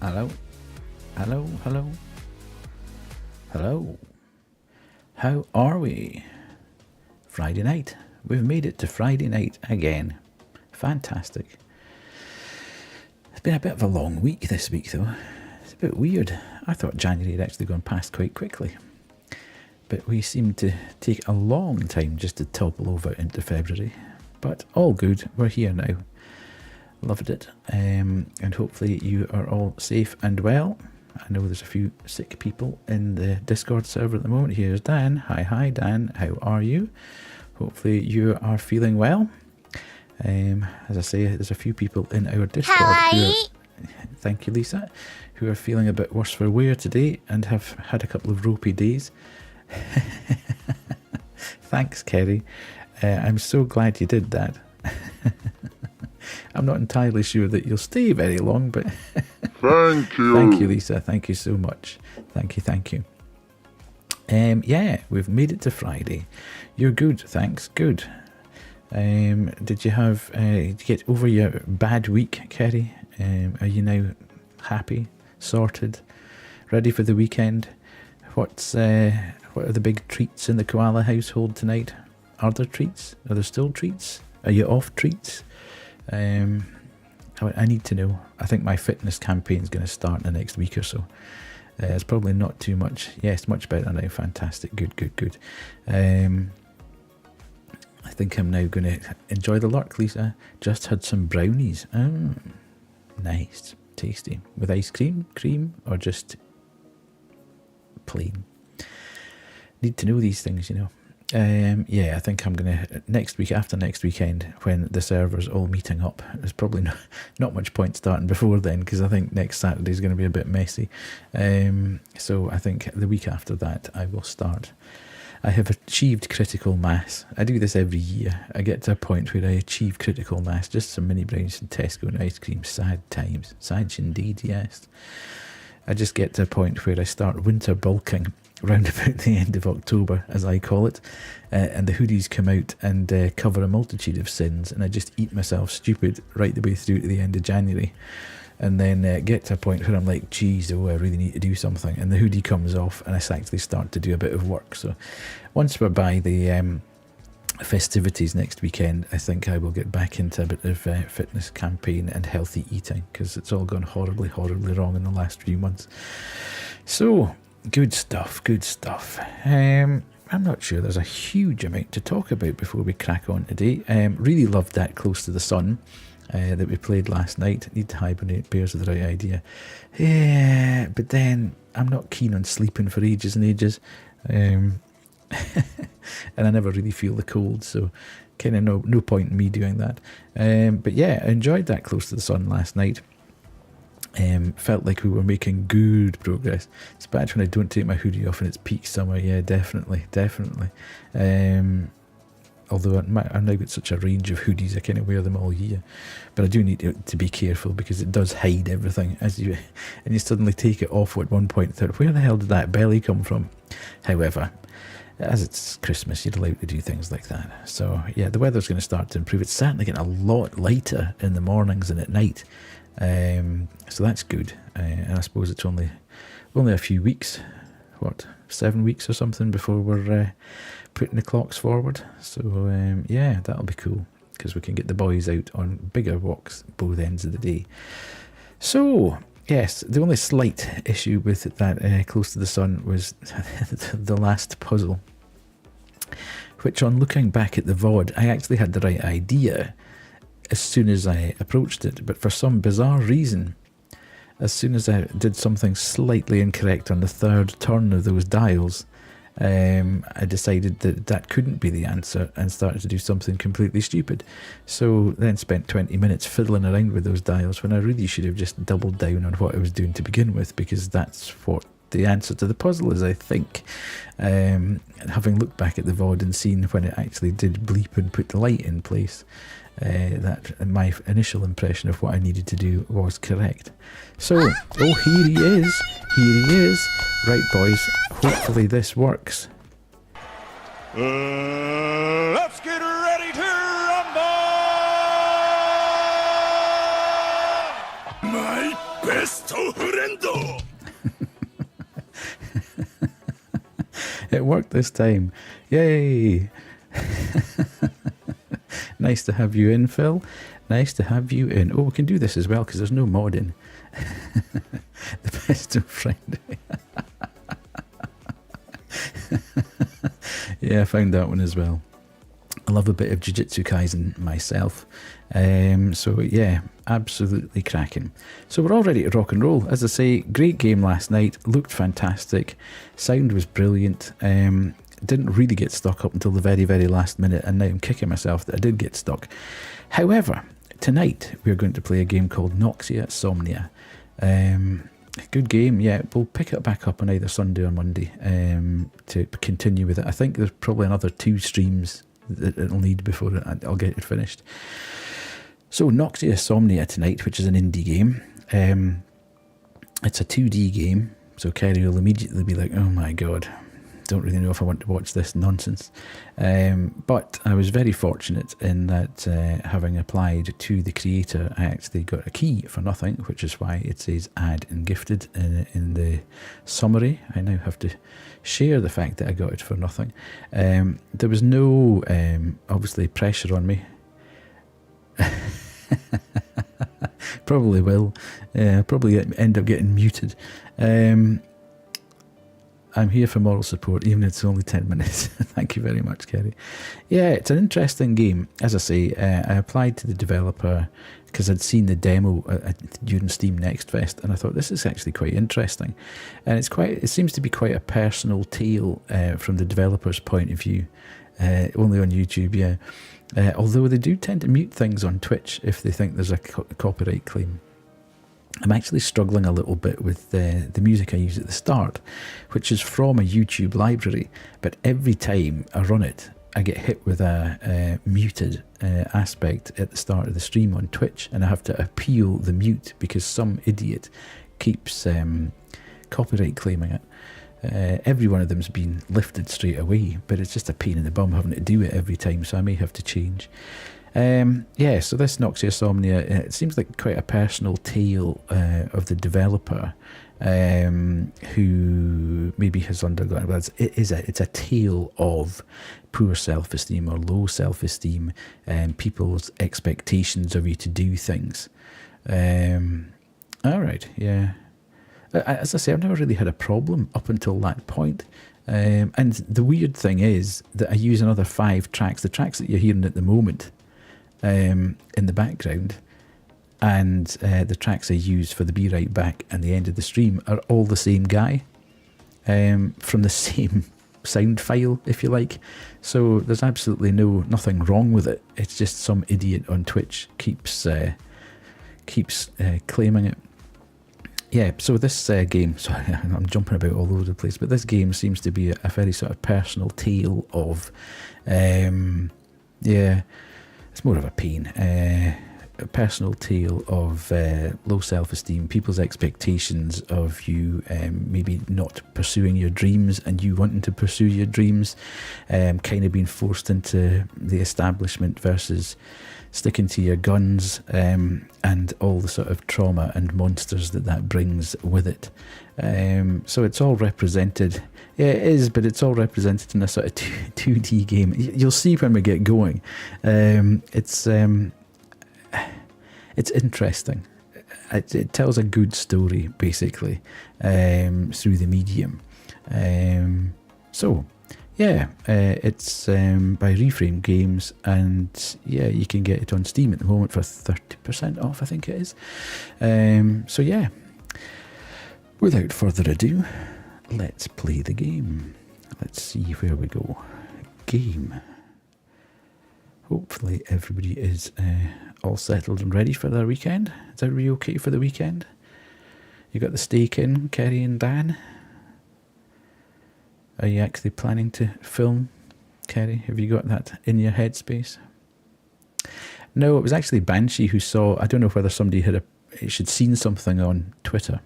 Hello? Hello? Hello? Hello? How are we? Friday night. We've made it to Friday night again. Fantastic. It's been a bit of a long week this week though. It's a bit weird. I thought January had actually gone past quite quickly. But we seem to take a long time just to topple over into February. But all good. We're here now. Loved it. And hopefully you are all safe and well. I know there's a few sick people in the Discord server at the moment. Here's Dan. Hi Dan. How are you? Hopefully you are feeling well. As I say, there's a few people in our Discord. Hi. Thank you, Lisa. Who are feeling a bit worse for wear today and have had a couple of ropey days. Thanks, Kerry. I'm so glad you did that. I'm not entirely sure that you'll stay very long, but Thank you. Thank you, Lisa. Thank you so much. Thank you. Yeah, we've made it to Friday. You're good, thanks. Good. Did you get over your bad week, Kerry? Are you now happy, sorted, ready for the weekend? What are the big treats in the koala household tonight? Are there treats? Are there still treats? Are you off treats? I need to know. I think my fitness campaign is going to start in the next week or so. It's probably not too much. Yes, much better now. Fantastic. Good. I think I'm now going to enjoy the lurk, Lisa. Just had some brownies. Nice. Tasty. With ice cream, or just plain? Need to know these things, you know. Yeah, I think I'm going to, after next weekend, when the server's all meeting up, there's probably not much point starting before then, because I think next Saturday's going to be a bit messy. So I think the week after that, I will start. I have achieved critical mass. I do this every year. I get to a point where I achieve critical mass. Just some mini brownies and Tesco and ice cream. Sad times. Sad indeed, yes. I just get to a point where I start winter bulking round about the end of October, as I call it, and the hoodies come out and cover a multitude of sins, and I just eat myself stupid right the way through to the end of January, and then get to a point where I'm like, geez, I really need to do something, and the hoodie comes off and I actually start to do a bit of work. So once we're by the festivities next weekend, I think I will get back into a bit of fitness campaign and healthy eating, because it's all gone horribly wrong in the last few months. So good stuff. I'm not sure there's a huge amount to talk about before we crack on today. Really loved that Close to the Sun that we played last night. Need to hibernate, bears with the right idea. Yeah, but then I'm not keen on sleeping for ages and ages. And I never really feel the cold, so kind of no point in me doing that. But yeah, I enjoyed that Close to the Sun last night. Felt like we were making good progress. It's bad when I don't take my hoodie off and it's peak summer. Yeah, definitely. Although I've now got such a range of hoodies, I kind of wear them all year. But I do need to be careful, because it does hide everything and you suddenly take it off at one point and think, where the hell did that belly come from? However, as it's Christmas, you're allowed to do things like that. So yeah, the weather's going to start to improve. It's certainly getting a lot lighter in the mornings and at night. So that's good. And I suppose it's only a few weeks, 7 weeks or something before we're putting the clocks forward. So yeah, that'll be cool, because we can get the boys out on bigger walks both ends of the day. So yes, the only slight issue with that Close to the Sun was the last puzzle, which, on looking back at the VOD, I actually had the right idea as soon as I approached it, but for some bizarre reason, as soon as I did something slightly incorrect on the third turn of those dials, I decided that couldn't be the answer and started to do something completely stupid. So then spent 20 minutes fiddling around with those dials, when I really should have just doubled down on what I was doing to begin with, because that's what the answer to the puzzle is, I think. Having looked back at the VOD and seen when it actually did bleep and put the light in place, that my initial impression of what I needed to do was correct. So, here he is. Right, boys, hopefully this works. Let's get ready to rumble! My best friend! It worked this time. Yay! Nice to have you in, Phil. Nice to have you in. Oh, we can do this as well, because there's no modding. The best of friend. Yeah, I found that one as well. I love a bit of Jujutsu Kaisen myself. So yeah, absolutely cracking. So we're all ready to rock and roll. As I say, great game last night. Looked fantastic. Sound was brilliant. Didn't really get stuck up until the very, very last minute, and now I'm kicking myself that I did get stuck. However, tonight we're going to play a game called Noxia Somnia. Good game, yeah. We'll pick it back up on either Sunday or Monday to continue with it. I think there's probably another 2 streams that it'll need before I'll get it finished. So Noxia Somnia tonight, which is an indie game. It's a 2D game, so Kerry will immediately be like, oh my god, don't really know if I want to watch this nonsense. But I was very fortunate in that having applied to the creator, I actually got a key for nothing, which is why it says add and gifted in the summary. I now have to share the fact that I got it for nothing. There was no, obviously, pressure on me. Probably will. Probably end up getting muted. I'm here for moral support, even if it's only 10 minutes. Thank you very much, Kerry. Yeah, it's an interesting game. As I say, I applied to the developer because I'd seen the demo during Steam Next Fest, and I thought this is actually quite interesting. And it seems to be quite a personal tale from the developer's point of view, only on YouTube, yeah. Although they do tend to mute things on Twitch if they think there's a copyright claim. I'm actually struggling a little bit with the music I use at the start, which is from a YouTube library, but every time I run it, I get hit with a muted aspect at the start of the stream on Twitch, and I have to appeal the mute because some idiot keeps copyright claiming it. Every one of them's been lifted straight away, but it's just a pain in the bum having to do it every time, so I may have to change. Yeah, so this Noxia Somnia, it seems like quite a personal tale of the developer who maybe has undergone, well, it's a tale of poor self-esteem or low self-esteem and people's expectations of you to do things. Alright, yeah. As I say, I've never really had a problem up until that point. And the weird thing is that I use another 5 tracks, the tracks that you're hearing at the moment, in the background, and the tracks I use for the Be Right Back and the end of the stream are all the same guy, from the same sound file, if you like. So there's absolutely nothing wrong with it. It's just some idiot on Twitch keeps claiming it. Yeah, so this game, sorry, I'm jumping about all over the place, but this game seems to be a very sort of personal tale of, yeah, it's more of a pain, a personal tale of low self-esteem, people's expectations of you maybe not pursuing your dreams and you wanting to pursue your dreams, kind of being forced into the establishment versus sticking to your guns, and all the sort of trauma and monsters that brings with it. So it's all represented. Yeah, it is, but it's all represented in a sort of 2D game. You'll see when we get going. It's interesting. It tells a good story, basically, through the medium. So, yeah, it's by Reframe Games, and yeah, you can get it on Steam at the moment for 30% off, I think it is. So yeah, without further ado, let's play the game. Let's see where we go. Game. Hopefully everybody is all settled and ready for their weekend. Is everybody okay for the weekend? You got the steak in, Kerry and Dan? Are you actually planning to film, Kerry? Have you got that in your headspace? No, it was actually Banshee who saw, I don't know whether somebody she'd seen something on Twitter,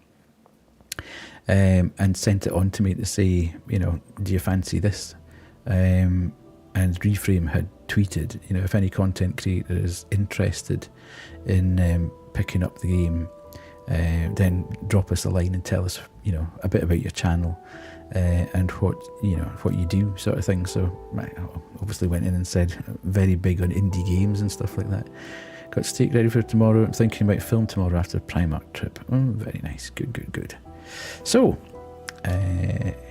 and sent it on to me to say, you know, do you fancy this? And Reframe had tweeted, you know, if any content creator is interested in picking up the game, then drop us a line and tell us, you know, a bit about your channel. And what you do, sort of thing. So I obviously went in and said very big on indie games and stuff like that. Got steak ready for tomorrow. I'm thinking about film tomorrow after the Primark trip. Oh, very nice. Good. So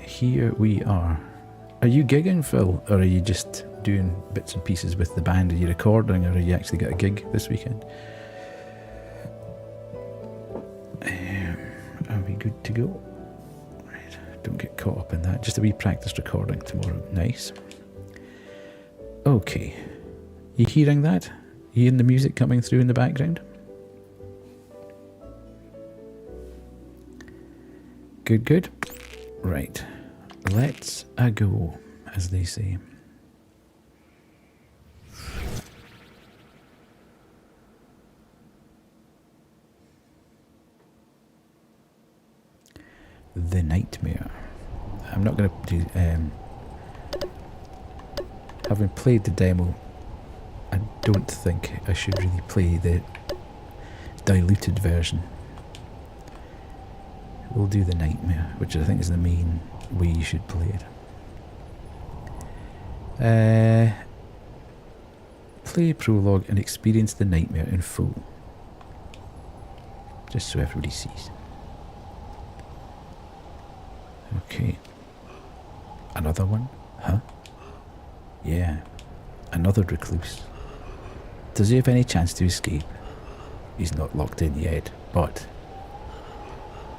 here we are. Are you gigging, Phil, or are you just doing bits and pieces with the band? Are you recording, or are you actually got a gig this weekend? Are we good to go? Don't get caught up in that. Just a wee practice recording tomorrow. Nice. Okay. You hearing that? You hearing the music coming through in the background? Good. Right. Let's go, as they say. The Nightmare. I'm not going to do... having played the demo, I don't think I should really play the diluted version. We'll do the Nightmare, which I think is the main way you should play it. Play prologue and experience the Nightmare in full. Just so everybody sees. Okay. Another one? Huh? Yeah, another recluse. Does he have any chance to escape? He's not locked in yet, but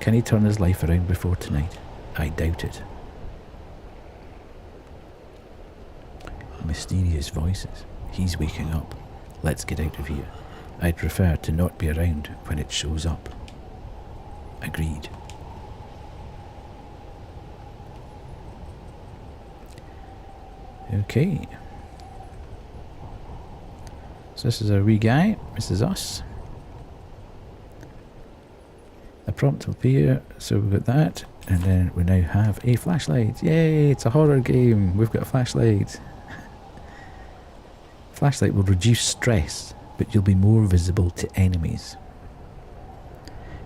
can he turn his life around before tonight? I doubt it. Mysterious voices. He's waking up. Let's get out of here. I'd prefer to not be around when it shows up. Agreed. Okay. So this is our wee guy. This is us. A prompt will appear, so we've got that. And then we now have a flashlight. Yay, it's a horror game. We've got a flashlight. Flashlight will reduce stress, but you'll be more visible to enemies.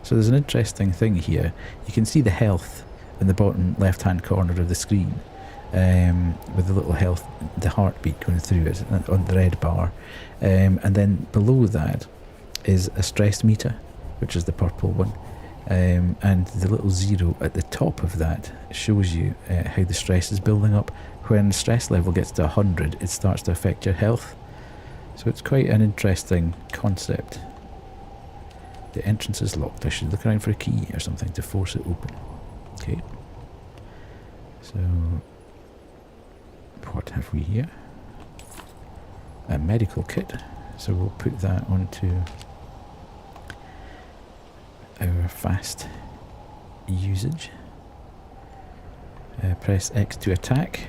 So there's an interesting thing here. You can see the health in the bottom left-hand corner of the screen, with the little health, the heartbeat going through it on the red bar. And then below that is a stress meter, which is the purple one. And the little zero at the top of that shows you how the stress is building up. When the stress level gets to 100, it starts to affect your health. So it's quite an interesting concept. The entrance is locked. I should look around for a key or something to force it open. Okay. So, what have we here? A medical kit. So we'll put that onto our fast usage. Press X to attack.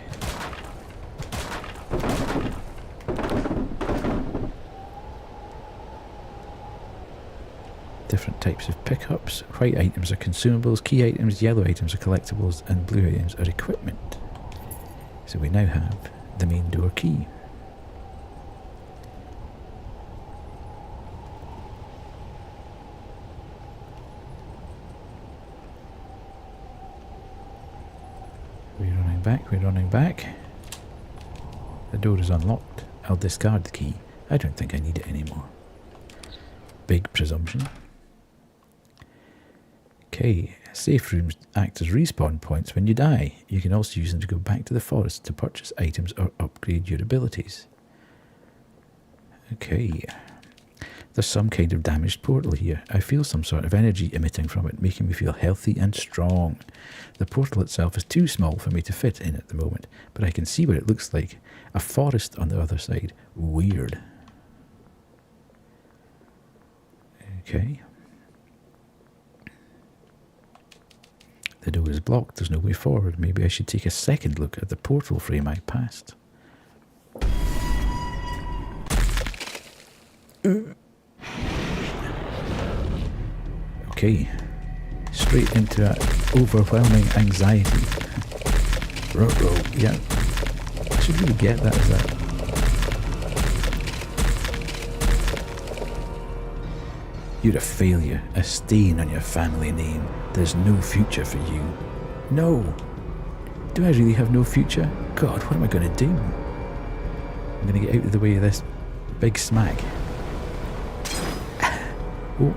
Different types of pickups. White items are consumables, key items, yellow items are collectibles, and blue items are equipment. So we now have the main door key. We're running back. The door is unlocked. I'll discard the key. I don't think I need it anymore. Big presumption. Okay, safe rooms act as respawn points when you die. You can also use them to go back to the forest to purchase items or upgrade your abilities. Okay. There's some kind of damaged portal here. I feel some sort of energy emitting from it, making me feel healthy and strong. The portal itself is too small for me to fit in at the moment, but I can see what it looks like. A forest on the other side. Weird. Okay. The door is blocked. There's no way forward. Maybe I should take a second look at the portal frame I passed. Okay, straight into overwhelming anxiety. Ruh-roh, yeah. I should really get that as that. You're a failure, a stain on your family name. There's no future for you. No! Do I really have no future? God, what am I going to do? I'm going to get out of the way of this big smack. Oh.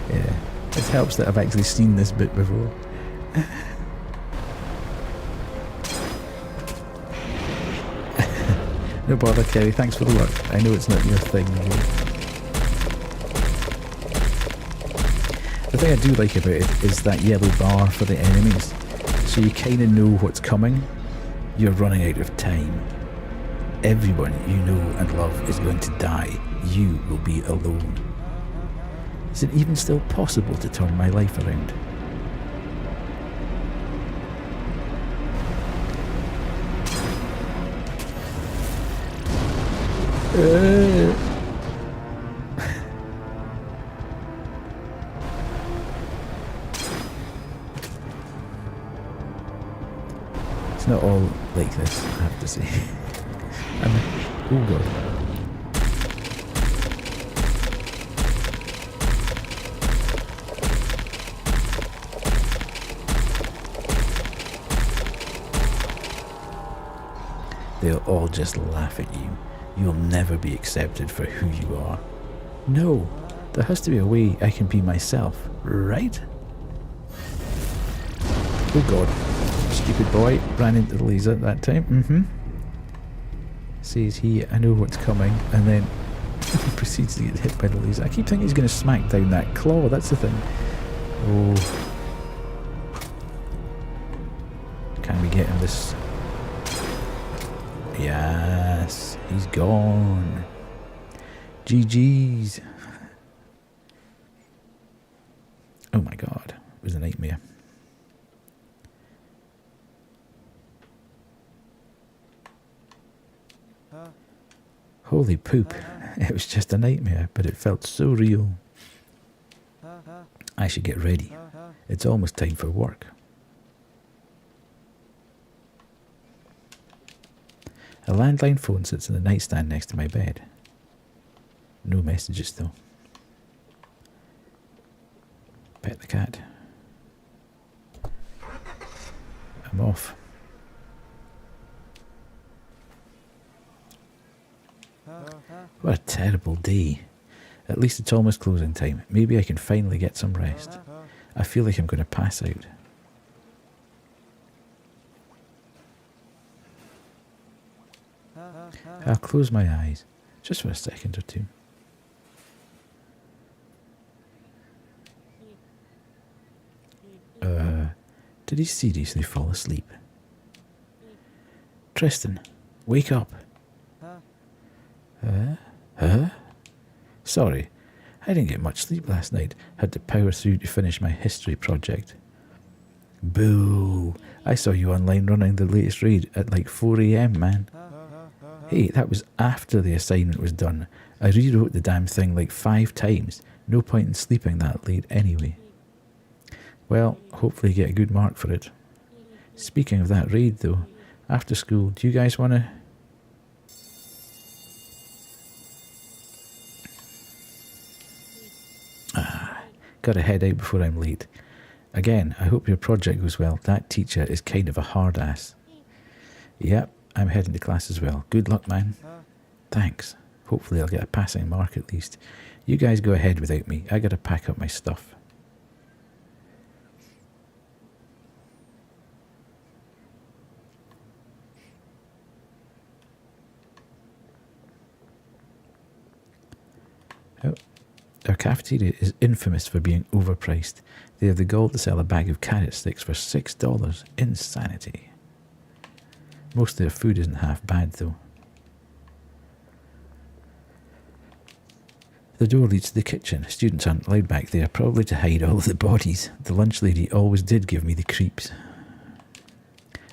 Yeah, it helps that I've actually seen this bit before. No bother, Kerry, thanks for the work. I know it's not your thing. The thing I do like about it is that yellow bar for the enemies. So you kind of know what's coming. You're running out of time. Everyone you know and love is going to die. You will be alone. Is it even still possible to turn my life around? It's not all like this, I have to say. Oh god. They'll all just laugh at you. You'll never be accepted for who you are. No, There has to be a way I can be myself, right? Oh god. Stupid boy ran into the laser that time. Says he, I know what's coming, and then proceeds to get hit by the laser. I keep thinking he's going to smack down that claw, that's the thing. Oh. Can we get him this? Yes, he's gone. GG's. Oh my god, it was a nightmare. Holy poop, it was just a nightmare, but it felt so real. I should get ready. It's almost time for work. A landline phone sits in the nightstand next to my bed. No messages though. Pet the cat. I'm off. What a terrible day. At least it's almost closing time. Maybe I can finally get some rest. I feel like I'm going to pass out. I'll close my eyes, just for a second or two. Did he seriously fall asleep? Tristan, wake up. Huh? Sorry, I didn't get much sleep last night. Had to power through to finish my history project. Boo! I saw you online running the latest raid at like 4 AM, man. Hey, that was after the assignment was done. I rewrote the damn thing like 5 times. No point in sleeping that late anyway. Well, hopefully you get a good mark for it. Speaking of that raid though, after school, do you guys want to... Gotta head out before I'm late. Again, I hope your project goes well. That teacher is kind of a hard ass. Yep, I'm heading to class as well. Good luck, man. Thanks. Hopefully I'll get a passing mark at least. You guys go ahead without me. I gotta pack up my stuff. Oh. Our cafeteria is infamous for being overpriced. They have the gall to sell a bag of carrot sticks for $6. Insanity. Most of their food isn't half bad though. The door leads to the kitchen. Students aren't allowed back there, probably to hide all of the bodies. The lunch lady always did give me the creeps.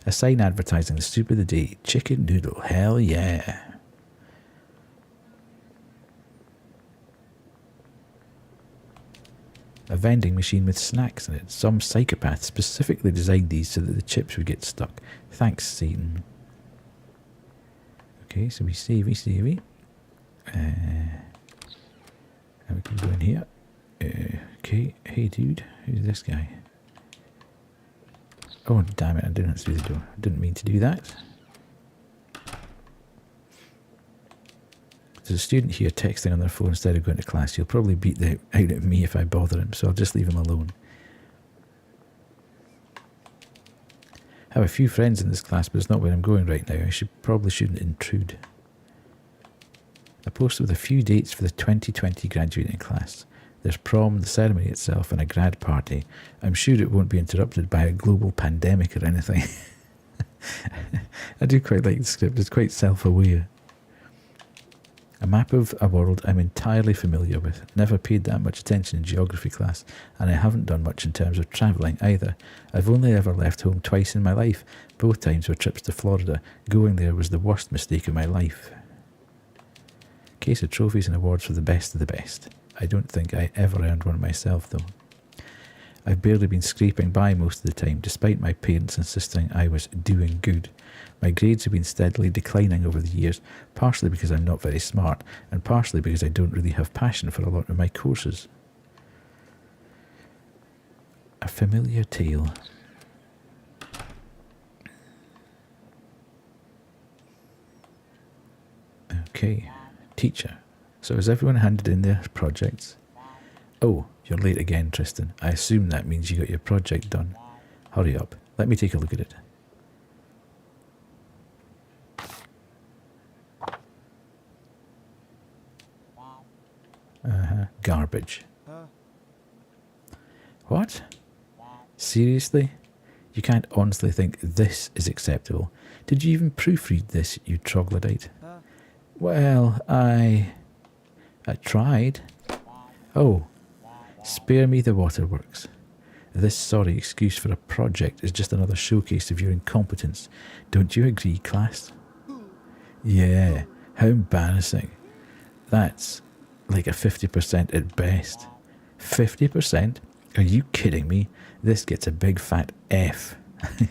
A sign advertising the soup of the day. Chicken noodle. Hell yeah. A vending machine with snacks in it. Some psychopath specifically designed these so that the chips would get stuck. Thanks, Satan. Okay, so we savey. And we can go in here. Okay, hey dude, who's this guy? Oh damn it, I didn't through the door. I didn't mean to do that. There's a student here texting on their phone instead of going to class. He'll probably beat the out of me if I bother him, so I'll just leave him alone. I have a few friends in this class, but it's not where I'm going right now. I probably shouldn't intrude. A poster with a few dates for the 2020 graduating class. There's prom, the ceremony itself, and a grad party. I'm sure it won't be interrupted by a global pandemic or anything. I do quite like the script. It's quite self-aware. A map of a world I'm entirely familiar with. Never paid that much attention in geography class, and I haven't done much in terms of travelling either. I've only ever left home twice in my life. Both times were trips to Florida. Going there was the worst mistake of my life. Case of trophies and awards for the best of the best. I don't think I ever earned one myself though. I've barely been scraping by most of the time, despite my parents insisting I was doing good. My grades have been steadily declining over the years, partially because I'm not very smart, and partially because I don't really have passion for a lot of my courses. A familiar tale. Okay, teacher. So has everyone handed in their projects? Oh, you're late again, Tristan. I assume that means you got your project done. Hurry up. Let me take a look at it. Garbage. What? Seriously? You can't honestly think this is acceptable. Did you even proofread this, you troglodyte? Well, I tried. Oh, spare me the waterworks. This sorry excuse for a project is just another showcase of your incompetence. Don't you agree, class? Yeah, how embarrassing. That's like a 50% at best. 50%? Are you kidding me? This gets a big fat F.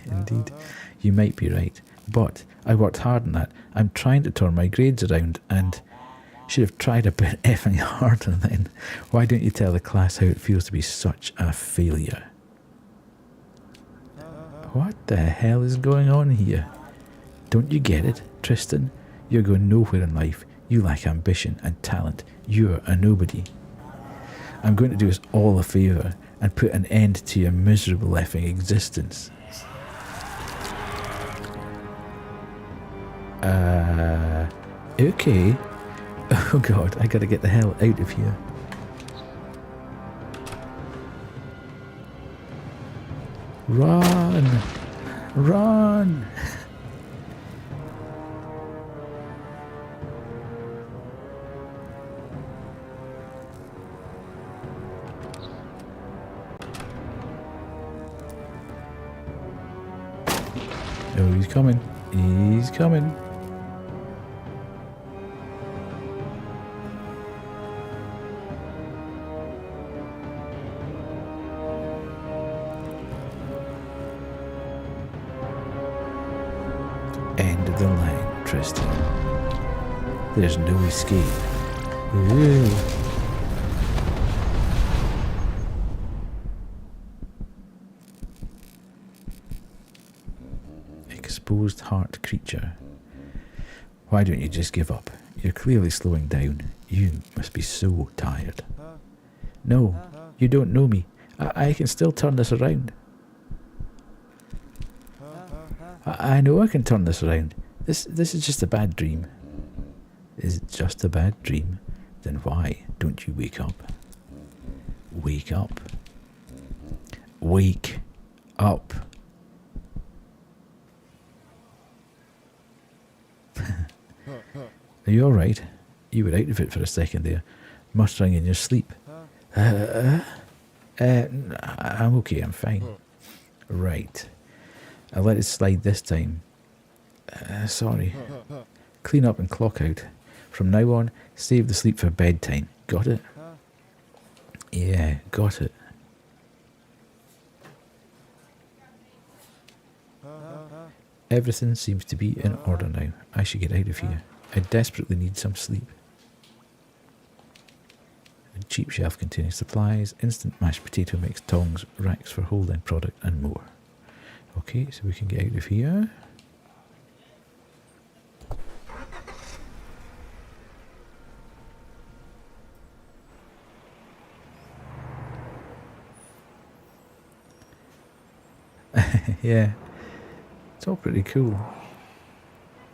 Indeed, you might be right. But I worked hard on that. I'm trying to turn my grades around and should have tried a bit effing harder then. Why don't you tell the class how it feels to be such a failure? What the hell is going on here? Don't you get it, Tristan? You're going nowhere in life. You lack ambition and talent. You're a nobody. I'm going to do us all a favour and put an end to your miserable effing existence. Okay. Oh god, I gotta get the hell out of here. Run! Run! Oh, he's coming. He's coming. End of the line, Tristan. There's no escape. Ooh. Exposed heart creature. Why don't you just give up? You're clearly slowing down. You must be so tired. No, you don't know me. I can still turn this around. I know I can turn this around. This is just a bad dream. Is it just a bad dream? Then why don't you wake up? Wake up. Wake up. Are you alright? You were out of it for a second there, muttering in your sleep. I'm okay, I'm fine. Right. I let it slide this time. Sorry. Clean up and clock out. From now on, save the sleep for bedtime. Got it? Yeah, got it. Everything seems to be in order now. I should get out of here. I desperately need some sleep. A cheap shelf containing supplies, instant mashed potato mix, tongs, racks for holding product, and more. Okay, so we can get out of here. Yeah, it's all pretty cool.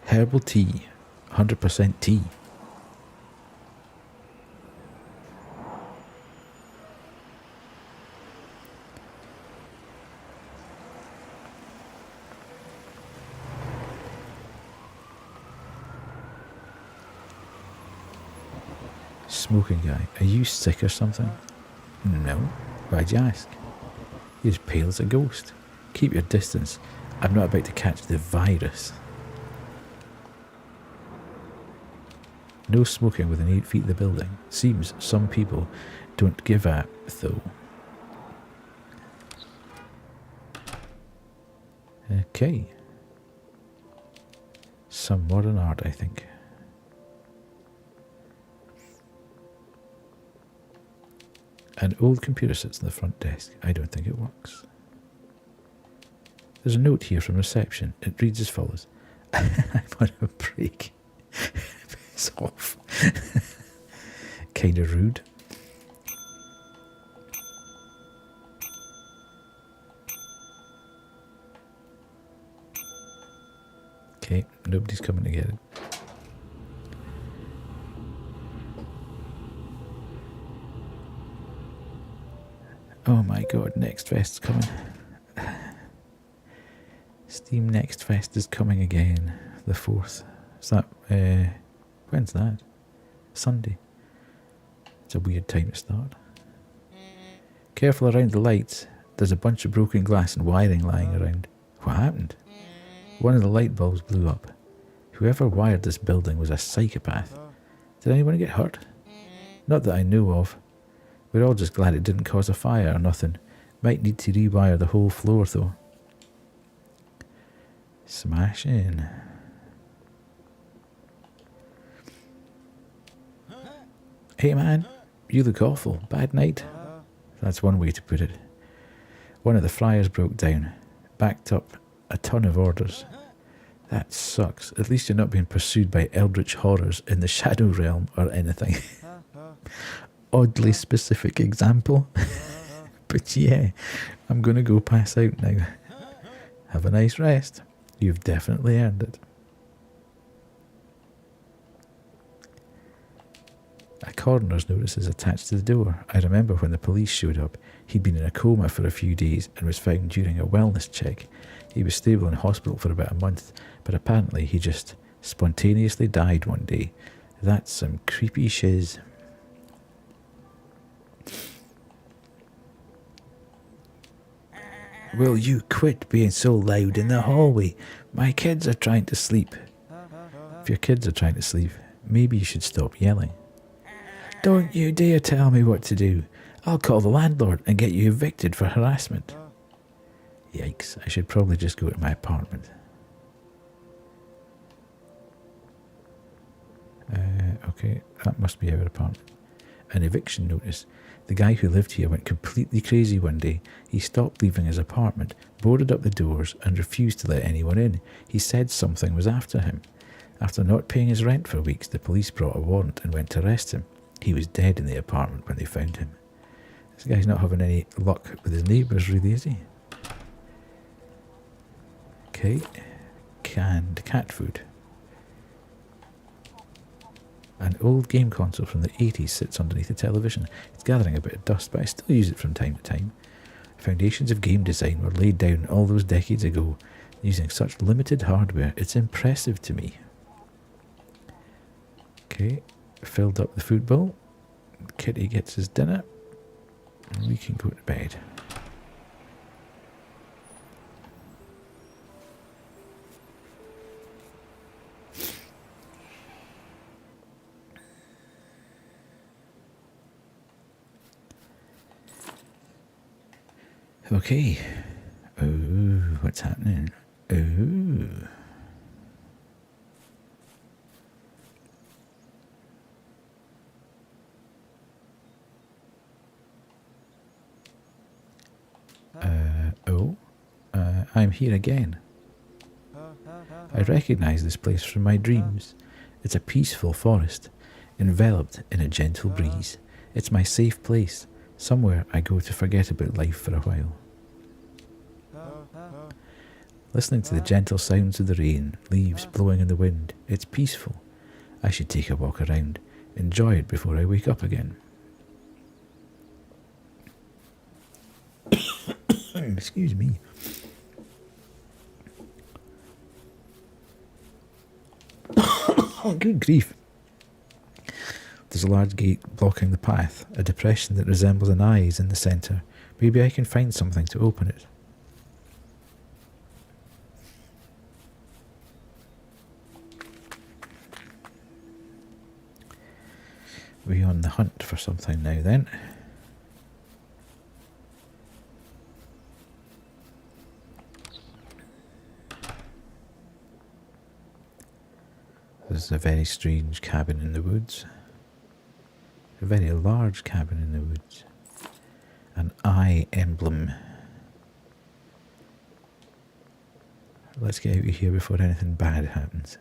Herbal tea, 100% tea. Smoking guy, are you sick or something? No, why'd you ask? You're as pale as a ghost. Keep your distance. I'm not about to catch the virus. No smoking within 8 feet of the building. Seems some people don't give a though. Okay. Some modern art, I think. An old computer sits on the front desk. I don't think it works. There's a note here from reception. It reads as follows. I'm on a break. Piss off. Kind of rude. Okay, nobody's coming to get it. Oh my god, Next Fest's coming. Steam Next Fest is coming again. The 4th. Is that, when's that? Sunday. It's a weird time to start. Careful around the lights. There's a bunch of broken glass and wiring lying around. What happened? One of the light bulbs blew up. Whoever wired this building was a psychopath. Did anyone get hurt? Not that I know of. We're all just glad it didn't cause a fire or nothing. Might need to rewire the whole floor though. Smash in. Hey man, you look awful. Bad night? That's one way to put it. One of the fryers broke down. Backed up a ton of orders. That sucks. At least you're not being pursued by eldritch horrors in the Shadow Realm or anything. Oddly specific example. But yeah, I'm going to go pass out now. Have a nice rest. You've definitely earned it. A coroner's notice is attached to the door. I remember when the police showed up. He'd been in a coma for a few days and was found during a wellness check. He was stable in hospital for about a month, but apparently he just spontaneously died one day. That's some creepy shiz. Will you quit being so loud in the hallway? My kids are trying to sleep. If your kids are trying to sleep, maybe you should stop yelling. Don't you dare tell me what to do. I'll call the landlord and get you evicted for harassment. Yikes, I should probably just go to my apartment. Okay, that must be our apartment. An eviction notice. The guy who lived here went completely crazy one day. He stopped leaving his apartment, boarded up the doors, and refused to let anyone in. He said something was after him. After not paying his rent for weeks, the police brought a warrant and went to arrest him. He was dead in the apartment when they found him. This guy's not having any luck with his neighbours, really, is he? Okay. Canned cat food. An old game console from the 80s sits underneath the television. It's gathering a bit of dust, but I still use it from time to time. Foundations of game design were laid down all those decades ago. Using such limited hardware, it's impressive to me. Okay, filled up the food bowl. Kitty gets his dinner. And we can go to bed. Okay. Oh, what's happening? Oh. I'm here again. I recognize this place from my dreams. It's a peaceful forest, enveloped in a gentle breeze. It's my safe place, somewhere I go to forget about life for a while. Listening to the gentle sounds of the rain, leaves blowing in the wind, it's peaceful. I should take a walk around, enjoy it before I wake up again. Excuse me. Oh, good grief. There's a large gate blocking the path, a depression that resembles an eye is in the centre. Maybe I can find something to open it. We're on the hunt for something now then. This is a very strange cabin in the woods. A very large cabin in the woods. An eye emblem. Let's get out of here before anything bad happens.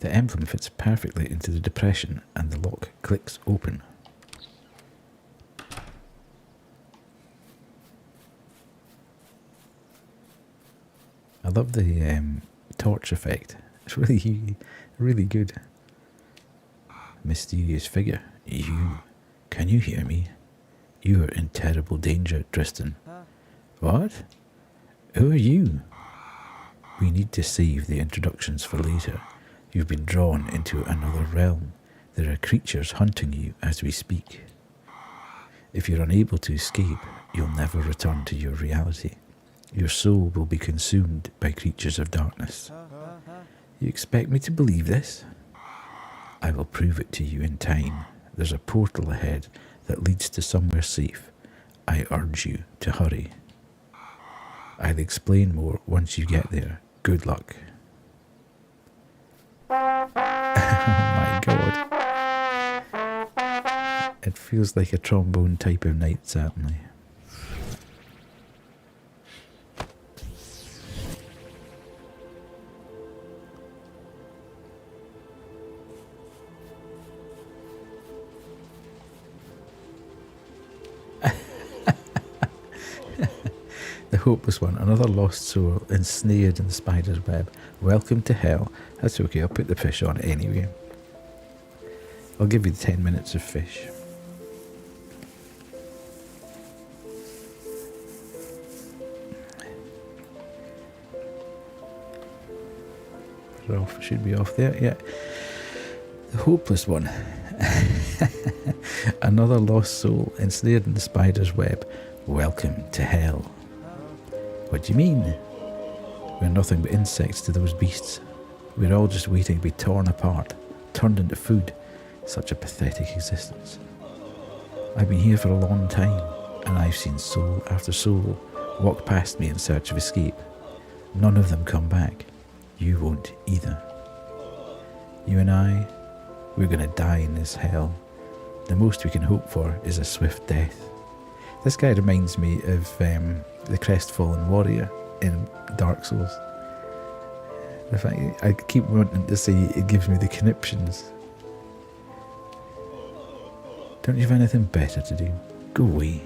The emblem fits perfectly into the depression and the lock clicks open. I love the torch effect. It's really good. Mysterious figure. You. Can you hear me? You are in terrible danger, Tristan. What? Who are you? We need to save the introductions for later. You've been drawn into another realm. There are creatures hunting you as we speak. If you're unable to escape, you'll never return to your reality. Your soul will be consumed by creatures of darkness. You expect me to believe this? I will prove it to you in time. There's a portal ahead that leads to somewhere safe. I urge you to hurry. I'll explain more once you get there. Good luck. Oh my god. It feels like a trombone type of night, certainly. The hopeless one, another lost soul, ensnared in the spider's web. Welcome to hell. That's okay, I'll put the fish on anyway. I'll give you 10 minutes of fish. We're off, should be off there, yeah. The hopeless one. Another lost soul, ensnared in the spider's web. Welcome to hell. What do you mean? We're nothing but insects to those beasts. We're all just waiting to be torn apart, turned into food. Such a pathetic existence. I've been here for a long time, and I've seen soul after soul walk past me in search of escape. None of them come back. You won't either. You and I, we're going to die in this hell. The most we can hope for is a swift death. This guy reminds me of the crestfallen warrior in Dark Souls. In fact, I keep wanting to say it gives me the conniptions. Don't you have anything better to do? Go away.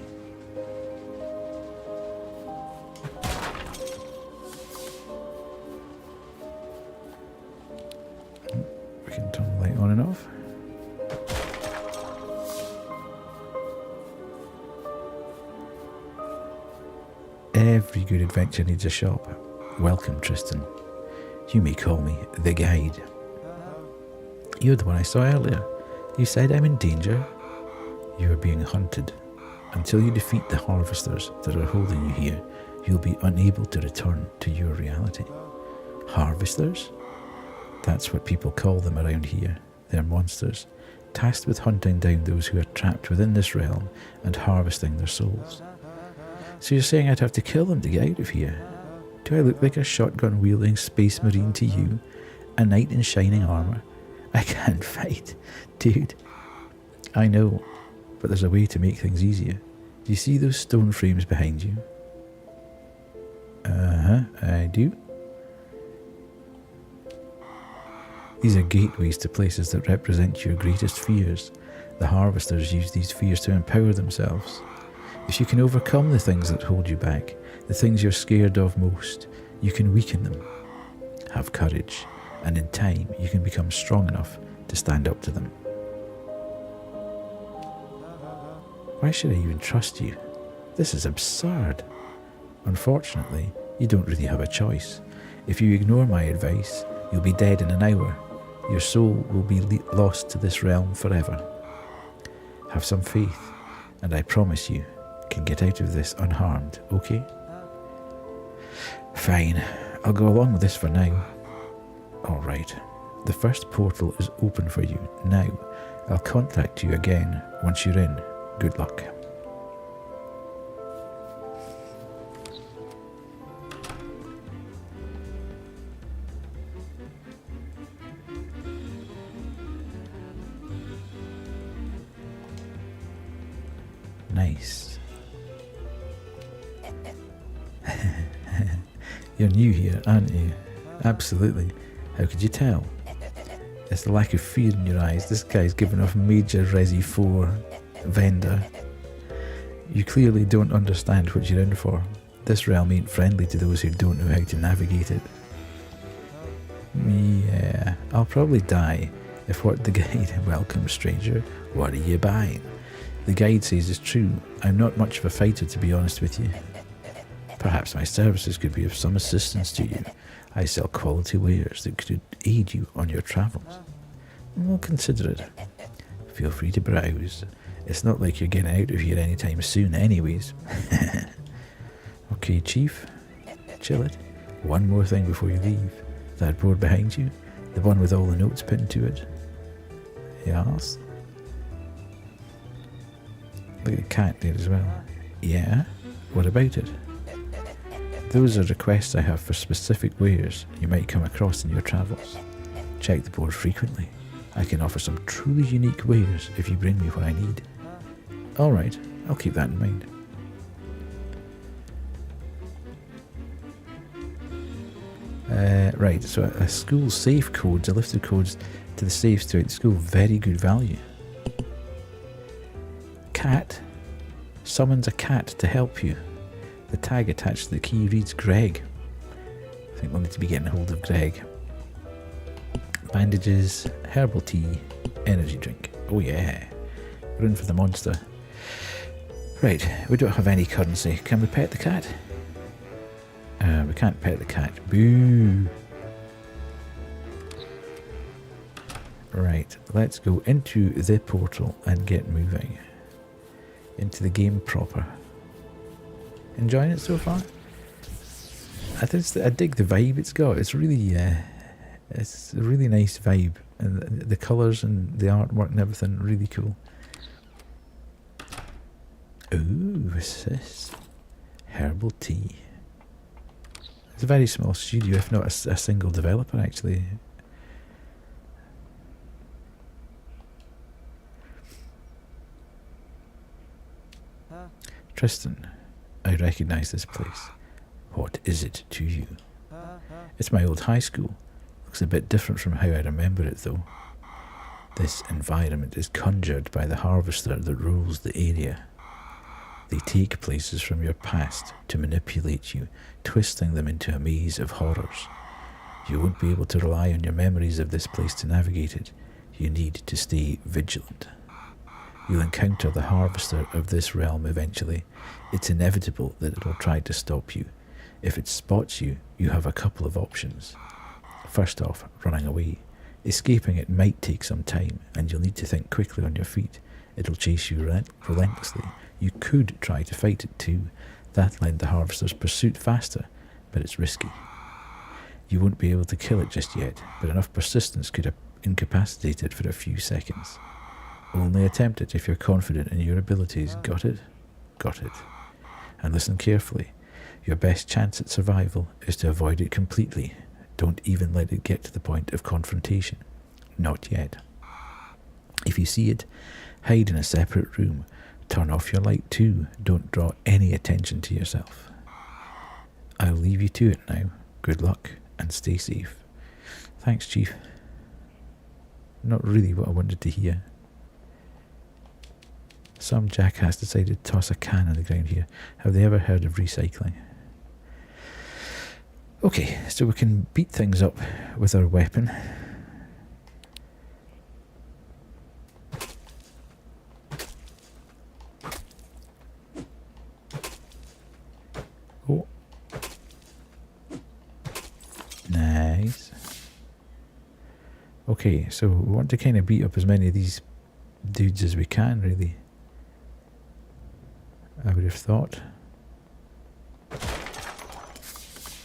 We can turn the light on and off. Every good adventure needs a shop. Welcome, Tristan. You may call me the guide. You're the one I saw earlier. You said I'm in danger. You are being hunted. Until you defeat the harvesters that are holding you here, you'll be unable to return to your reality. Harvesters? That's what people call them around here. They're monsters, tasked with hunting down those who are trapped within this realm and harvesting their souls. So you're saying I'd have to kill them to get out of here? Do I look like a shotgun-wielding space marine to you? A knight in shining armour? I can't fight. Dude, I know, but there's a way to make things easier. Do you see those stone frames behind you? I do. These are gateways to places that represent your greatest fears. The harvesters use these fears to empower themselves. If you can overcome the things that hold you back, the things you're scared of most, you can weaken them. Have courage, and in time you can become strong enough to stand up to them. Why should I even trust you? This is absurd. Unfortunately, you don't really have a choice. If you ignore my advice, you'll be dead in an hour. Your soul will be lost to this realm forever. Have some faith, and I promise you can get out of this unharmed, okay? Fine, I'll go along with this for now. Alright, the first portal is open for you now. I'll contact you again once you're in. Good luck. Nice. You're new here, aren't you? Absolutely. How could you tell? It's the lack of fear in your eyes. This guy's given off major Resi 4 vendor. You clearly don't understand what you're in for. This realm ain't friendly to those who don't know how to navigate it. Yeah, I'll probably die if what the guide... Welcome, stranger. What are you buying? The guide says is true. I'm not much of a fighter, to be honest with you. Perhaps my services could be of some assistance to you. I sell quality wares that could aid you on your travels. Well, consider it. Feel free to browse. It's not like you're getting out of here anytime soon anyways. Okay, Chief. Chill it. One more thing before you leave. That board behind you? The one with all the notes pinned to it? Yes. Look at the cat there as well. Yeah? What about it? Those are requests I have for specific wares you might come across in your travels. Check the board frequently. I can offer some truly unique wares if you bring me what I need. Alright, I'll keep that in mind. Right, so a school safe codes, a list of codes to the safes throughout the school, very good value. Cat summons a cat to help you. The tag attached to the key reads Greg. I think we'll need to be getting a hold of Greg. Bandages, herbal tea, energy drink. Oh yeah, we're in for the monster. Right, we don't have any currency. Can we pet the cat? We can't pet the cat. Boo! Right, let's go into the portal and get moving. Into the game proper. Enjoying it so far? I dig the vibe it's got. It's really, it's a really nice vibe, and the colours and the artwork and everything really cool. Ooh, what's this? Herbal tea. It's a very small studio, if not a single developer actually. Tristan, I recognise this place. What is it to you? It's my old high school. Looks a bit different from how I remember it though. This environment is conjured by the harvester that rules the area. They take places from your past to manipulate you, twisting them into a maze of horrors. You won't be able to rely on your memories of this place to navigate it. You need to stay vigilant. You'll encounter the harvester of this realm eventually. It's inevitable that it will try to stop you. If it spots you, you have a couple of options. First off, running away. Escaping it might take some time, and you'll need to think quickly on your feet. It'll chase you relentlessly. You could try to fight it too. That'll end the harvester's pursuit faster, but it's risky. You won't be able to kill it just yet, but enough persistence could incapacitate it for a few seconds. Only attempt it if you're confident in your abilities. Got it? Got it. And listen carefully. Your best chance at survival is to avoid it completely. Don't even let it get to the point of confrontation. Not yet. If you see it, hide in a separate room. Turn off your light too. Don't draw any attention to yourself. I'll leave you to it now. Good luck and stay safe. Thanks, Chief. Not really what I wanted to hear. Some jackass decided to toss a can on the ground here. Have they ever heard of recycling? Okay, so we can beat things up with our weapon. Oh. Nice. Okay, so we want to kind of beat up as many of these dudes as we can, really. I would have thought.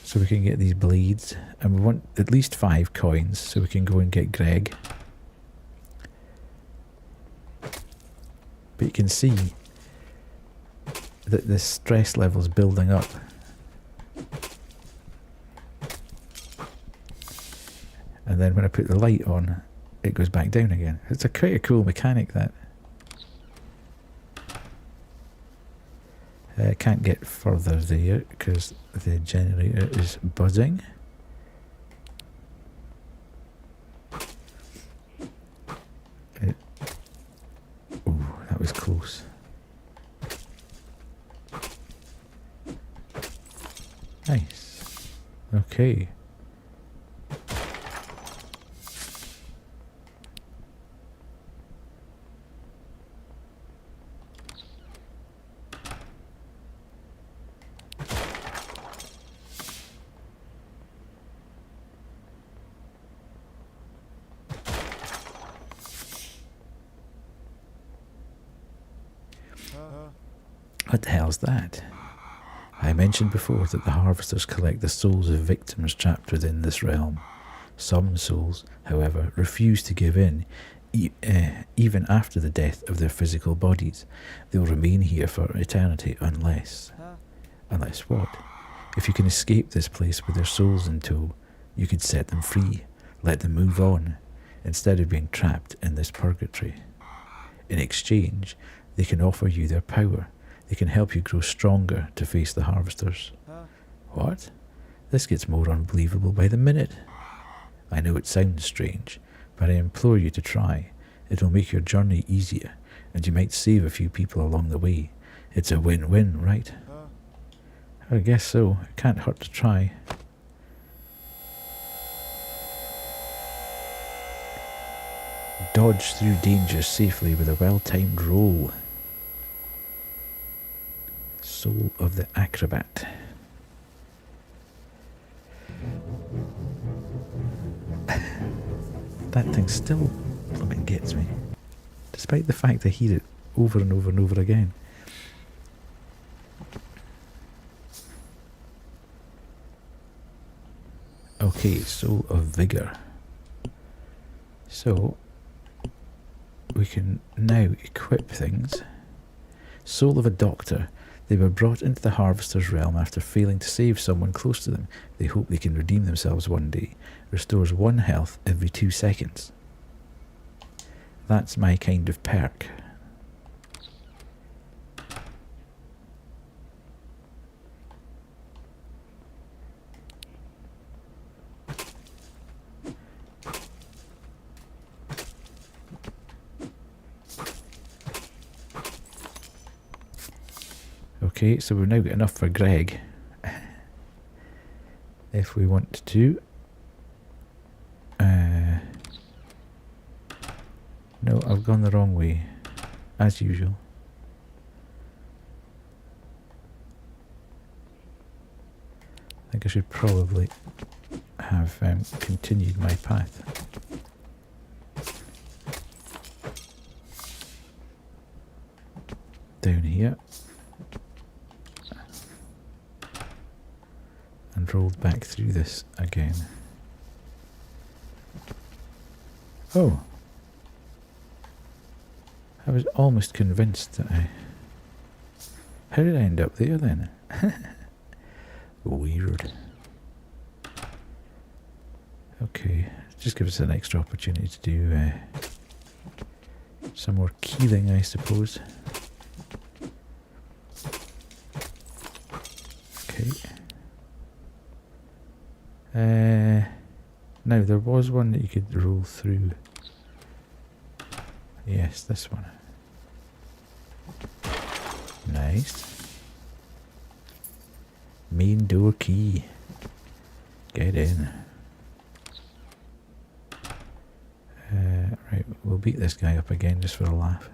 So we can get these blades, and we want at least 5 coins so we can go and get Greg. But you can see that the stress level's building up. And then when I put the light on, it goes back down again. It's quite a cool mechanic, that. I can't get further there because the generator is buzzing. Nice. Okay. What the hell's that? I mentioned before that the harvesters collect the souls of victims trapped within this realm. Some souls, however, refuse to give in, even after the death of their physical bodies. They'll remain here for eternity unless... Unless what? If you can escape this place with their souls in tow, you could set them free, let them move on, instead of being trapped in this purgatory. In exchange, they can offer you their power. They can help you grow stronger to face the harvesters. What? This gets more unbelievable by the minute. I know it sounds strange, but I implore you to try. It will make your journey easier, and you might save a few people along the way. It's a win-win, right? I guess so. It can't hurt to try. Dodge through dangers safely with a well-timed roll. Soul of the Acrobat. That thing still blooming gets me, despite the fact I hear it over and over and over again. Okay, Soul of Vigor. So, we can now equip things. Soul of a Doctor. They were brought into the Harvester's realm after failing to save someone close to them. They hope they can redeem themselves one day. Restores 1 health every 2 seconds. That's my kind of perk. Okay, so we've now got enough for Greg. If we want to. No, I've gone the wrong way, as usual. I think I should probably have continued my path. Down here. And rolled back through this again. Oh. I was almost convinced that I... How did I end up there then? Weird. Okay, just gives us an extra opportunity to do some more keeling, I suppose. Okay. Now there was one that you could roll through. Yes, this one. Nice. Main door key. Get in. Right, we'll beat this guy up again just for a laugh.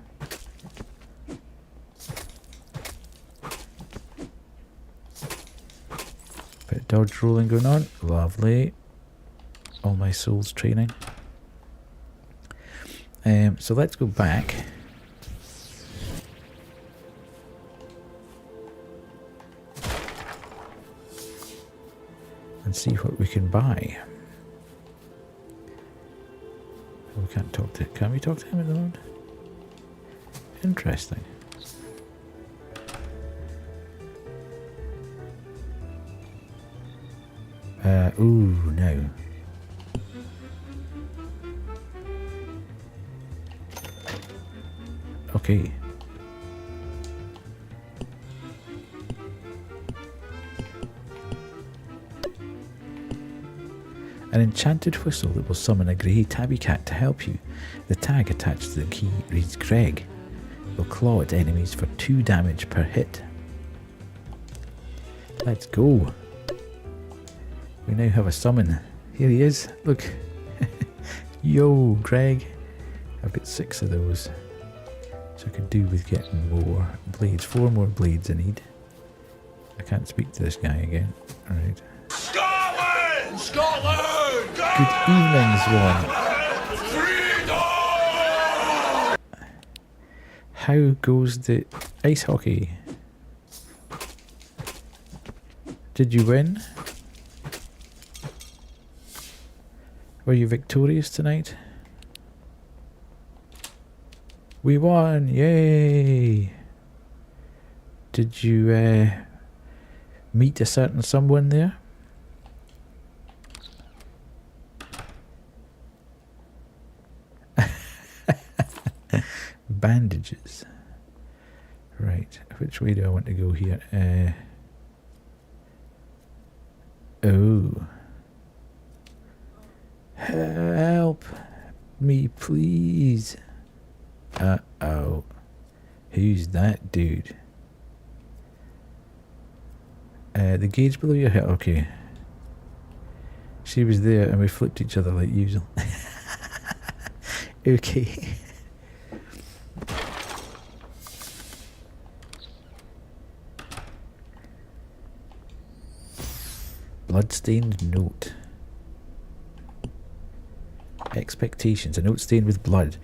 Bit of dodge rolling going on. Lovely. All my souls training. So let's go back. And see what we can buy. Oh, we can't talk to... Can we talk to him at the moment? Interesting. Ooh, no. Okay. An enchanted whistle that will summon a grey tabby cat to help you. The tag attached to the key reads Greg. Will claw at enemies for 2 damage per hit. Let's go. We now have a summon. Here he is. Look. Yo, Greg. I've got 6 of those. So I could do with getting more blades. 4 more blades I need. I can't speak to this guy again. Alright. Scotland! Scotland! Good evening, Swan. Freedom! How goes the ice hockey? Did you win? Were you victorious tonight? We won! Yay! Did you meet a certain someone there? Bandages. Right, which way do I want to go here? Oh. Help me, please. Uh-oh. Who's that dude? The gauge below your head. Okay. She was there and we flipped each other like usual. Okay. Bloodstained note. Expectations. A note stained with blood.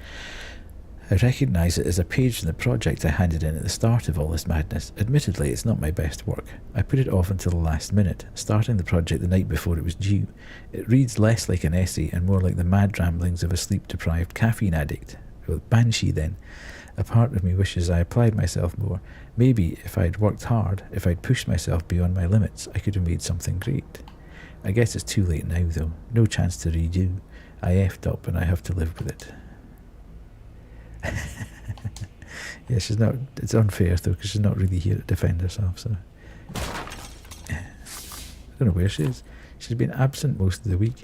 I recognise it as a page from the project I handed in at the start of all this madness. Admittedly, it's not my best work. I put it off until the last minute, starting the project the night before it was due. It reads less like an essay and more like the mad ramblings of a sleep-deprived caffeine addict. Well, banshee then. A part of me wishes I applied myself more. Maybe if I'd worked hard, if I'd pushed myself beyond my limits, I could have made something great. I guess it's too late now, though. No chance to redo. I effed up and I have to live with it. Yeah, she's not. It's unfair though because she's not really here to defend herself. So I don't know where she is. She's been absent most of the week.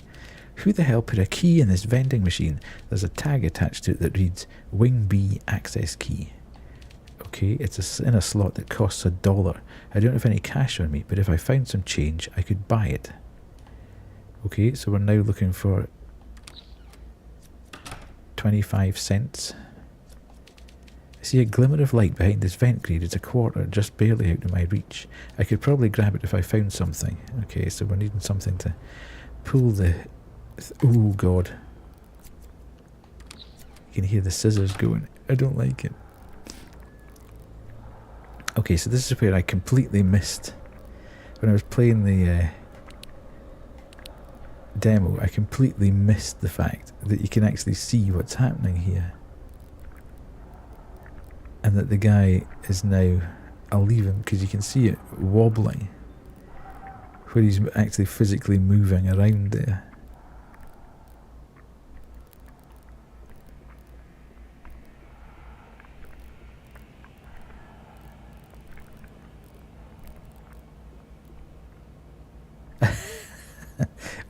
Who the hell put a key in this vending machine? There's a tag attached to it that reads Wing B access key. Okay, it's in a slot that costs $1. I don't have any cash on me, but if I found some change, I could buy it. Okay, so we're now looking for 25 cents. I see a glimmer of light behind this vent grid. It's a quarter, just barely out of my reach. I could probably grab it if I found something. Okay, so we're needing something to pull the... Oh, God. You can hear the scissors going. I don't like it. Okay, so this is where I completely missed... When I was playing the demo, I completely missed the fact that you can actually see what's happening here. And that the guy is now, I'll leave him because you can see it wobbling where he's actually physically moving around there.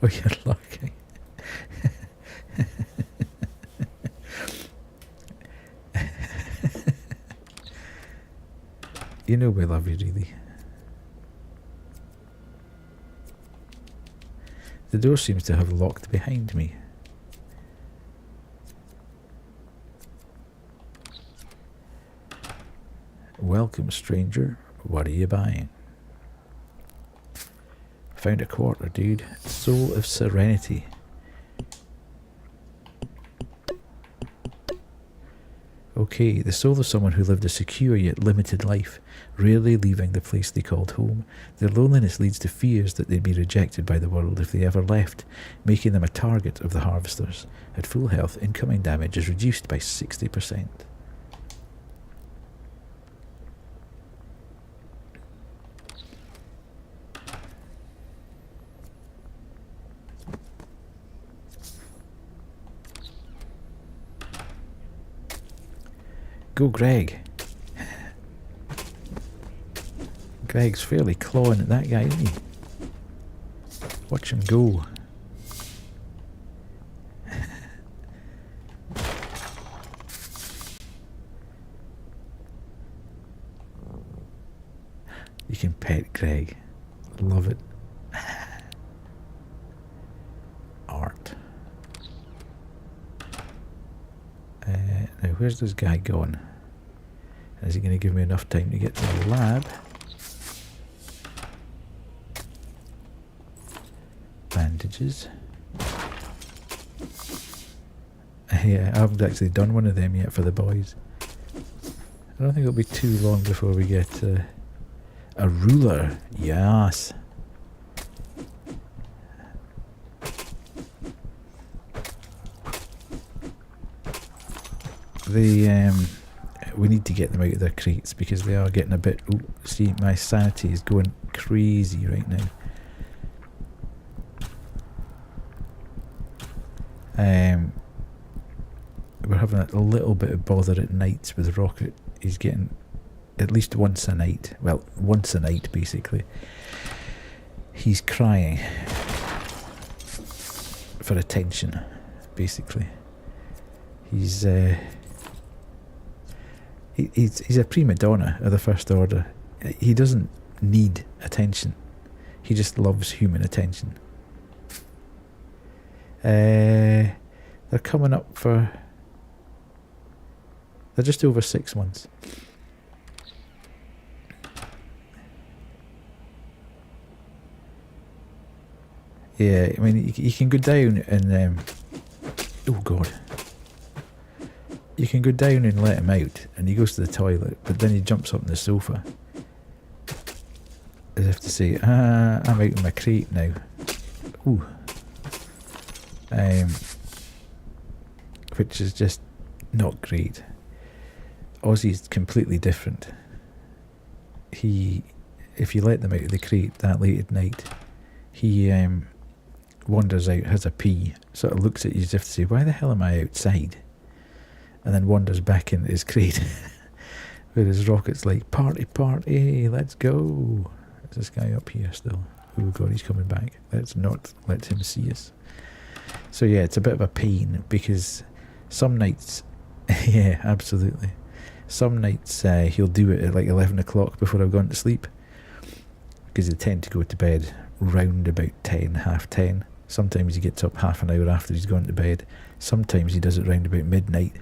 Oh, you're lucky. You know we love you, really. The door seems to have locked behind me. Welcome, stranger. What are you buying? Found a quarter, dude. Soul of Serenity. Okay, the soul of someone who lived a secure yet limited life, rarely leaving the place they called home. Their loneliness leads to fears that they'd be rejected by the world if they ever left, making them a target of the harvesters. At full health, incoming damage is reduced by 60%. Go, Greg. Greg's fairly clawing at that guy, isn't he? Watch him go. You can pet Greg. Love it. Now, where's this guy gone? Is he going to give me enough time to get to the lab? Bandages. Yeah, I haven't actually done one of them yet for the boys. I don't think it'll be too long before we get a ruler. Yes. We need to get them out of their crates because they are getting a bit... Ooh, see, my sanity is going crazy right now. We're having a little bit of bother at nights with Rocket. He's getting at least once a night. Well, once a night basically. He's crying for attention, basically. He's a prima donna of the First Order. He doesn't need attention. He just loves human attention. They're coming up for... They're just over 6 months. Yeah, I mean, you can go down and... oh, God. You can go down and let him out, and he goes to the toilet, but then he jumps up on the sofa. As if to say, I'm out in my crate now. Ooh. Which is just not great. Ozzy's completely different. If you let them out of the crate that late at night, he wanders out, has a pee, sort of looks at you as if to say, why the hell am I outside? And then wanders back into his crate. Whereas Rocket's like, party, let's go. There's this guy up here still. Oh God, he's coming back. Let's not let him see us. So yeah, it's a bit of a pain because some nights, yeah, absolutely. Some nights he'll do it at like 11 o'clock before I've gone to sleep. Because he'll tend to go to bed round about 10, half 10. Sometimes he gets up half an hour after he's gone to bed. Sometimes he does it round about midnight,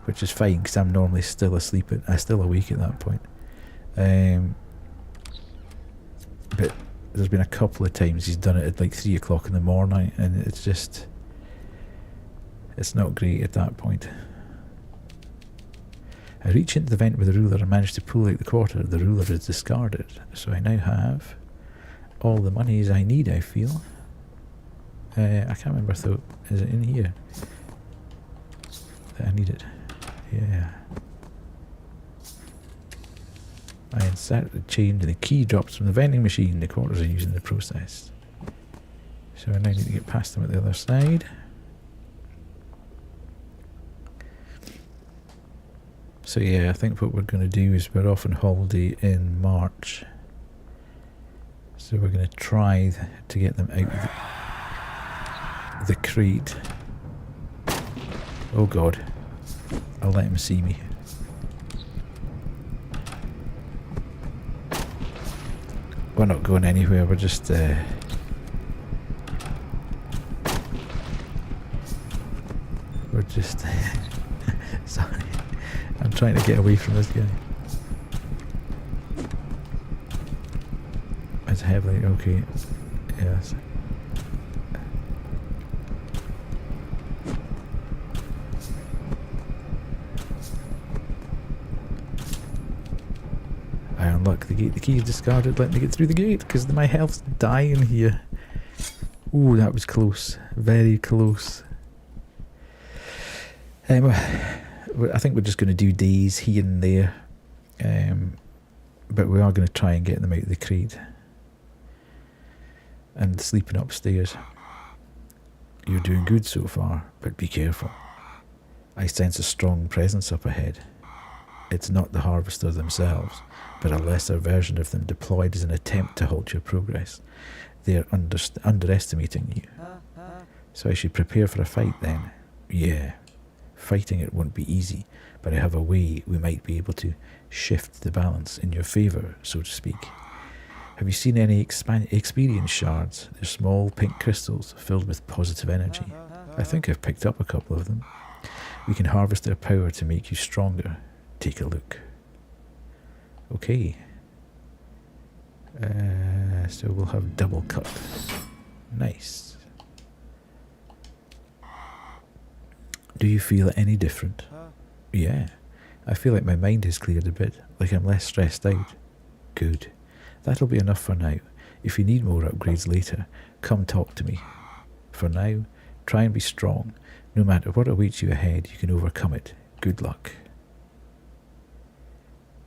which is fine because I'm normally still asleep. I'm still awake at that point. But there's been a couple of times he's done it at like 3 o'clock in the morning, and it's just... it's not great at that point. I reach into the vent with the ruler and manage to pull out the quarter. The ruler is discarded, so I now have all the monies I need, I feel. I can't remember though. Is it in here? That I need it. Yeah. I insert the chain and the key drops from the vending machine. The quarters are used in the process. So I now need to get past them at the other side. So yeah, I think what we're going to do is we're off on holiday in March. So we're going to try to get them out of the crate. Oh God. I'll let him see me. We're not going anywhere, we're just... we're just... sorry. I'm trying to get away from this guy. It's heavily... okay. Yes. I unlock the gate. The key is discarded. Let me get through the gate because my health's dying here. Ooh, that was close. Very close. I think we're just going to do days here and there. But we are going to try and get them out of the crate. And sleeping upstairs. You're doing good so far, but be careful. I sense a strong presence up ahead. It's not the Harvester themselves, but a lesser version of them deployed as an attempt to halt your progress. They are underestimating you. So I should prepare for a fight then. Yeah, fighting it won't be easy, but I have a way we might be able to shift the balance in your favour, so to speak. Have you seen any experience shards? They're small pink crystals filled with positive energy. I think I've picked up a couple of them. We can harvest their power to make you stronger. Take a look. Okay. So we'll have double cut. Nice. Do you feel any different? Yeah. I feel like my mind has cleared a bit, like I'm less stressed out. Good. That'll be enough for now. If you need more upgrades later, come talk to me. For now, try and be strong. No matter what awaits you ahead, you can overcome it. Good luck.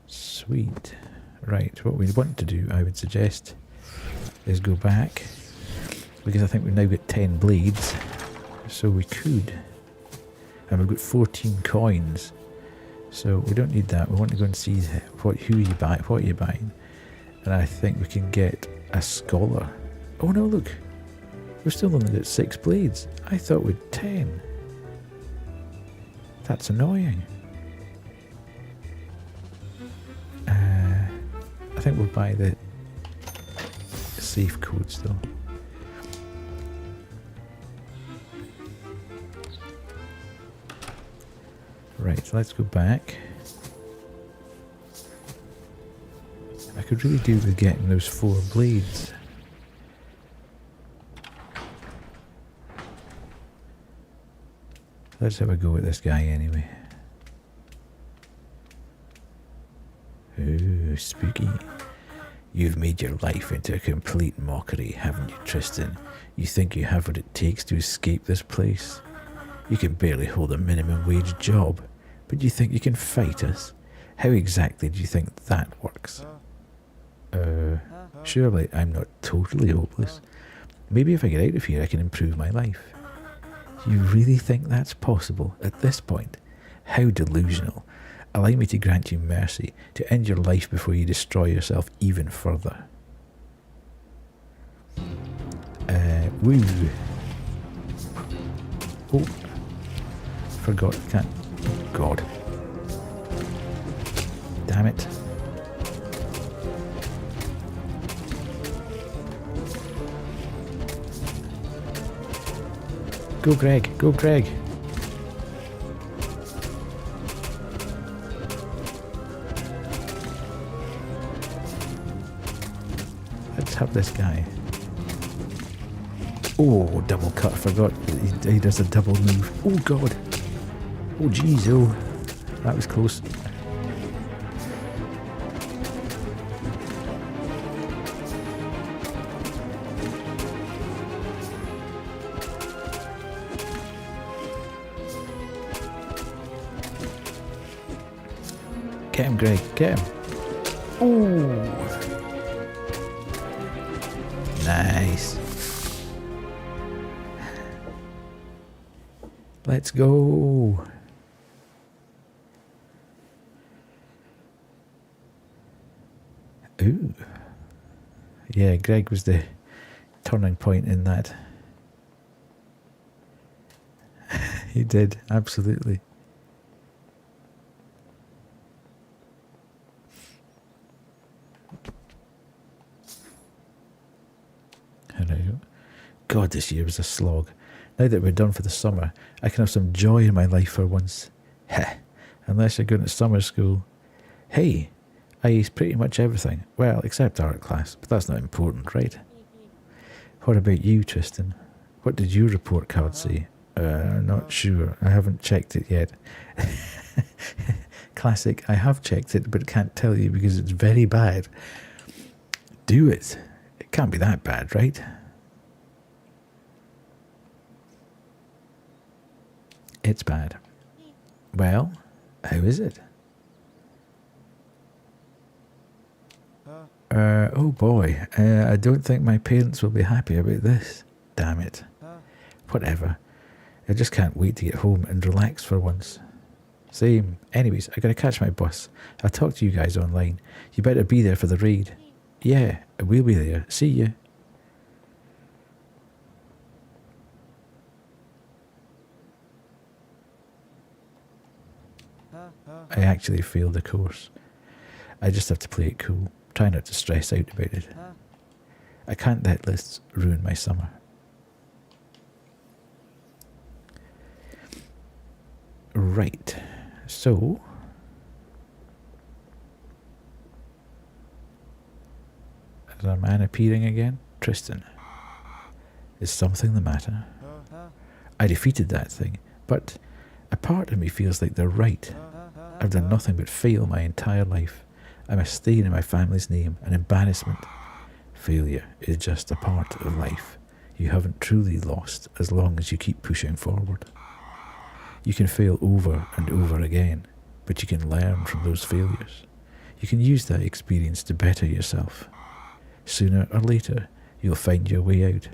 Sweet. Right, what we want to do, I would suggest, is go back, because I think we've now got 10 blades, so we could, and we've got 14 coins, so we don't need that. We want to go and see what you're buying, and I think we can get a scholar. Oh no, look, we've still only got 6 blades. I thought we'd 10. That's annoying. I think we'll buy the safe codes though. Right, so let's go back. I could really do with getting those 4 blades. Let's have a go at this guy anyway. Ooh, spooky. You've made your life into a complete mockery, haven't you, Tristan? You think you have what it takes to escape this place? You can barely hold a minimum wage job, but you think you can fight us? How exactly do you think that works? Surely I'm not totally hopeless. Maybe if I get out of here I can improve my life. You really think that's possible at this point? How delusional. Allow me to grant you mercy, to end your life before you destroy yourself even further. Woo. Oh. Forgot. Can't. God. Damn it. Go Greg. Go Greg. Let's have this guy. Oh, double cut. I forgot he does a double move. Oh god. Oh jeez, oh. That was close. Get him, Greg. Get him. Ooh. Nice. Let's go. Ooh. Yeah, Greg was the turning point in that. He did, absolutely. Hello. God, this year was a slog. Now that we're done for the summer, I can have some joy in my life for once. Heh, unless you're going to summer school. Hey, I aced pretty much everything. Well, except art class, but that's not important, right? What about you, Tristan? What did your report card say? Not sure. I haven't checked it yet. Classic, I have checked it, but can't tell you because it's very bad. Do it. It can't be that bad, right? It's bad. Well, how is it? Oh boy, I don't think my parents will be happy about this. Damn it. Whatever. I just can't wait to get home and relax for once. Same. Anyways, I gotta catch my bus. I'll talk to you guys online. You better be there for the raid. Yeah, we'll be there. See ya. I actually failed the course. I just have to play it cool. Try not to stress out about it. I can't let lists ruin my summer. Right. So... is our man appearing again? Tristan. Is something the matter? I defeated that thing, but a part of me feels like they're right. I've done nothing but fail my entire life. I'm a stain in my family's name, an embarrassment. Failure is just a part of life. You haven't truly lost as long as you keep pushing forward. You can fail over and over again, but you can learn from those failures. You can use that experience to better yourself. Sooner or later, you'll find your way out.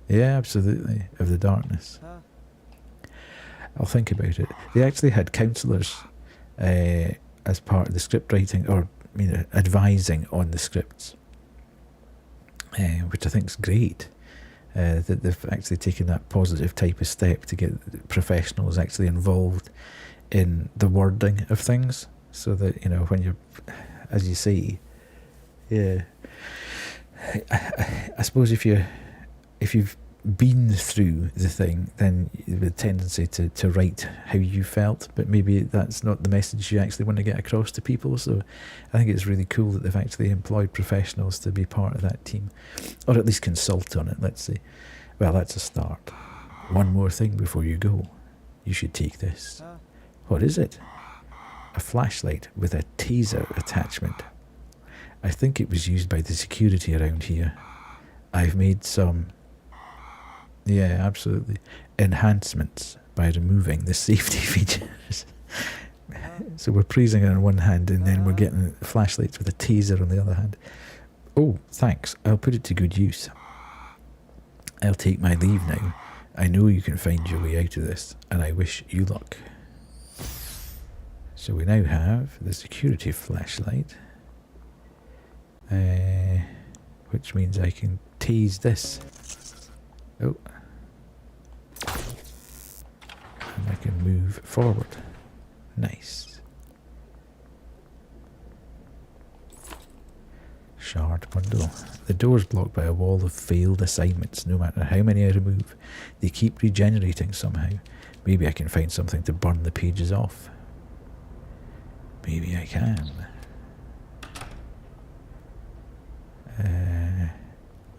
Yeah, absolutely, of the darkness. I'll think about it. They actually had counsellors as part of the script writing, or advising on the scripts, which I think is great. That they've actually taken that positive type of step to get professionals actually involved in the wording of things, so that when you're, as you say, yeah. I suppose if you've been through the thing, then the tendency to write how you felt, but maybe that's not the message you actually want to get across to people. So I think it's really cool that they've actually employed professionals to be part of that team, or at least consult on it, let's say. Well, that's a start. One more thing before you go. You should take this. What is it? A flashlight with a taser attachment. I think it was used by the security around here. I've made some, yeah, absolutely, enhancements by removing the safety features. So we're praising it on one hand, and then we're getting flashlights with a taser on the other hand. Oh, thanks. I'll put it to good use. I'll take my leave now. I know you can find your way out of this, and I wish you luck. So we now have the security flashlight. Which means I can tease this. Oh. And I can move forward. Nice. Shard bundle. The door's blocked by a wall of failed assignments. No matter how many I remove, they keep regenerating somehow. Maybe I can find something to burn the pages off. Maybe I can.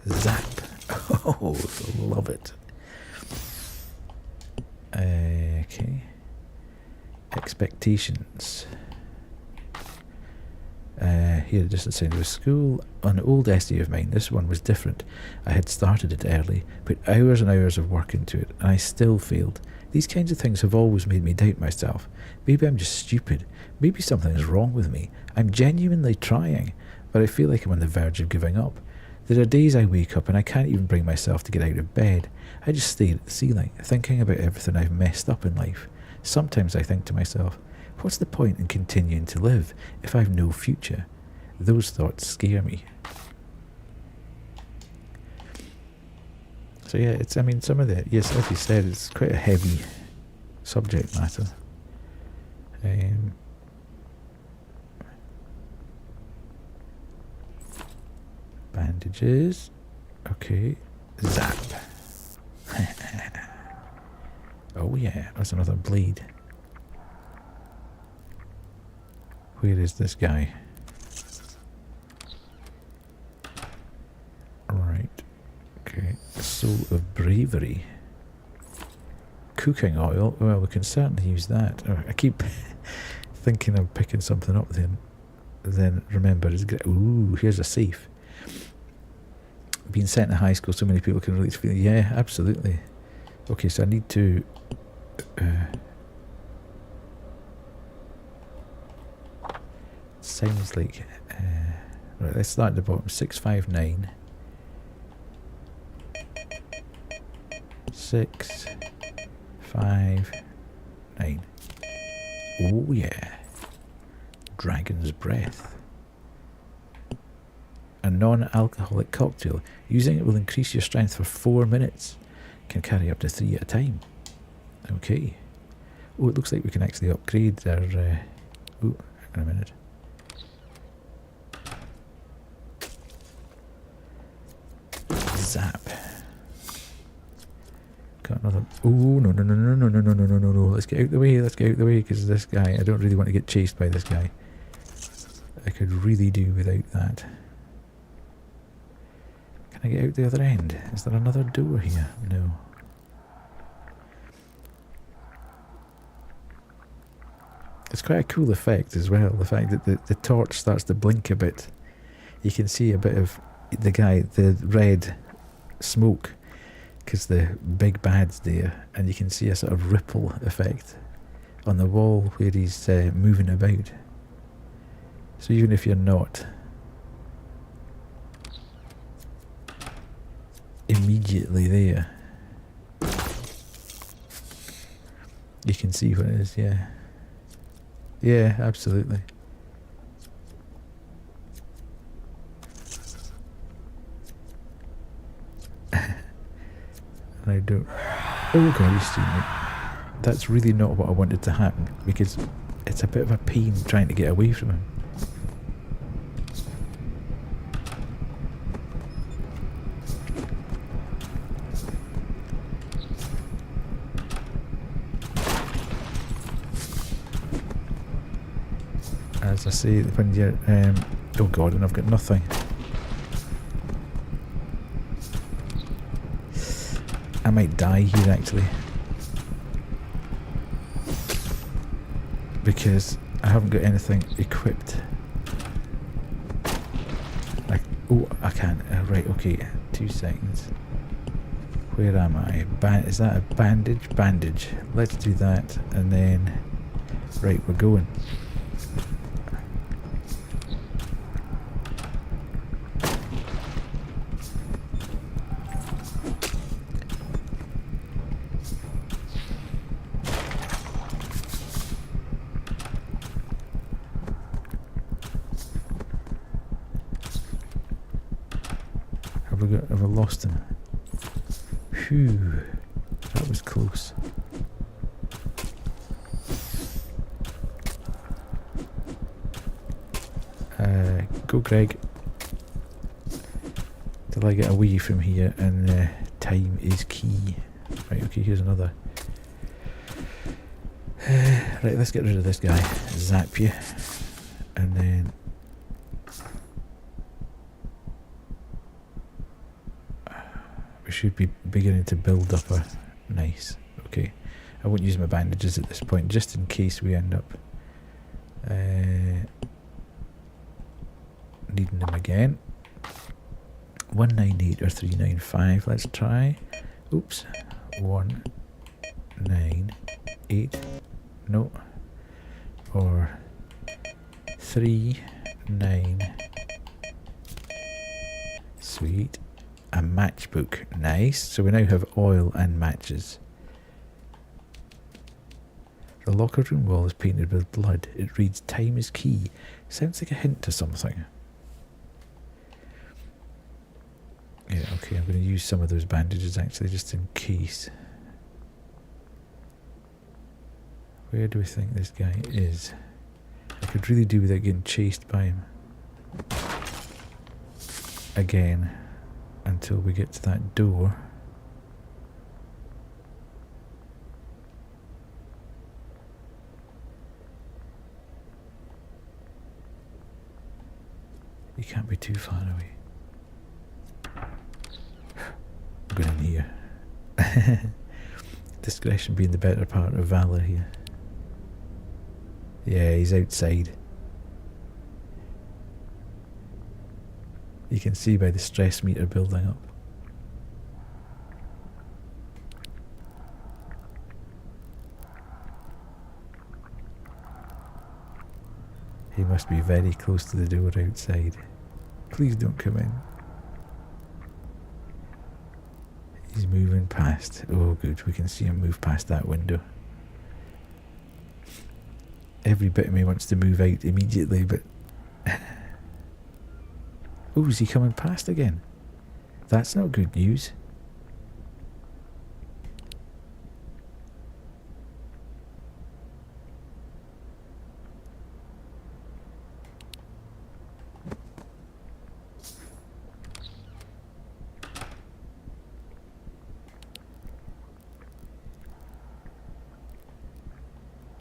Zap. Oh, love it. Okay. Expectations. Here, just outside of a school. An old essay of mine. This one was different. I had started it early, put hours and hours of work into it, and I still failed. These kinds of things have always made me doubt myself. Maybe I'm just stupid. Maybe something is wrong with me. I'm genuinely trying, but I feel like I'm on the verge of giving up. There are days I wake up and I can't even bring myself to get out of bed. I just stare at the ceiling, thinking about everything I've messed up in life. Sometimes I think to myself, what's the point in continuing to live if I've no future? Those thoughts scare me. So yeah, some of the, yes, like you said, it's quite a heavy subject matter. Bandages. Okay. Zap. Oh yeah, that's another bleed. Where is this guy? Right. Okay. Soul of Bravery. Cooking oil. Well, we can certainly use that. I keep thinking of picking something up then remember it's great. Ooh, here's a safe. Being sent to high school, so many people can relate to feeling. Yeah, absolutely. Okay, so I need to sounds like right, let's start at the bottom. 659 659. Oh yeah. Dragon's Breath. A non-alcoholic cocktail. Using it will increase your strength for 4 minutes. Can carry up to 3 at a time. Okay. Oh, it looks like we can actually upgrade our... oh, hang on a minute. Zap. Got another. Oh, no, no, no, no, no, no, no, no, no, no, no. Let's get out the way, let's get out the way, because this guy, I don't really want to get chased by this guy. I could really do without that. Can I get out the other end? Is there another door here? No. It's quite a cool effect as well, the fact that the torch starts to blink a bit. You can see a bit of the red smoke, because the big bad's there, and you can see a sort of ripple effect on the wall where he's moving about. So even if you're not immediately there, you can see what it is, yeah. Yeah, absolutely. And I don't... Oh god, he's seen me. That's really not what I wanted to happen, because it's a bit of a pain trying to get away from him. As I say, when you're... oh god, and I've got nothing. I might die here actually, because I haven't got anything equipped. I can't. Right, okay, 2 seconds. Where am I? Is that a bandage? Bandage. Let's do that, and then... Right, we're going. Have I lost him? Phew, that was close. Go Greg. Till I get away from here, and time is key. Right, okay, here's another. Right, let's get rid of this guy. Zap you. And then... we should be beginning to build up a... Nice. Okay. I won't use my bandages at this point, just in case we end up needing them again. 198 or 395. Let's try. Oops. 198. No. Or 39. Sweet. A matchbook. Nice. So we now have oil and matches. The locker room wall is painted with blood. It reads, "Time is key." Sounds like a hint to something. Yeah, okay, I'm going to use some of those bandages actually, just in case. Where do we think this guy is? I could really do without getting chased by him again until we get to that door. You can't be too far away. I'm going in here. Discretion being the better part of valor here. Yeah, he's outside. You can see by the stress meter building up. He must be very close to the door outside. Please don't come in. He's moving past. Oh good, we can see him move past that window. Every bit of me wants to move out immediately, but... oh, is he coming past again? That's not good news.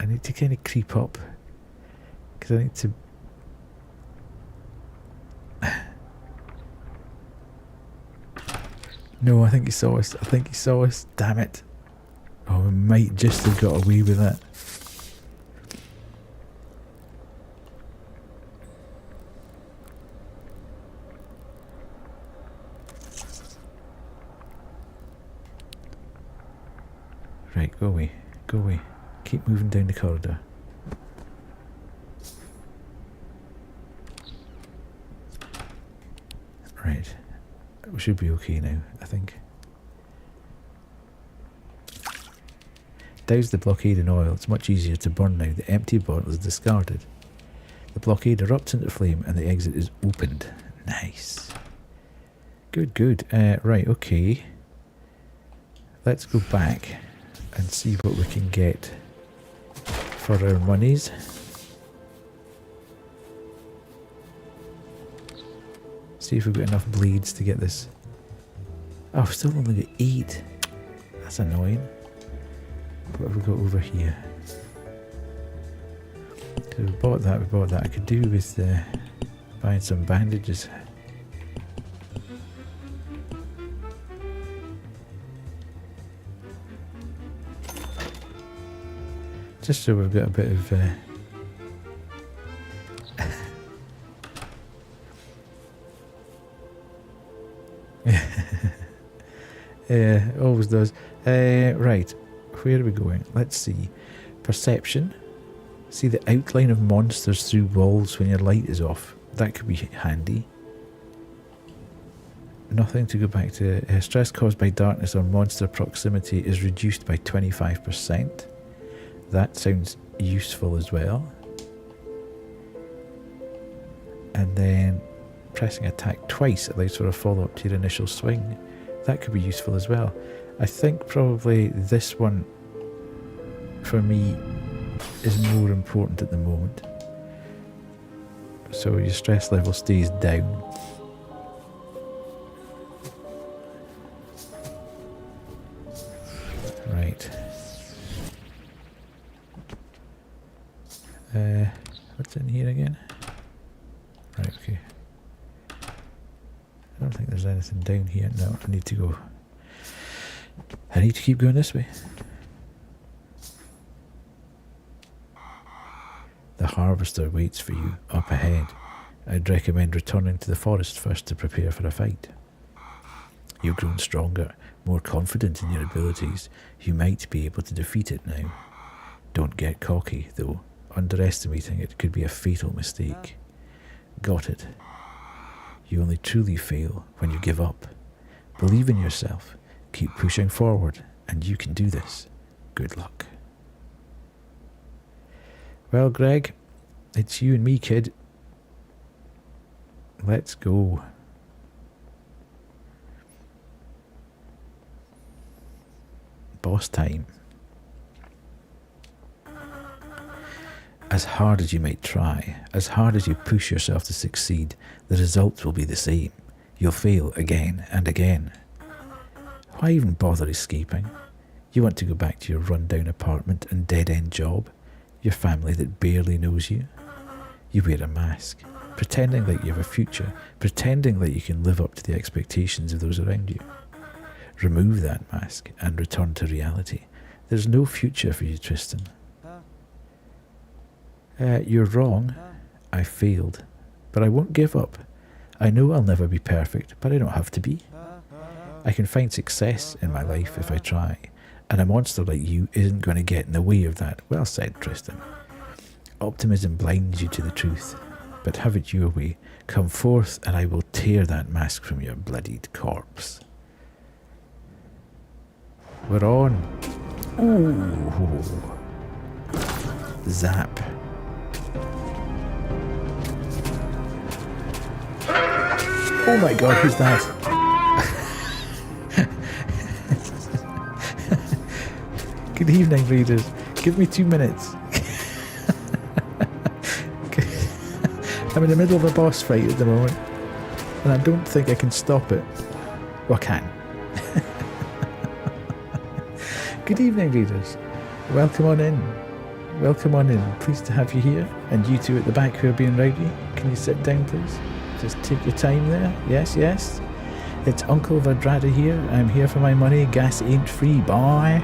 I need to kind of creep up. Because I need to... No, I think he saw us. I think he saw us. Damn it. Oh, we might just have got away with that. Right, go away. Go away. Keep moving down the corridor. Right. We should be okay now, I think. Douse the blockade in oil. It's much easier to burn now. The empty bottle is discarded. The blockade erupts into flame and the exit is opened. Nice. Good, good. Right, okay. Let's go back and see what we can get for our monies. See if we've got enough bleeds to get this. Oh, I've still only got 8. That's annoying. What have we got over here? So we bought that, we bought that. I could do with buying some bandages. Just so we've got a bit of... yeah, always does. Right, where are we going? Let's see. Perception. See the outline of monsters through walls when your light is off. That could be handy. Nothing to go back to. Stress caused by darkness or monster proximity is reduced by 25%. That sounds useful as well. And then pressing attack twice allows for a follow-up to your initial swing. That could be useful as well. I think probably this one for me is more important at the moment. So your stress level stays down. Right. What's in here again? Right, okay. I don't think there's anything down here. No, I need to go. I need to keep going this way. The harvester waits for you up ahead. I'd recommend returning to the forest first to prepare for a fight. You've grown stronger, more confident in your abilities. You might be able to defeat it now. Don't get cocky, though. Underestimating it could be a fatal mistake. Got it. You only truly fail when you give up. Believe in yourself. Keep pushing forward, and you can do this. Good luck. Well, Greg, it's you and me, kid. Let's go. Boss time. As hard as you might try, as hard as you push yourself to succeed, the results will be the same. You'll fail again and again. Why even bother escaping? You want to go back to your run-down apartment and dead-end job, your family that barely knows you. You wear a mask, pretending like you have a future, pretending that you can live up to the expectations of those around you. Remove that mask and return to reality. There's no future for you, Tristan. You're wrong. I failed. But I won't give up. I know I'll never be perfect, but I don't have to be. I can find success in my life if I try, and a monster like you isn't going to get in the way of that. Well said, Tristan. Optimism blinds you to the truth, but have it your way. Come forth and I will tear that mask from your bloodied corpse. We're on. Ooh. Zap. Oh my god, who's that? Good evening, readers. Give me 2 minutes. I'm in the middle of a boss fight at the moment, and I don't think I can stop it. Well, I can. Good evening, readers. Welcome on in. welcome on in. Pleased to have you here. And you two at the back who are being rowdy, can you sit down please? Just take your time there. Yes, yes. It's Uncle Verdrada here. I'm here for my money. Gas ain't free, boy.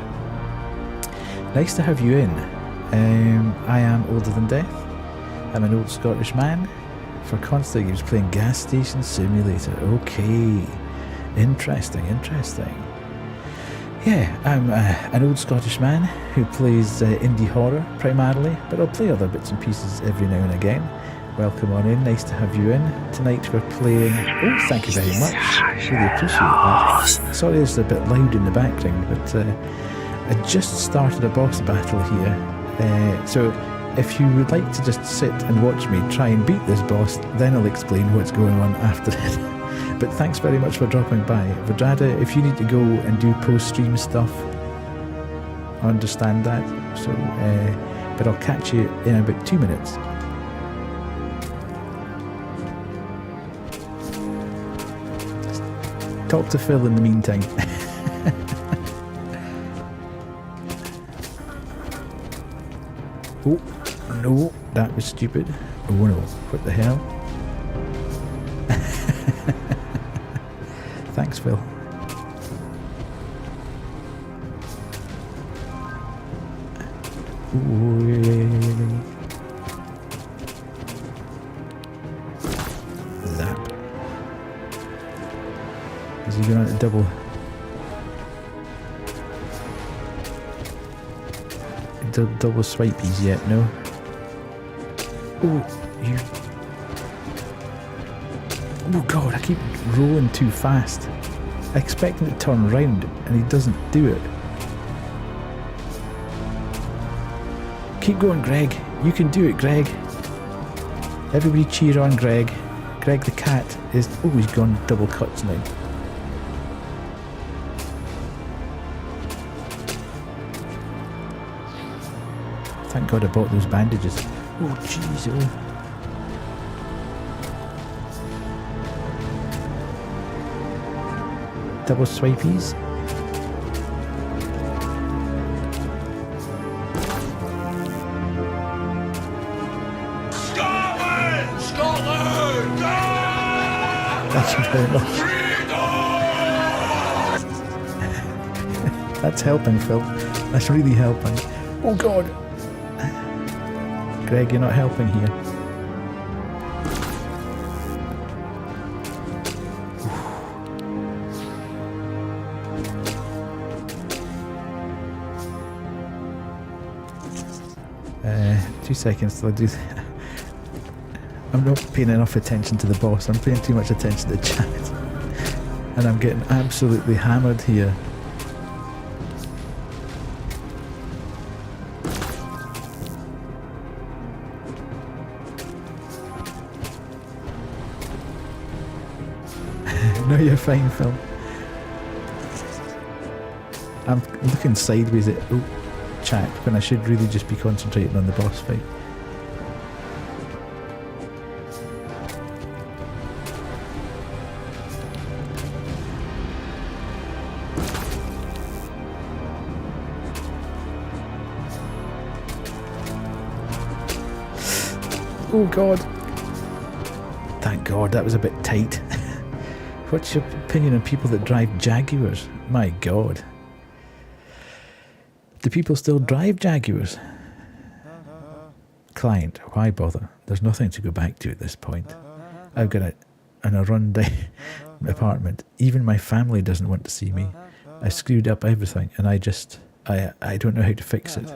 Nice to have you in. I am older than death. I'm an old Scottish man. For constantly he was playing Gas Station Simulator. Okay. Interesting, interesting. Yeah, I'm an old Scottish man who plays indie horror primarily, but I'll play other bits and pieces every now and again. Welcome on in, nice to have you in. Tonight we're playing... Oh, thank you very much. Really appreciate that. Sorry it's a bit loud in the background, but I just started a boss battle here. So if you would like to just sit and watch me try and beat this boss, then I'll explain what's going on after it. But thanks very much for dropping by. Verdrada, if you need to go and do post-stream stuff, I understand that. So, but I'll catch you in about 2 minutes. Talk to Phil in the meantime. Oh, no, that was stupid. Oh no, what the hell? Thanks, Phil. Zap. Is he going to double? Double swipeys yet? No. Oh, you. Oh god, I keep rolling too fast. I expect him to turn around and he doesn't do it. Keep going, Greg. You can do it, Greg. Everybody cheer on Greg. Greg the cat is... Oh, he's gone double cuts now. Thank God I bought those bandages. Oh, jeez, oh. Double swipies. Scotland! Scotland! Thank you very much. That's helping, Phil. That's really helping. Oh God! Greg, you're not helping here. Two seconds till I do that. I'm not paying enough attention to the boss. I'm paying too much attention to the chat. And I'm getting absolutely hammered here. No, you're fine, Phil. I'm looking sideways at chat when I should really just be concentrating on the boss fight. Oh God. Thank God, that was a bit tight. What's your opinion on people that drive Jaguars? My God. Do people still drive Jaguars? Client, why bother? There's nothing to go back to at this point. I've got a rundown apartment. Even my family doesn't want to see me. I screwed up everything and I don't know how to fix it.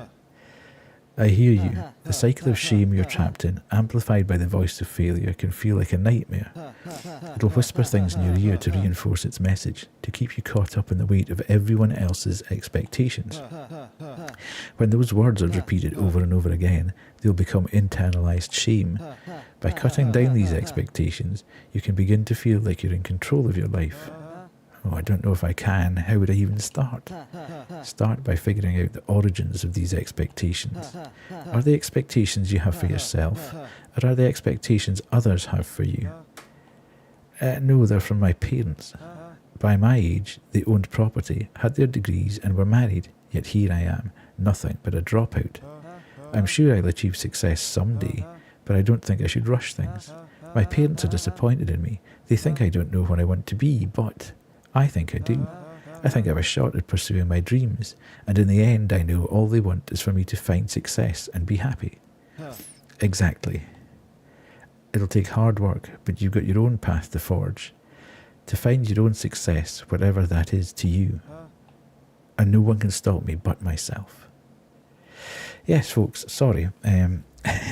I hear you. The cycle of shame you're trapped in, amplified by the voice of failure, can feel like a nightmare. It'll whisper things in your ear to reinforce its message, to keep you caught up in the weight of everyone else's expectations. When those words are repeated over and over again, they'll become internalized shame. By cutting down these expectations, you can begin to feel like you're in control of your life. Oh, I don't know if I can. How would I even start? Start by figuring out the origins of these expectations. Are they expectations you have for yourself? Or are they expectations others have for you? No, they're from my parents. By my age, they owned property, had their degrees and were married, yet here I am, nothing but a dropout. I'm sure I'll achieve success someday, but I don't think I should rush things. My parents are disappointed in me. They think I don't know what I want to be, but I think I do. I think I have a shot at pursuing my dreams, and in the end I know all they want is for me to find success and be happy. Exactly. It'll take hard work, but you've got your own path to forge, to find your own success, whatever that is to you. And no one can stop me but myself. Yes, folks, sorry.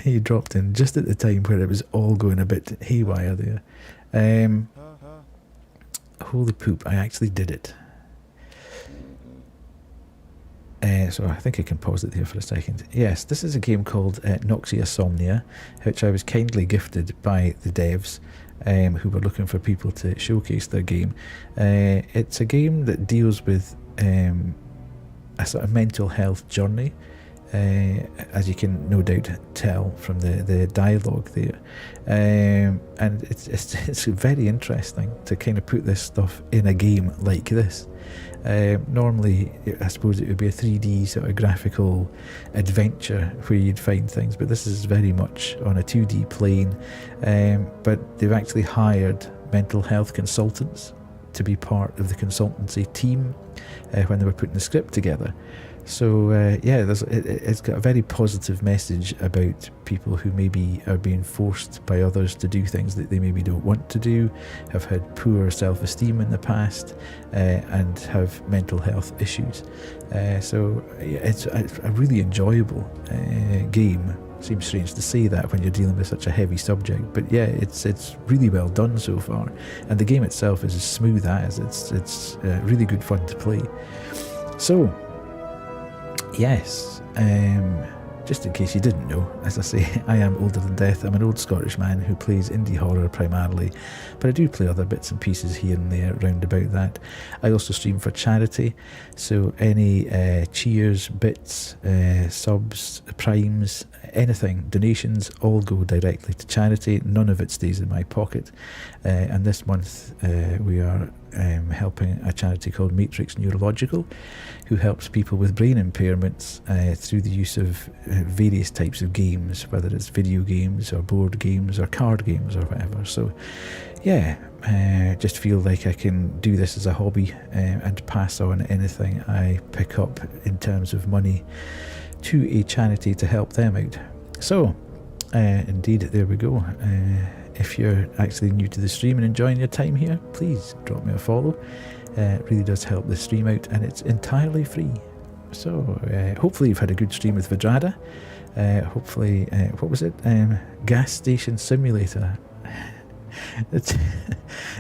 You dropped in just at the time where it was all going a bit haywire there. Holy poop, I actually did it. So I think I can pause it there for a second. Yes, this is a game called Noxia Somnia, which I was kindly gifted by the devs who were looking for people to showcase their game. It's a game that deals with a sort of mental health journey, as you can no doubt tell from the dialogue there. And it's very interesting to kind of put this stuff in a game like this. Normally, I suppose it would be a 3D sort of graphical adventure where you'd find things, but this is very much on a 2D plane. But they've actually hired mental health consultants to be part of the consultancy team when they were putting the script together. So yeah, it's got a very positive message about people who maybe are being forced by others to do things that they maybe don't want to do, have had poor self-esteem in the past, and have mental health issues. So yeah, it's a really enjoyable game. Seems strange to say that when you're dealing with such a heavy subject, but yeah, it's really well done so far, and the game itself is as smooth as it's really good fun to play. So yes, just in case you didn't know, as I say, I am older than death. I'm an old Scottish man who plays indie horror primarily, but I do play other bits and pieces here and there round about that. I also stream for charity, so any cheers, bits, subs, primes, anything, donations, all go directly to charity. None of it stays in my pocket. And this month we are helping a charity called Matrix Neurological, who helps people with brain impairments through the use of various types of games, whether it's video games or board games or card games or whatever. So yeah, just feel like I can do this as a hobby and pass on anything I pick up in terms of money to a charity to help them out. So indeed, there we go. If you're actually new to the stream and enjoying your time here, please drop me a follow. It really does help the stream out, and it's entirely free. So hopefully you've had a good stream with Vidrada. Hopefully, what was it? Gas Station Simulator. It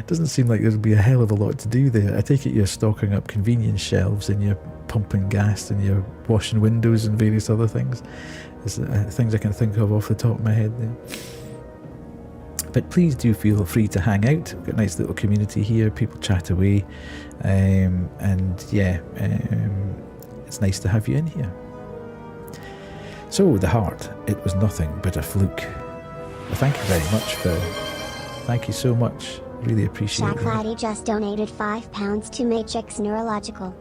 doesn't seem like there'll be a hell of a lot to do there. I take it you're stocking up convenience shelves and you're pumping gas and you're washing windows and various other things. There's things I can think of off the top of my head there. But please do feel free to hang out. We've got a nice little community here. People chat away. And yeah, it's nice to have you in here. So, the heart. It was nothing but a fluke. Well, thank you very much for... Thank you so much. Really appreciate it. Shakladi just donated £5 to Matrix Neurological.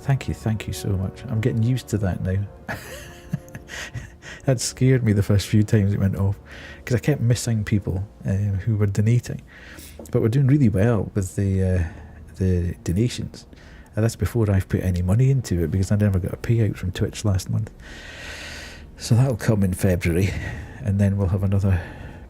Thank you so much. I'm getting used to that now. That scared me the first few times it went off, because I kept missing people who were donating. But we're doing really well with the donations. And that's before I've put any money into it, because I never got a payout from Twitch last month. So that'll come in February, and then we'll have another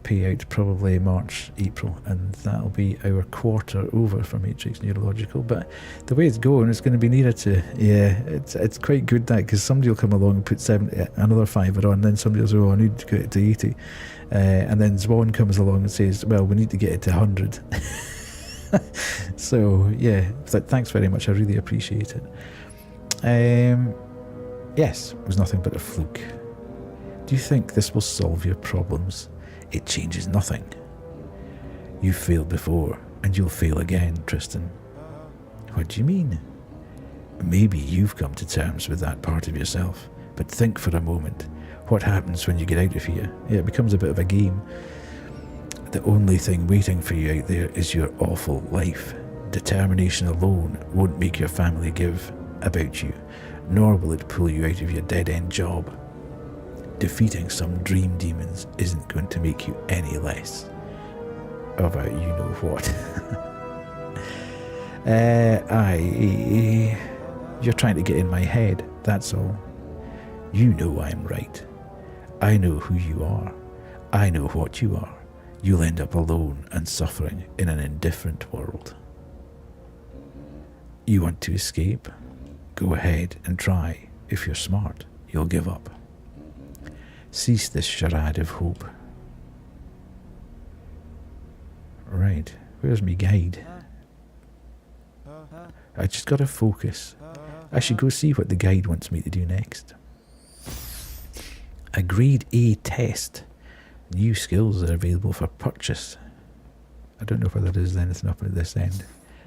payout probably March, April, and that'll be our quarter over for Matrix Neurological. But the way it's going, it's going to be nearer to, yeah, it's quite good that, because somebody will come along and put 70, another $5 on, and then somebody will say, oh, I need to get it to 80, and then Zwan comes along and says, well, we need to get it to 100. So yeah, thanks very much, I really appreciate it. Yes, it was nothing but a fluke. Do you think this will solve your problems? It changes nothing. You've failed before, and you'll fail again, Tristan. What do you mean? Maybe you've come to terms with that part of yourself, but think for a moment. What happens when you get out of here? Yeah, it becomes a bit of a game. The only thing waiting for you out there is your awful life. Determination alone won't make your family give about you, nor will it pull you out of your dead-end job. defeating some dream demons isn't going to make you any less of a you-know-what. You're trying to get in my head, that's all. You know I'm right. I know who you are. I know what you are. You'll end up alone and suffering in an indifferent world. You want to escape? Go ahead and try. If you're smart, you'll give up. Cease this charade of hope. Right, where's me guide? I just gotta focus. I should go see what the guide wants me to do next. A grade A test. New skills are available for purchase. I don't know whether there's anything up at this end.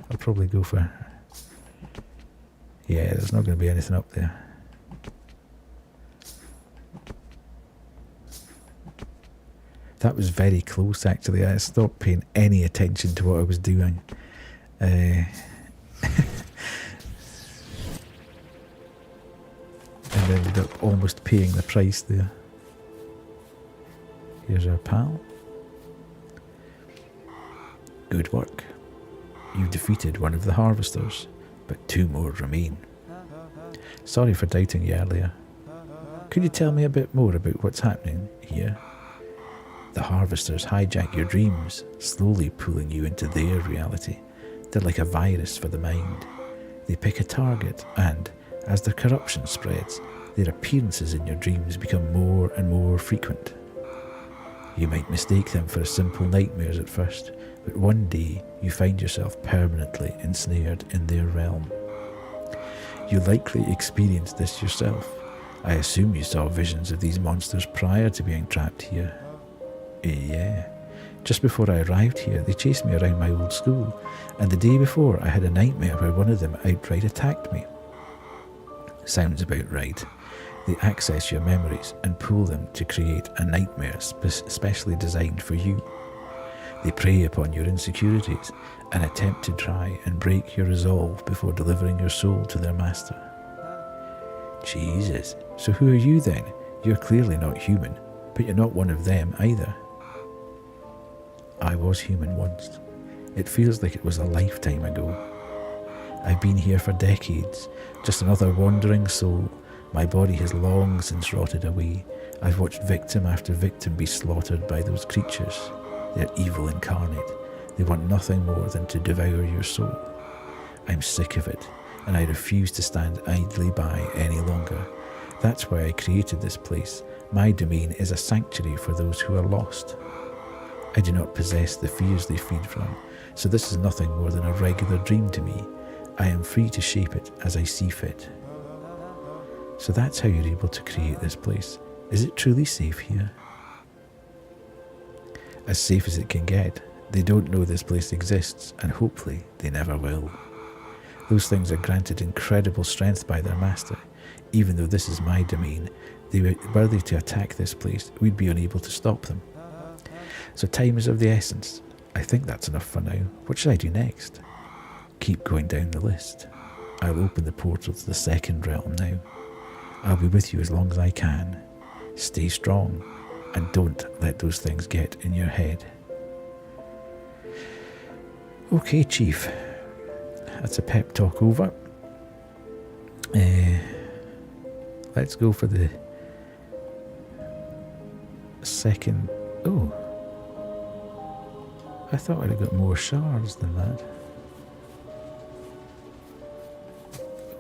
I'll probably go for... Yeah, there's not going to be anything up there. That was very close, actually. I stopped paying any attention to what I was doing. And ended up almost paying the price there. Here's our pal. Good work. You defeated one of the harvesters, but 2 more remain. Sorry for doubting you earlier. Could you tell me a bit more about what's happening here? The harvesters hijack your dreams, slowly pulling you into their reality. They're like a virus for the mind. They pick a target and, as their corruption spreads, their appearances in your dreams become more and more frequent. You might mistake them for simple nightmares at first, but one day you find yourself permanently ensnared in their realm. You likely experienced this yourself. I assume you saw visions of these monsters prior to being trapped here. Yeah. Just before I arrived here, they chased me around my old school, and the day before I had a nightmare where one of them outright attacked me. Sounds about right. They access your memories and pull them to create a nightmare specially designed for you. They prey upon your insecurities and attempt to try and break your resolve before delivering your soul to their master. Jesus, so who are you then? You're clearly not human, but you're not one of them either. I was human once. It feels like it was a lifetime ago. I've been here for decades, just another wandering soul. My body has long since rotted away. I've watched victim after victim be slaughtered by those creatures. They're evil incarnate. They want nothing more than to devour your soul. I'm sick of it, and I refuse to stand idly by any longer. That's why I created this place. My domain is a sanctuary for those who are lost. I do not possess the fears they feed from, so this is nothing more than a regular dream to me. I am free to shape it as I see fit. So that's how you're able to create this place. Is it truly safe here? As safe as it can get. They don't know this place exists, and hopefully they never will. Those things are granted incredible strength by their master. Even though this is my domain, were they to attack this place, we'd be unable to stop them. So time is of the essence. I think that's enough for now. What should I do next? Keep going down the list. I'll open the portal to the second realm now. I'll be with you as long as I can. Stay strong, and don't let those things get in your head. Okay, Chief. That's a pep talk over. Let's go for the second... Oh. I thought I'd have got more shards than that.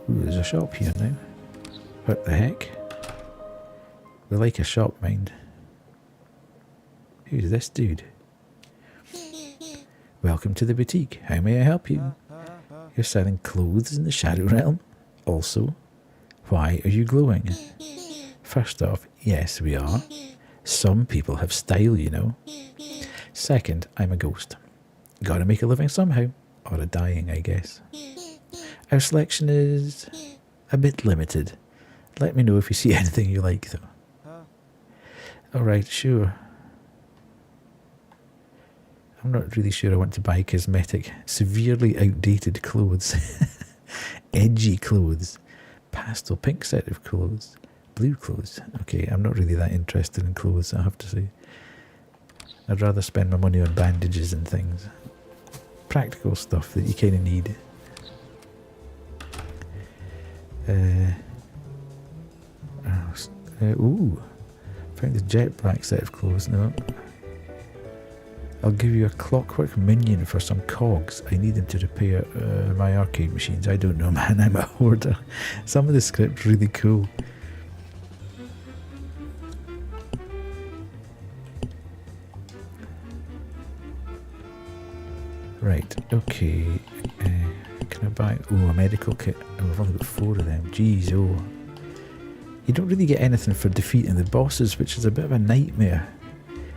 Ooh, there's a shop here now. What the heck? We like a shop, mind. Who's this dude? Welcome to the boutique. How may I help you? You're selling clothes in the Shadow Realm? Also, why are you glowing? First off, yes, we are. Some people have style, you know. Second, I'm a ghost. Gotta make a living somehow. Or a dying, I guess. Our selection is a bit limited. Let me know if you see anything you like, though. Alright, sure. I'm not really sure I want to buy cosmetic, severely outdated clothes. Edgy clothes. Pastel pink set of clothes. Blue clothes. Okay, I'm not really that interested in clothes, I have to say. I'd rather spend my money on bandages and things. Practical stuff that you kind of need. Ooh, found the jet black set of clothes. No, I'll give you a clockwork minion for some cogs. I need them to repair my arcade machines. I don't know, man. I'm a hoarder. Some of the script's really cool. Right. Okay. Can I buy? Oh, a medical kit. Oh, I've only got 4 of them. Jeez, oh. You don't really get anything for defeating the bosses, which is a bit of a nightmare.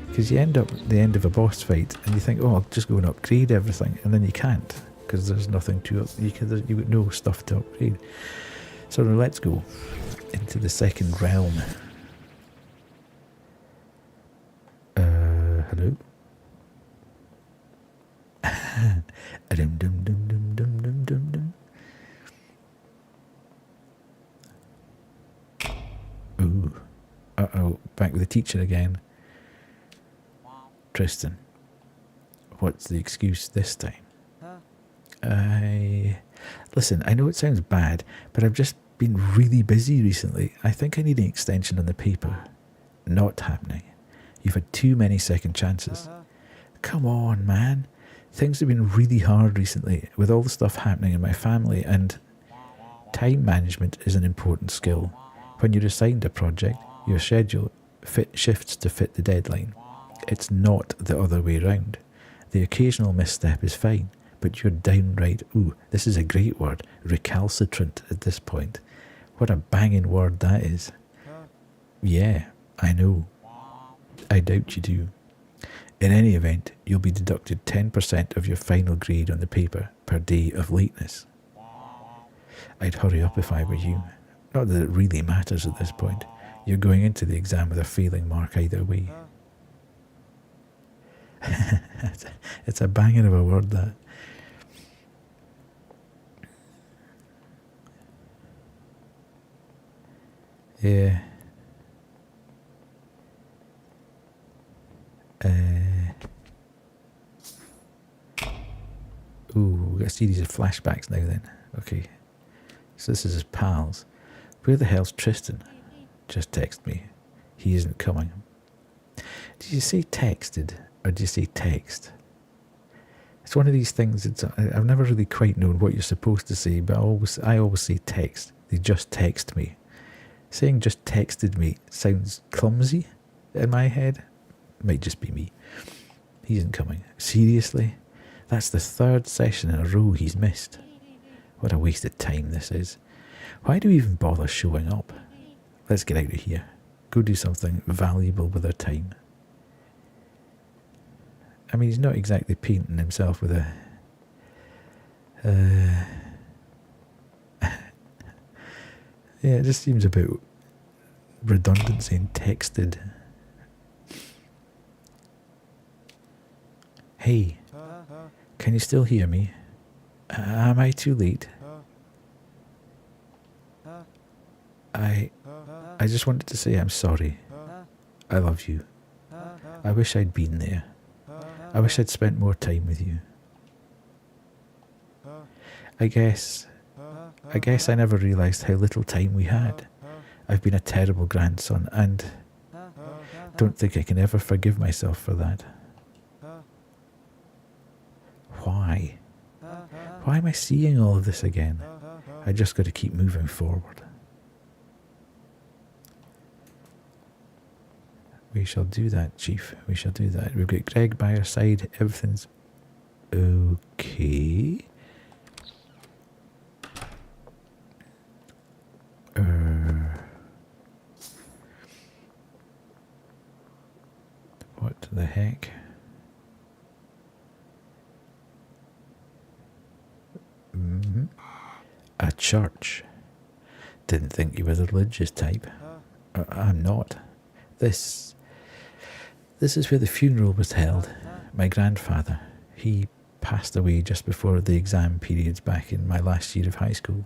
Because you end up at the end of a boss fight and you think, oh, I'll just go and upgrade everything, and then you can't because there's nothing to you've got no stuff to upgrade. So let's go into the second realm. Hello. Dum dum dum dum dum dum dum dum. Ooh. Uh-oh, back with the teacher again. Tristan, what's the excuse this time? Listen, I know it sounds bad, but I've just been really busy recently. I think I need an extension on the paper. Not happening. You've had too many second chances. Come on, man. Things have been really hard recently with all the stuff happening in my family, and time management is an important skill. When you're assigned a project, your schedule shifts to fit the deadline. It's not the other way round. The occasional misstep is fine, but you're downright, ooh, this is a great word, recalcitrant at this point. What a banging word that is. Yeah, I know. I doubt you do. In any event, you'll be deducted 10% of your final grade on the paper per day of lateness. I'd hurry up if I were you. Not that it really matters at this point. You're going into the exam with a failing mark either way. It's a banging of a word, that. Yeah. Ooh, we got a series of flashbacks now then. Okay. So this is his pals. Where the hell's Tristan? Just text me. He isn't coming. Did you say texted or did you say text? It's one of these things. I've never really quite known what you're supposed to say, but I always say text. They just text me. Saying just texted me sounds clumsy in my head. Might just be me. He isn't coming. Seriously? That's the 3rd session in a row he's missed. What a waste of time this is. Why do we even bother showing up? Let's get out of here. Go do something valuable with our time. I mean, he's not exactly painting himself with a... yeah, it just seems a bit redundant saying texted. Hey, can you still hear me? Am I too late? I just wanted to say I'm sorry. I love you. I wish I'd been there. I wish I'd spent more time with you. I guess I never realised how little time we had. I've been a terrible grandson and don't think I can ever forgive myself for that. Why? Why am I seeing all of this again? I just got to keep moving forward. We shall do that, Chief. We shall do that. We've got Greg by our side. Everything's okay. What the heck? A church. Didn't think you were the religious type. I'm not. This is where the funeral was held. My grandfather, he passed away just before the exam periods back in my last year of high school.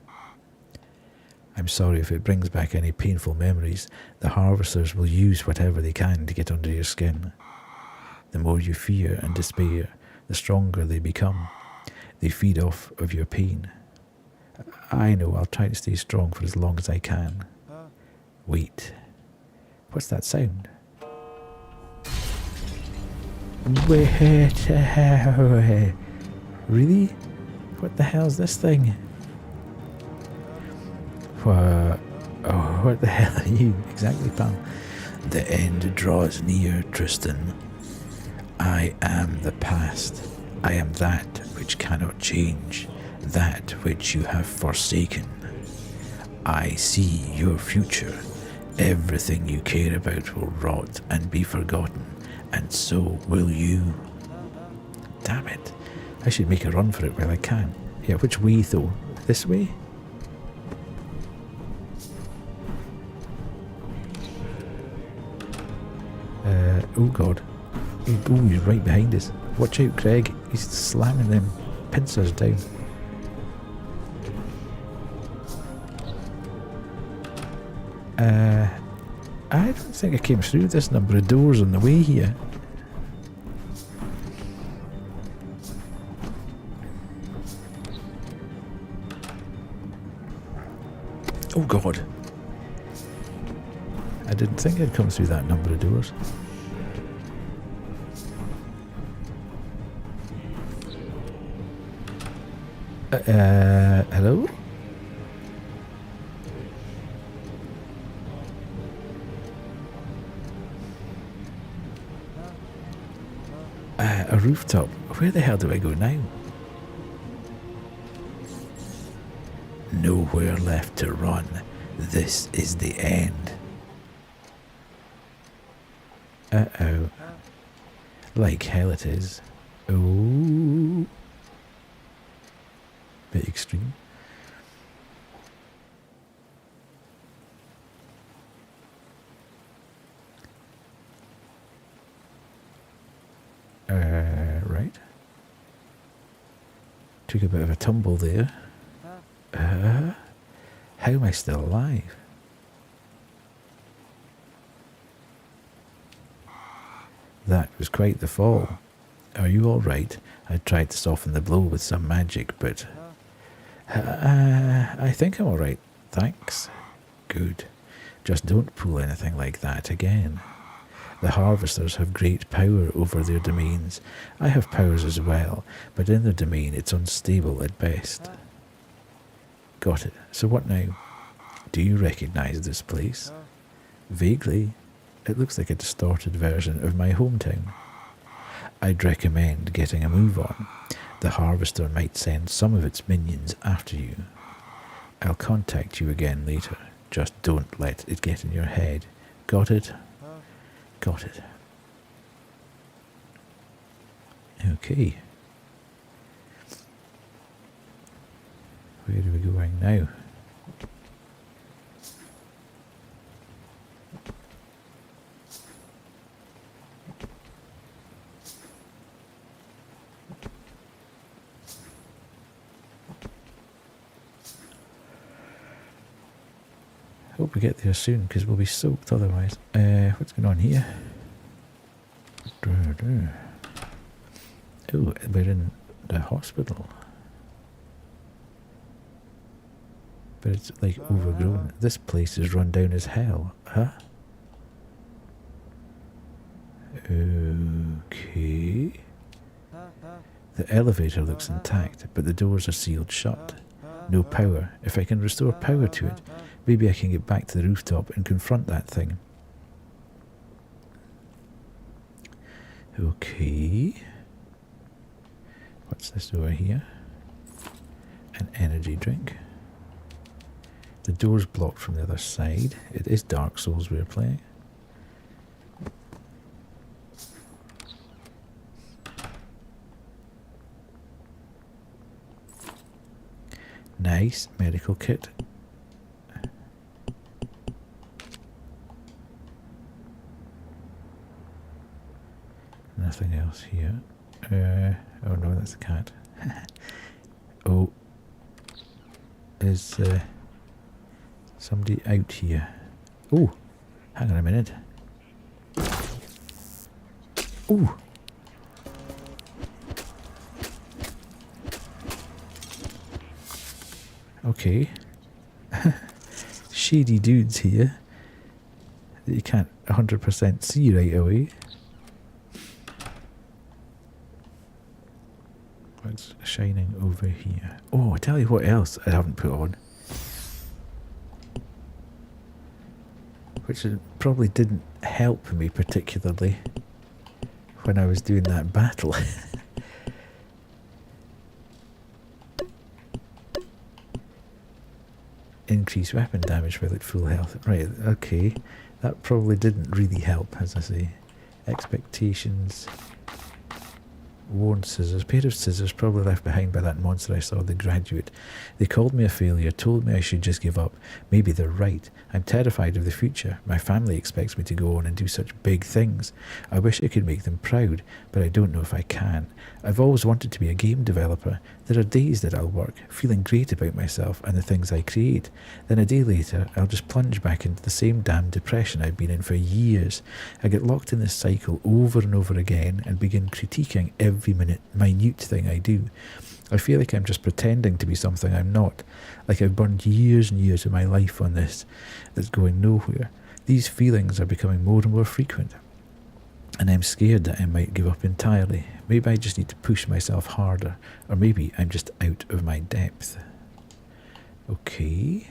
I'm sorry if it brings back any painful memories. The harvesters will use whatever they can to get under your skin. The more you fear and despair, the stronger they become. They feed off of your pain. I know, I'll try to stay strong for as long as I can. Wait. What's that sound? Wait. Really? What the hell's this thing? What the hell are you? Exactly, pal. The end draws near, Tristan. I am the past. I am that which cannot change, that which you have forsaken. I see your future. Everything you care about will rot and be forgotten, and so will you. Damn it. I should make a run for it while I can. Yeah, which way though? This way? Oh god. Oh, he's right behind us. Watch out, Craig. He's slamming them pincers down. I don't think I came through this number of doors on the way here. Oh god. I didn't think I'd come through that number of doors. Hello? A rooftop. Where the hell do I go now? Nowhere left to run. This is the end. Uh-oh. Like hell it is. Oh. Bit extreme. Right. Took a bit of a tumble there. How am I still alive? That was quite the fall. Are you all right? I tried to soften the blow with some magic, but... I think I'm all right, thanks. Good. Just don't pull anything like that again. The harvesters have great power over their domains. I have powers as well, but in their domain it's unstable at best. Got it. So what now? Do you recognize this place? Vaguely. It looks like a distorted version of my hometown. I'd recommend getting a move on. The harvester might send some of its minions after you. I'll contact you again later. Just don't let it get in your head. Got it? Got it. Okay. Where are we going now? Hope we get there soon, because we'll be soaked otherwise. What's going on here? Oh, we're in the hospital. But it's like overgrown. This place is run down as hell. Huh? Okay. The elevator looks intact, but the doors are sealed shut. No power. If I can restore power to it, maybe I can get back to the rooftop and confront that thing. Okay. What's this over here? An energy drink. The door's blocked from the other side. It is Dark Souls we're playing. Nice medical kit. Nothing else here. Oh no, that's a cat. Oh, is Somebody out here. Oh, hang on a minute. Oh. Okay. Shady dudes here that you can't 100% see right away. What's shining over here? Oh, I tell you what else I haven't put on. Which probably didn't help me particularly when I was doing that battle. Increase weapon damage while at full health. Right, okay. That probably didn't really help, as I say. Expectations. Worn scissors. Pair of scissors probably left behind by that monster I saw, the graduate. They called me a failure, told me I should just give up. Maybe they're right. I'm terrified of the future. My family expects me to go on and do such big things. I wish I could make them proud, but I don't know if I can. I've always wanted to be a game developer. There are days that I'll work, feeling great about myself and the things I create. Then a day later, I'll just plunge back into the same damn depression I've been in for years. I get locked in this cycle over and over again and begin critiquing every minute thing I do. I feel like I'm just pretending to be something I'm not. Like I've burned years and years of my life on this that's going nowhere. These feelings are becoming more and more frequent. And I'm scared that I might give up entirely. Maybe I just need to push myself harder. Or maybe I'm just out of my depth. Okay.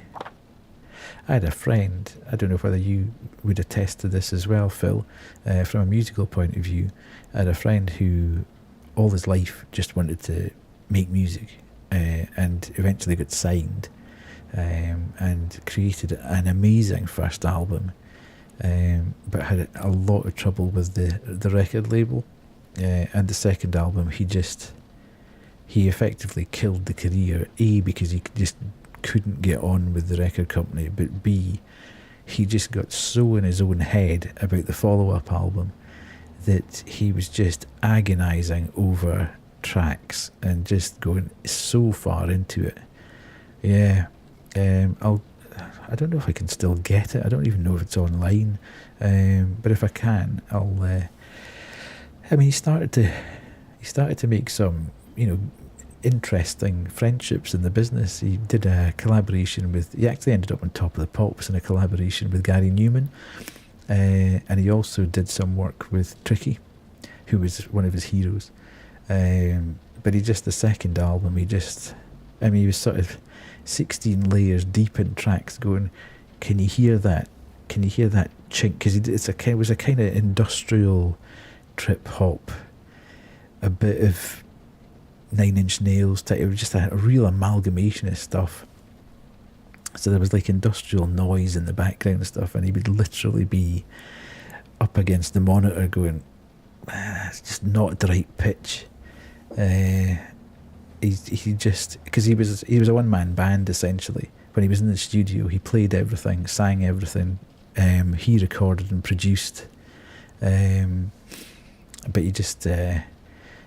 I had a friend, I don't know whether you would attest to this as well, Phil, from a musical point of view. I had a friend who all his life just wanted to make music and eventually got signed and created an amazing first album, but had a lot of trouble with the record label, and the second album he effectively killed the career, A, because he just couldn't get on with the record company, but B, he just got so in his own head about the follow-up album that he was just agonising over tracks and just going so far into it. Yeah, I don't know if I can still get it. I don't even know if it's online, but if I can, I'll. I mean, he started to make some, interesting friendships in the business. He did a collaboration with. He actually ended up on Top of the Pops in a collaboration with Gary Newman. And he also did some work with Tricky, who was one of his heroes. But the second album, he was sort of 16 layers deep in tracks going, can you hear that? Can you hear that chink? Because it was a kind of industrial trip hop, a bit of Nine Inch Nails type. It was just a real amalgamation of stuff. So there was like industrial noise in the background and stuff, and he would literally be up against the monitor going, it's just not the right pitch. He just, because he was a one-man band essentially. When he was in the studio, he played everything, sang everything, he recorded and produced, but he just, it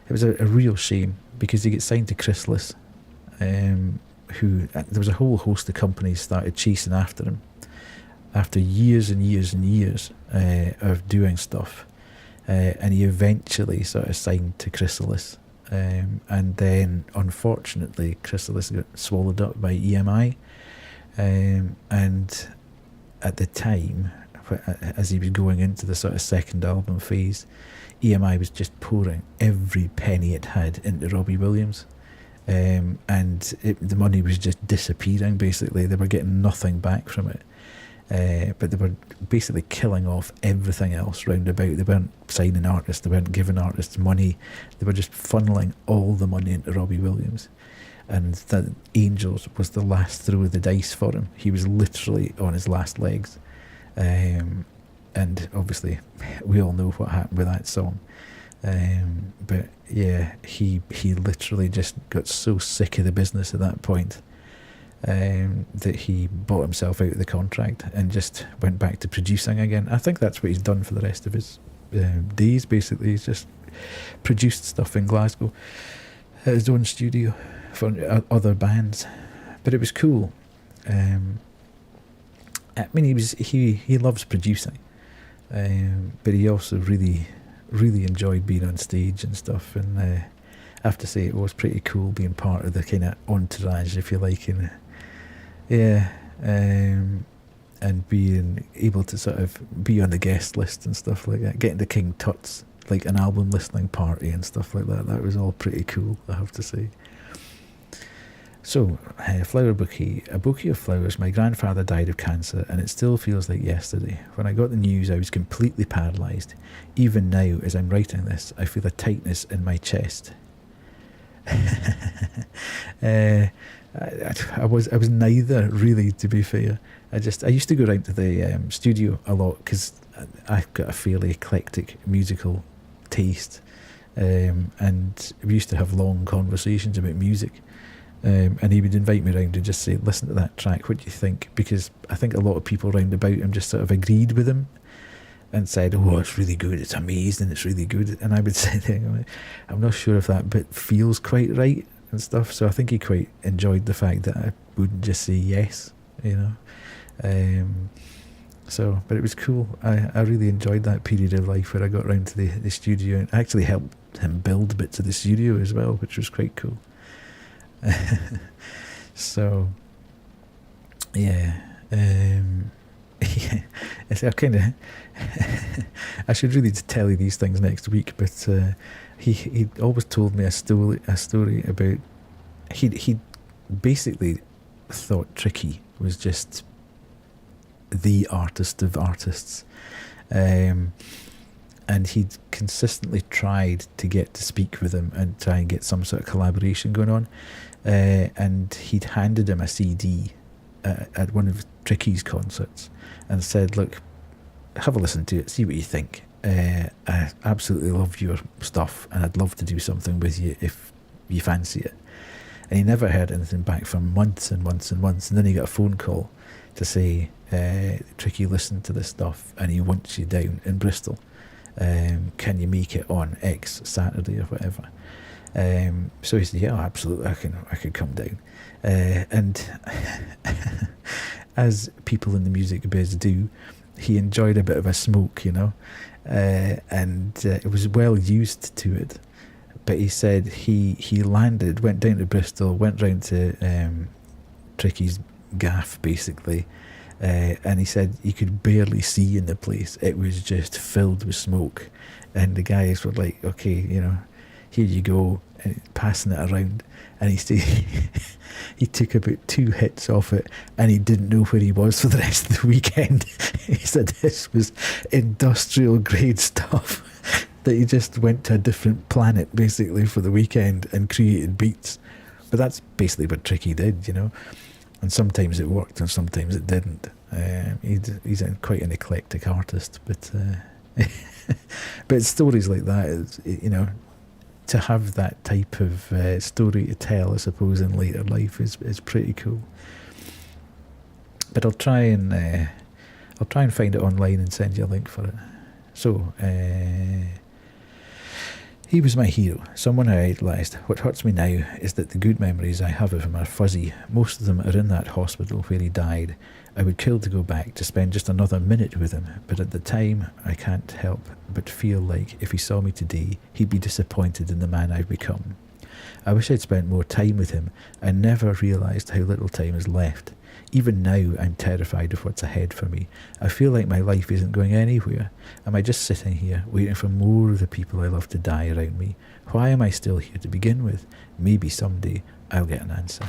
was a real shame because he got signed to Chrysalis, who there was a whole host of companies started chasing after him after years and years and years of doing stuff, and he eventually sort of signed to Chrysalis, and then unfortunately Chrysalis got swallowed up by EMI, and at the time, as he was going into the sort of second album phase, EMI was just pouring every penny it had into Robbie Williams. And the money was just disappearing. Basically, they were getting nothing back from it, but they were basically killing off everything else round about. They weren't signing artists, they weren't giving artists money, they were just funneling all the money into Robbie Williams. And the Angels was the last throw of the dice for him. He was literally on his last legs, and obviously we all know what happened with that song. But yeah, he literally just got so sick of the business at that point, that he bought himself out of the contract and just went back to producing again. I think that's what he's done for the rest of his days. Basically, he's just produced stuff in Glasgow at his own studio for other bands. But it was cool. I mean, he loves producing, but he also really enjoyed being on stage and stuff. And I have to say, it was pretty cool being part of the kind of entourage, if you like, and yeah, and being able to sort of be on the guest list and stuff like that, getting to King Tut's like an album listening party and stuff like that. That was all pretty cool, I have to say. So, flower bouquet. A bouquet of flowers. My grandfather died of cancer, and it still feels like yesterday. When I got the news, I was completely paralysed. Even now, as I'm writing this, I feel a tightness in my chest. I was neither, really, to be fair. I used to go around to the studio a lot because I've got a fairly eclectic musical taste, and we used to have long conversations about music. And he would invite me around and just say, listen to that track, what do you think? Because I think a lot of people round about him just sort of agreed with him and said, oh, it's really good, it's amazing, it's really good. And I would say, I'm not sure if that bit feels quite right and stuff. So I think he quite enjoyed the fact that I wouldn't just say yes, you know. So, but it was cool. I really enjoyed that period of life where I got round to the studio and actually helped him build bits of the studio as well, which was quite cool. So yeah, yeah, I kind of I should really tell you these things next week, but he always told me a story about he basically thought Tricky was just the artist of artists, and he'd consistently tried to get to speak with him and try and get some sort of collaboration going on. And he'd handed him a CD at one of Tricky's concerts and said, look, have a listen to it, see what you think. I absolutely love your stuff and I'd love to do something with you if you fancy it. And he never heard anything back for months and months and months. And then he got a phone call to say, Tricky listened to this stuff and he wants you down in Bristol. Can you make it on X Saturday or whatever? So he said, yeah, absolutely, I can come down. And as people in the music biz do, he enjoyed a bit of a smoke, you know, and it was well used to it. But he said he landed, went down to Bristol, went round to Tricky's gaff, basically, and he said you could barely see in the place. It was just filled with smoke, and the guys were like, okay, you know, here you go, and passing it around. And he took about 2 hits off it, and he didn't know where he was for the rest of the weekend. He said this was industrial grade stuff, that he just went to a different planet basically for the weekend and created beats. But that's basically what Tricky did, you know. And sometimes it worked and sometimes it didn't. He's quite an eclectic artist, but but stories like that is, you know, to have that type of story to tell, I suppose, in later life is pretty cool. But I'll try and find it online and send you a link for it. So he was my hero, someone I idolised. What hurts me now is that the good memories I have of him are fuzzy. Most of them are in that hospital where he died. I would kill to go back to spend just another minute with him, but at the time I can't help but feel like if he saw me today, he'd be disappointed in the man I've become. I wish I'd spent more time with him. I never realised how little time is left. Even now, I'm terrified of what's ahead for me. I feel like my life isn't going anywhere. Am I just sitting here, waiting for more of the people I love to die around me? Why am I still here to begin with? Maybe someday I'll get an answer.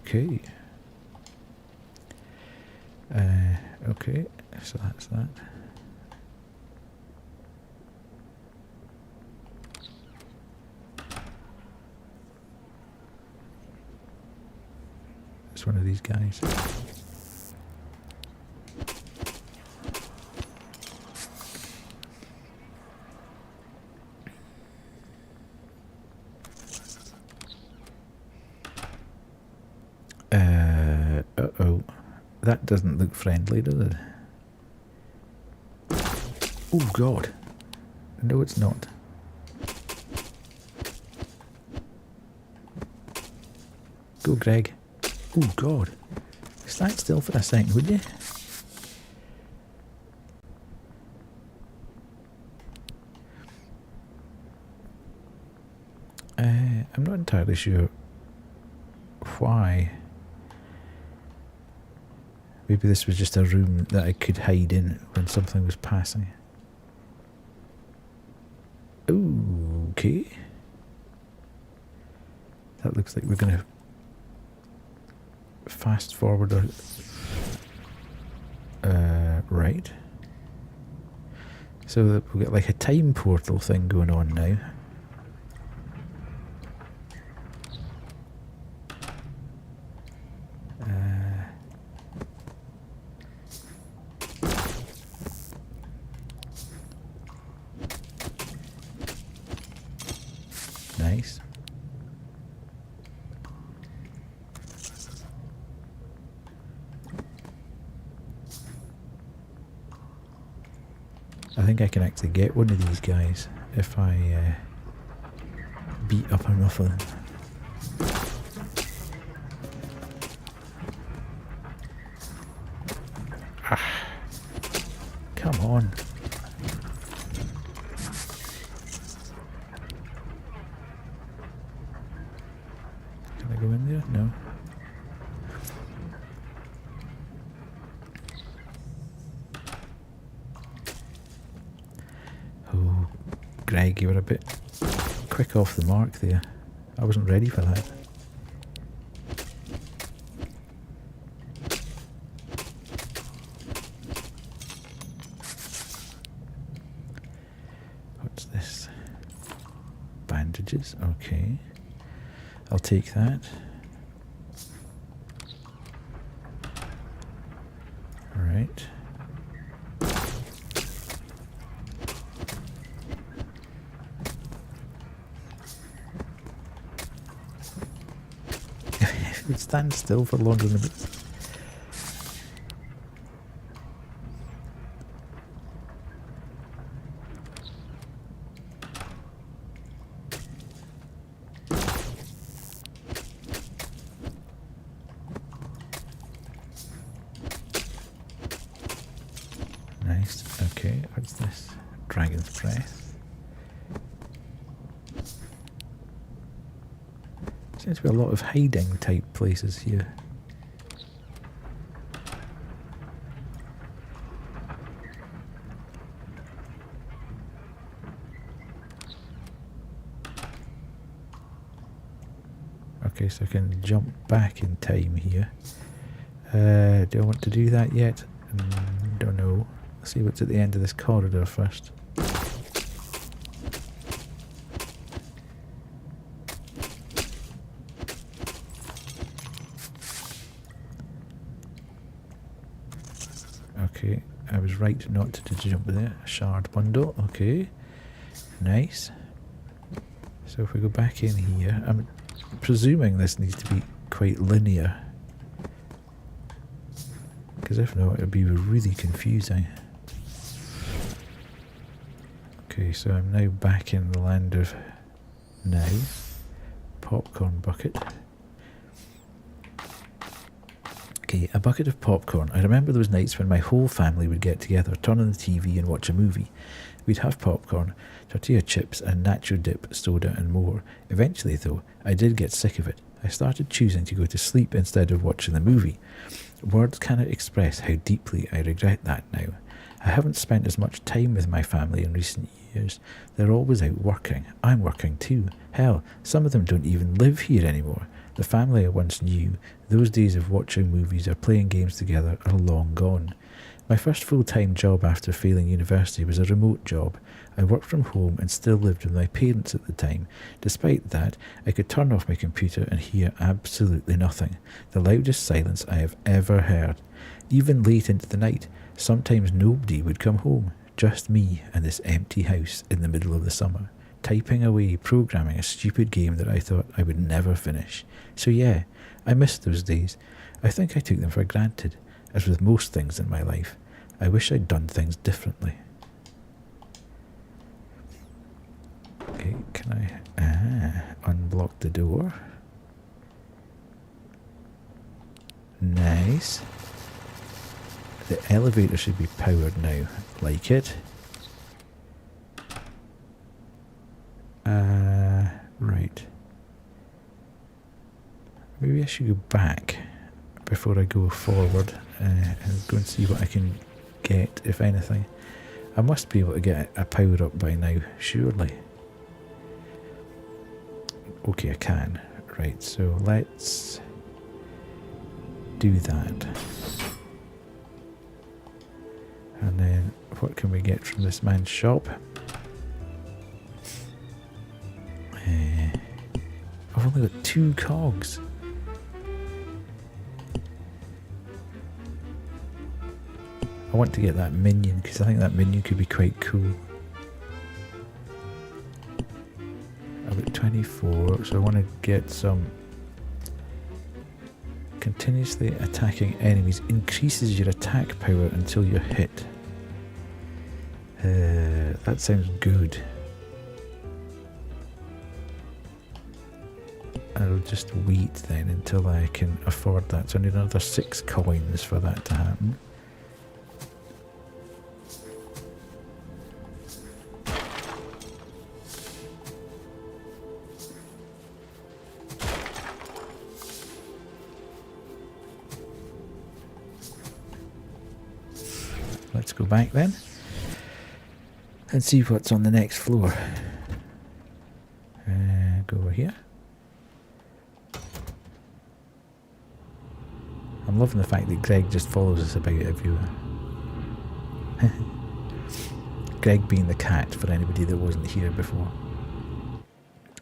Okay. Okay, so that's that. It's one of these guys. Uh-oh. That doesn't look friendly, does it? Oh, God. No, it's not. Go, Greg. Oh God. Stand still for a second, would you? I'm not entirely sure why. Maybe this was just a room that I could hide in when something was passing. Okay. That looks like we're going to fast forward or... right. So that we've got like a time portal thing going on now. Nice. I think I can actually get one of these guys if I beat up enough of them. Ah, come on. Can I go in there? No. Oh, Greg, you were a bit quick off the mark there. I wasn't ready for that. What's this? Bandages, okay. I'll take that. Alright. It stands still for longer than a bit. Nice. Okay, what's this? Dragon's Breath. Seems to be a lot of hiding type places here. Okay, so I can jump back in time here. Do I want to do that yet? Don't know. Let's see what's at the end of this corridor first. Okay, I was right not to jump there. Shard bundle, okay. Nice. So if we go back in here, I'm presuming this needs to be quite linear. Because if not, it would be really confusing. Okay, so I'm now back in the land of now. Popcorn bucket. Okay, a bucket of popcorn. I remember those nights when my whole family would get together, turn on the TV and watch a movie. We'd have popcorn, tortilla chips and nacho dip, soda and more. Eventually though, I did get sick of it. I started choosing to go to sleep instead of watching the movie. Words cannot express how deeply I regret that now. I haven't spent as much time with my family in recent years. They're always out working. I'm working too. Hell, some of them don't even live here anymore. The family I once knew, those days of watching movies or playing games together, are long gone. My first full-time job after failing university was a remote job. I worked from home and still lived with my parents at the time. Despite that, I could turn off my computer and hear absolutely nothing. The loudest silence I have ever heard. Even late into the night, sometimes nobody would come home. Just me and this empty house in the middle of the summer, typing away, programming a stupid game that I thought I would never finish. So yeah, I missed those days. I think I took them for granted. As with most things in my life, I wish I'd done things differently. Okay, can I unblock the door? Nice. The elevator should be powered now. Like it. Right. Maybe I should go back before I go forward and go and see what I can get, if anything. I must be able to get a power up by now, surely. Okay, I can. Right, so let's do that. And then what can we get from this man's shop? I've only got 2 cogs. I want to get that minion because I think that minion could be quite cool. I've got 24, so I want to get some. Continuously attacking enemies increases your attack power until you're hit. That sounds good. I'll just wait then until I can afford that. So I need another 6 coins for that to happen. Let's go back then and see what's on the next floor. Go over here. I'm loving the fact that Greg just follows us about everywhere. Greg being the cat, for anybody that wasn't here before.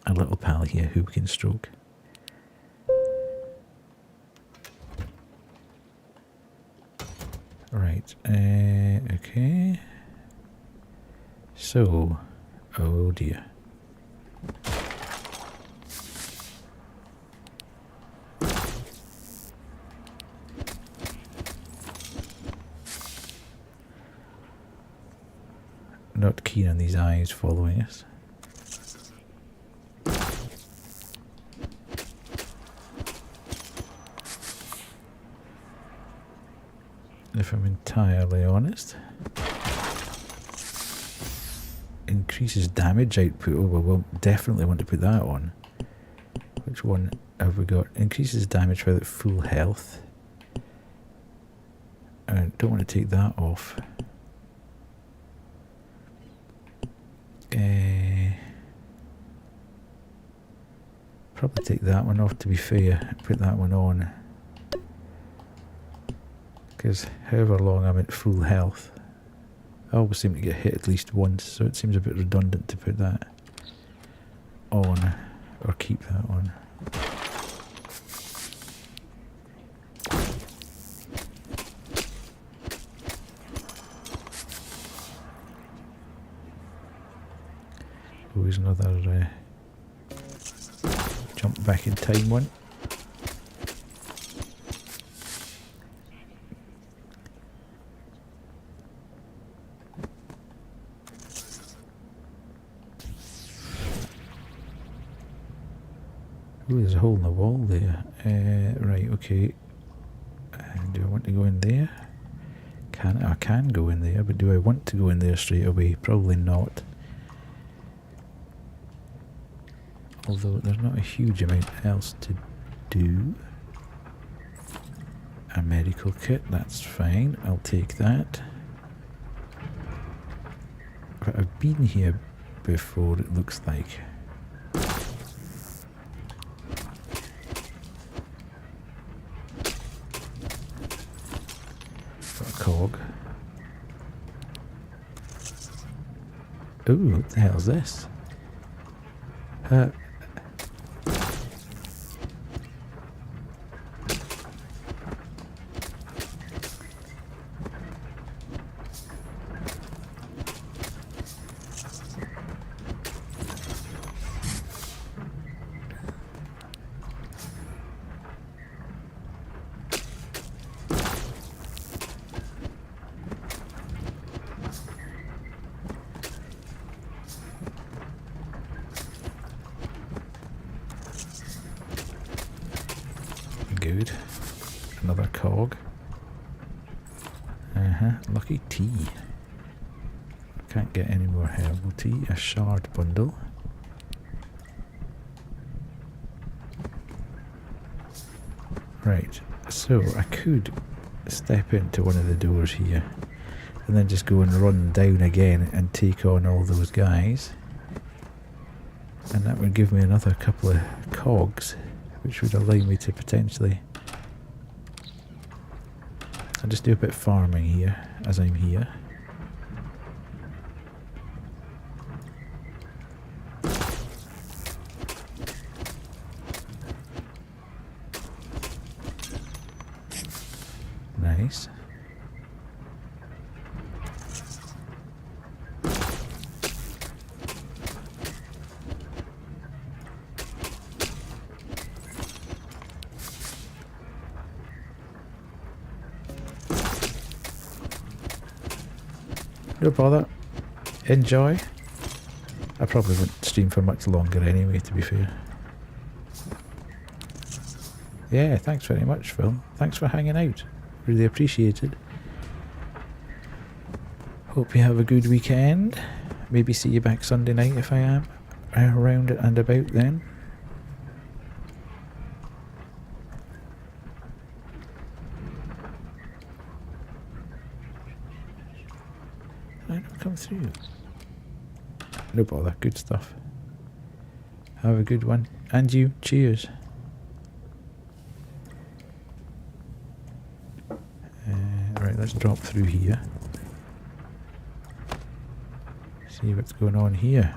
Our little pal here who we can stroke. Right, okay. So, oh dear. Not keen on these eyes following us. If I'm entirely honest. Increases damage output. Oh, well, we'll definitely want to put that on. Which one have we got? Increases damage without full health. I don't want to take that off. Probably take that one off to be fair and put that one on. Because however long I'm at full health, I always seem to get hit at least once, so it seems a bit redundant to put that on or keep that on. Always another jump back in time one. Ooh, there's a hole in the wall there. Right, okay. Do I want to go in there? I can go in there, but do I want to go in there straight away? Probably not. Although there's not a huge amount else to do. A medical kit, that's fine. I'll take that. But I've been here before, it looks like. Got a cog. Ooh, what the hell's this? Good. another cog. Lucky tea. Can't get any more herbal tea. A shard bundle. Right, so I could step into one of the doors here and then just go and run down again and take on all those guys. And that would give me another couple of cogs, which would allow me to potentially... I'll just do a bit of farming here, as I'm here. Nice. No bother. Enjoy. I probably won't stream for much longer anyway, to be fair. Yeah, thanks very much, Phil. Thanks for hanging out. Really appreciate it. Hope you have a good weekend. Maybe see you back Sunday night if I am around and about then. Did I not come through? No bother, good stuff. Have a good one. And you, cheers. Right, let's drop through here. See what's going on here.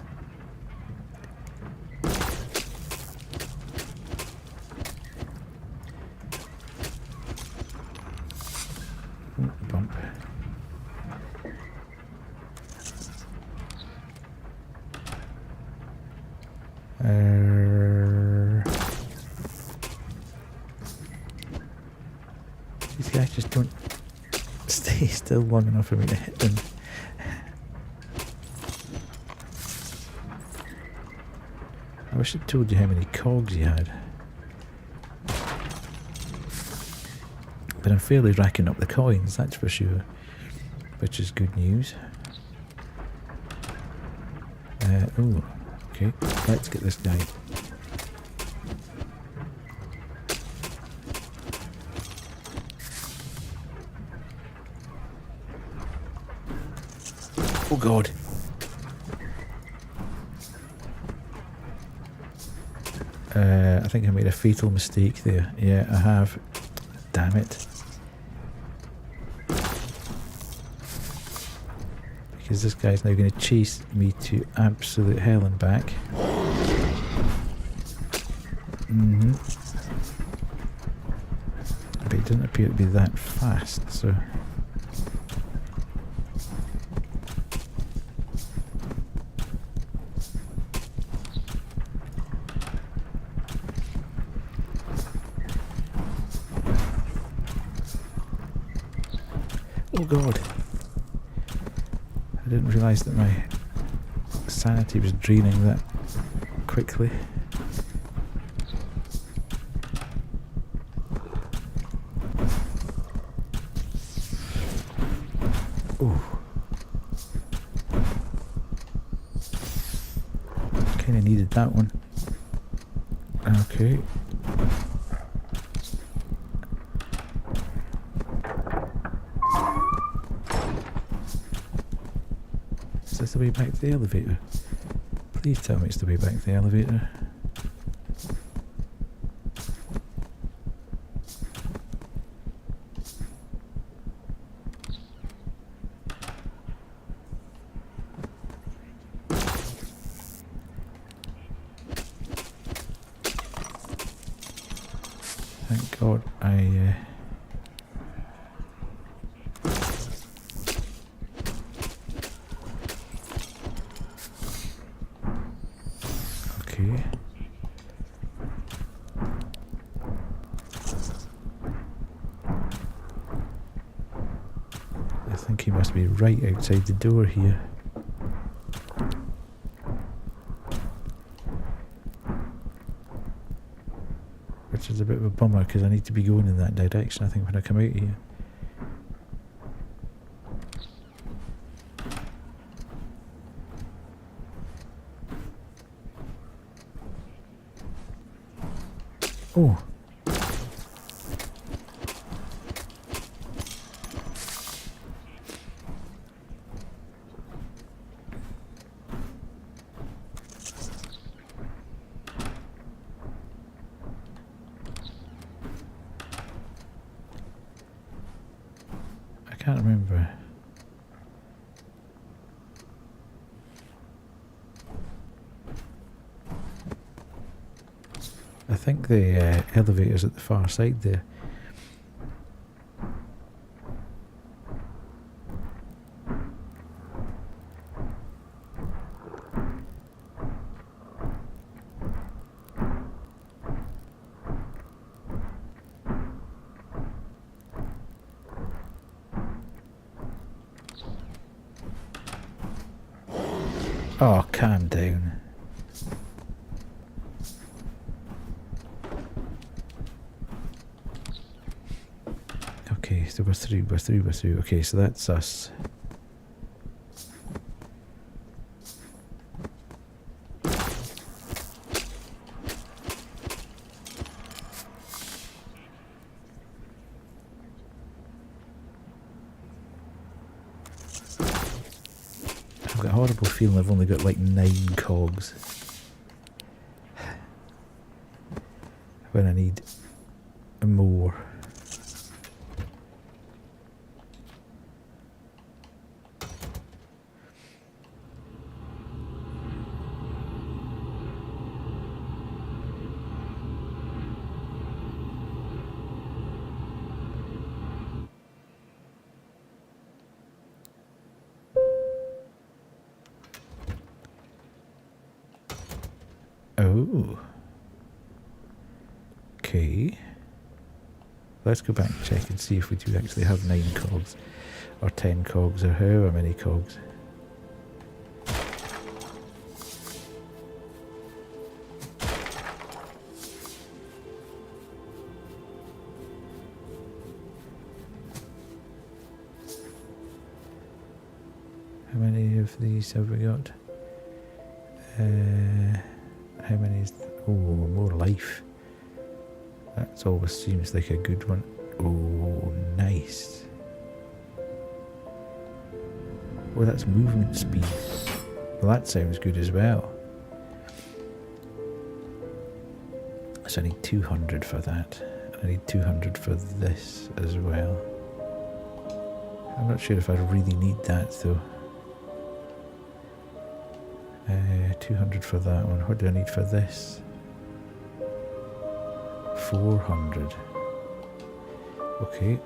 Ooh, bump. These guys just don't stay still long enough for me to hit them. I wish I'd told you how many cogs you had. But I'm fairly racking up the coins, that's for sure. Which is good news. Oh, okay. Let's get this guy. Oh God. I think I made a fatal mistake there. Yeah, I have. Damn it. Because this guy's now going to chase me to absolute hell and back. But it doesn't appear to be that fast, so... Oh God. I didn't realise that my sanity was draining that quickly. Oh. Kinda needed that one. Okay. Is this the way back to the elevator? Please tell me it's the way back to the elevator. Thank God I... Okay. I think he must be right outside the door here. Which which is a bit of a bummer because I need to be going in that direction, I think, when I come out here. Oh. I can't remember. I think the elevator's at the far side there. Oh, calm down. Okay, so we're through. Okay, so that's us. I've got a horrible feeling I've only got like 9 cogs. When I need more. Oh. Okay. Let's go back and check and see if we do actually have 9 cogs. Or 10 cogs, or however many cogs. How many of these have we got? How many is... Oh, more life. That always seems like a good one. Oh, nice. Oh, that's movement speed. Well, that sounds good as well. So I need 200 for that. I need 200 for this as well. I'm not sure if I really need that though. 200 for that one. What do I need for this? 400. Okay.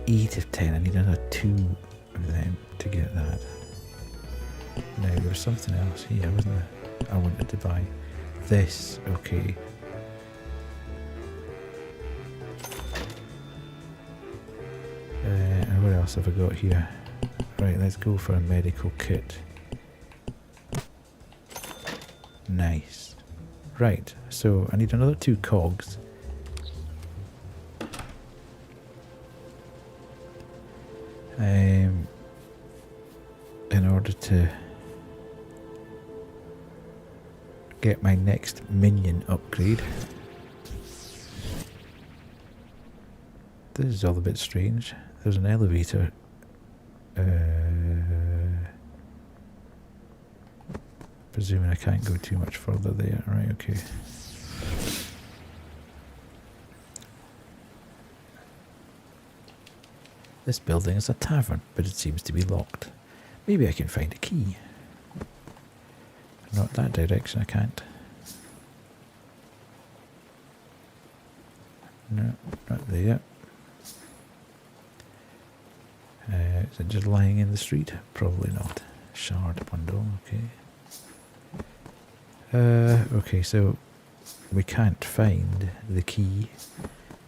Eight of 10. I need another 2 of them to get that. Now there was something else here, wasn't there? I wanted to buy this. Okay. And what else have I got here? Right, let's go for a medical kit. Nice. Right, so I need another 2 cogs. In order to get my next minion upgrade. This is all a bit strange. There's an elevator. Presuming I can't go too much further there. Right, okay. This building is a tavern, but it seems to be locked. Maybe I can find a key. Not that direction, I can't. No, not there. Is it just lying in the street? Probably not. Shard bundle, okay. Okay, so we can't find the key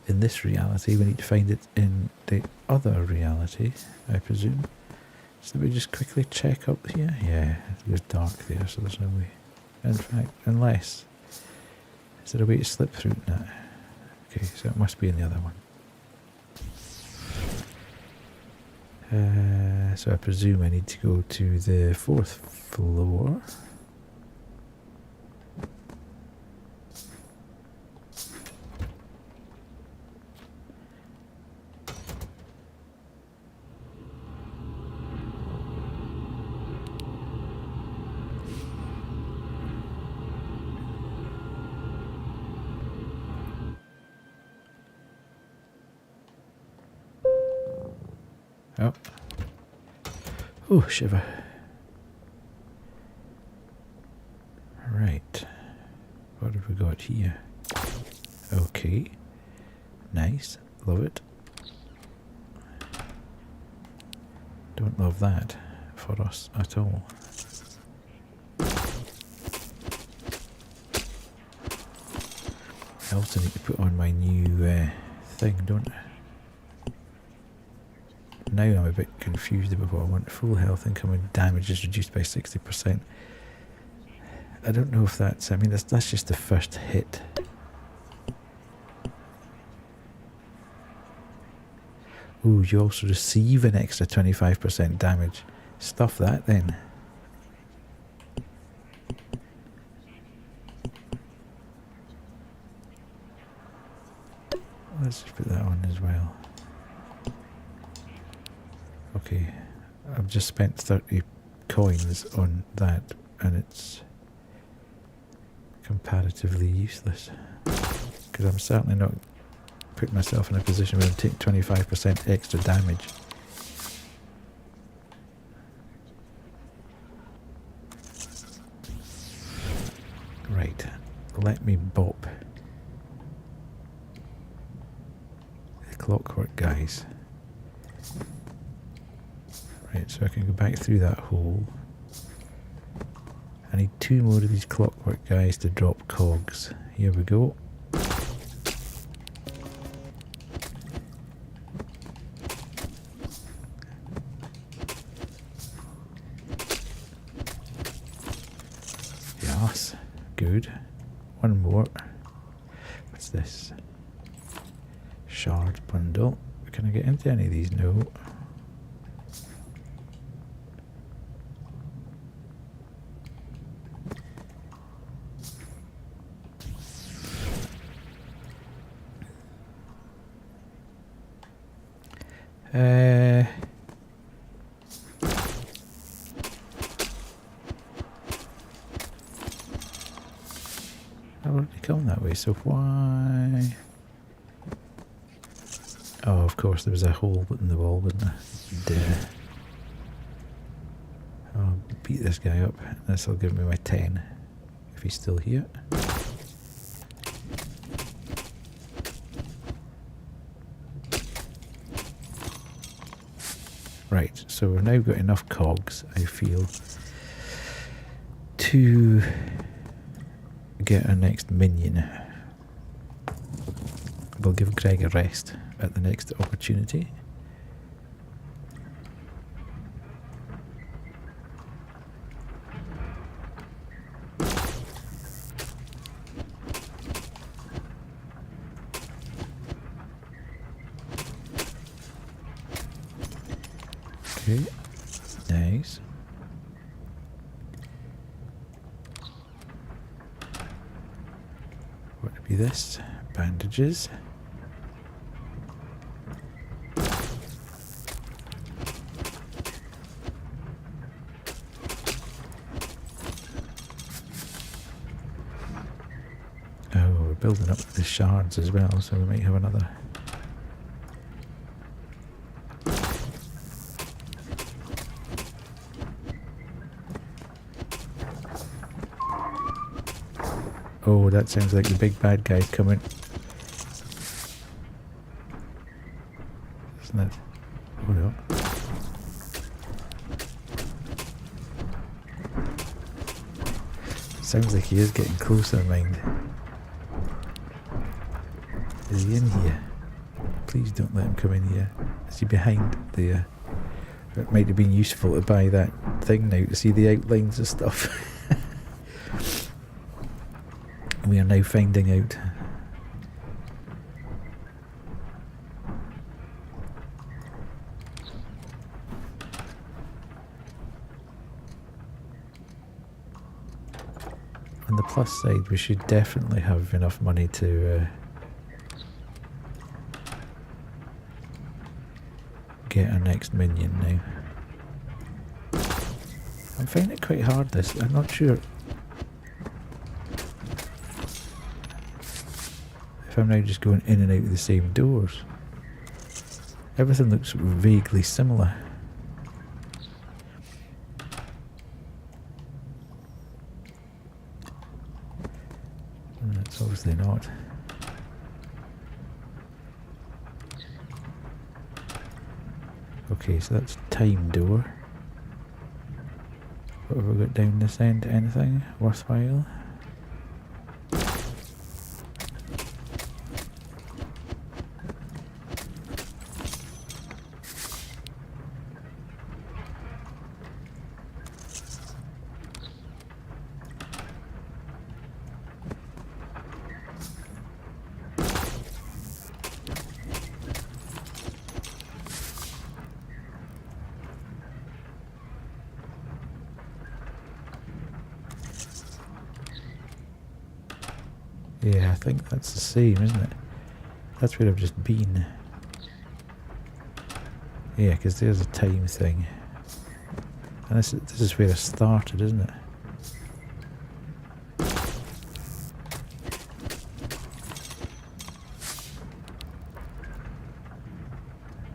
in this reality. We need to find it in the other reality, I presume. So we just quickly check up here. Yeah, it was dark there, so there's no way. In fact, unless... Is there a way to slip through that? Okay, so it must be in the other one. So I presume I need to go to the 4th floor. Oh. Oh, shiver. Right. What have we got here? Okay. Nice. Love it. Don't love that for us at all. I also need to put on my new thing, don't I? Now I'm a bit confused about what I want. Full health, incoming damage is reduced by 60%. I don't know if that's... I mean, that's just the first hit. Ooh, you also receive an extra 25% damage. Stuff that then. Let's just put that on as well. Okay, I've just spent 30 coins on that and it's comparatively useless. Because I'm certainly not putting myself in a position where I'm taking 25% extra damage. Right, let me bop the clockwork guys. Right, so I can go back through that hole. I need 2 more of these clockwork guys to drop cogs. Here we go. Yes, good. 1 more. What's this? Shard bundle. Can I get into any of these? No. I wouldn't come that way, so why? Oh, of course, there was a hole in the wall, wasn't there? Duh. I'll beat this guy up. This will give me my 10, if he's still here. Right, so we've now got enough cogs, I feel, to get our next minion. We'll give Greg a rest at the next opportunity. Okay, nice. What would be this? Bandages. Oh, we're building up the shards as well, so we might have another. Oh, that sounds like the big bad guy's coming. Isn't it? Oh no. Sounds like he is getting closer, mind. Is he in here? Please don't let him come in here. Is he behind there? It might have been useful to buy that thing now to see the outlines of stuff. We are now finding out. On the plus side, we should definitely have enough money to get our next minion now. I'm finding it quite hard this. I'm not sure if I'm now just going in and out of the same doors. Everything looks vaguely similar. It's obviously not. Okay, so that's time door. What have we got down this end? Anything worthwhile? Yeah, I think that's the same, isn't it? That's where I've just been. Yeah, because there's a time thing. And this is where I started, isn't it?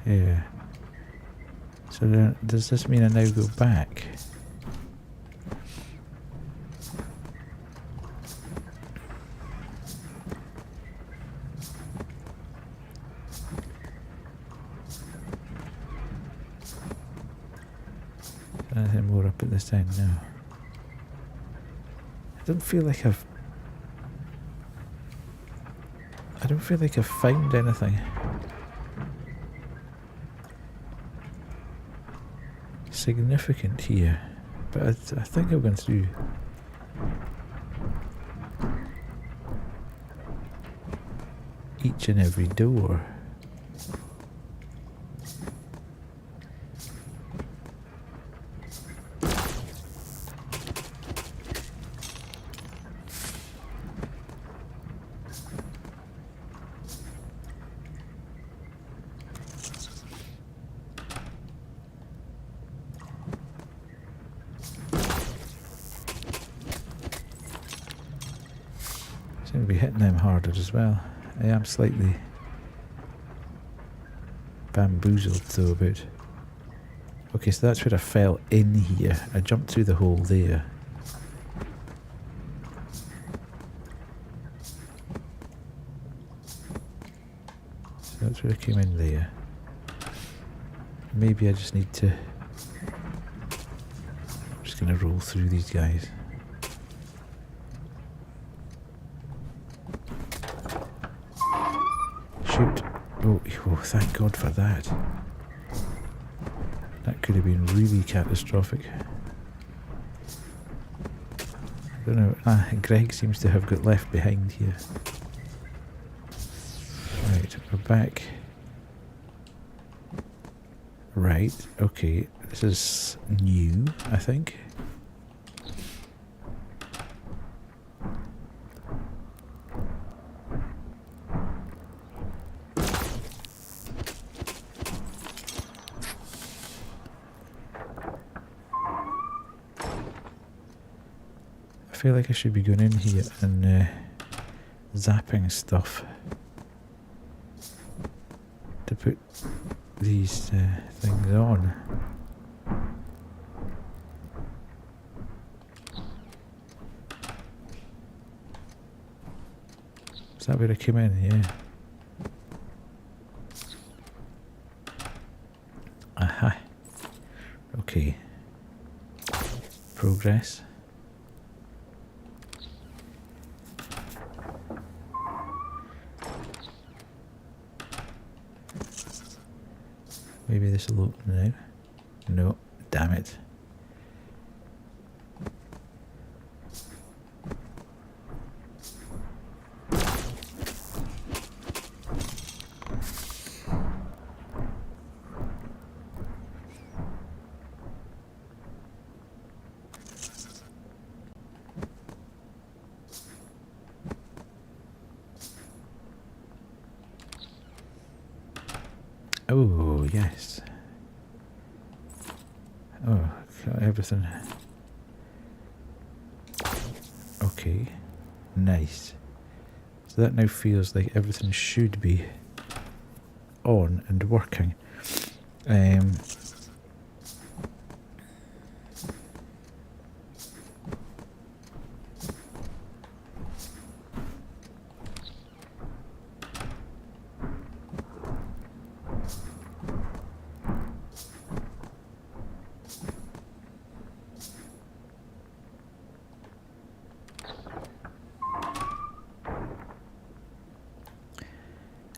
Yeah. So then, does this mean I now go back? Anything more up at this end now? I don't feel like I've found anything significant here, but I think I've gone through each and every door. Seem to be hitting them harder as well. I am slightly bamboozled though about. Okay, so that's where I fell in here. I jumped through the hole there. So that's where I came in there. Maybe I just need to... I'm just going to roll through these guys. Shoot. Oh, thank God for that. That could have been really catastrophic. I don't know. Greg seems to have got left behind here. Right, we're back. Right, okay. This is new, I think. I feel like I should be going in here and zapping stuff to put these things on. Is that where I came in? Yeah. Aha. Okay. Progress. Maybe this will open now. No, damn it. Oh, yes. Oh, got everything. Okay. Nice. So that now feels like everything should be on and working.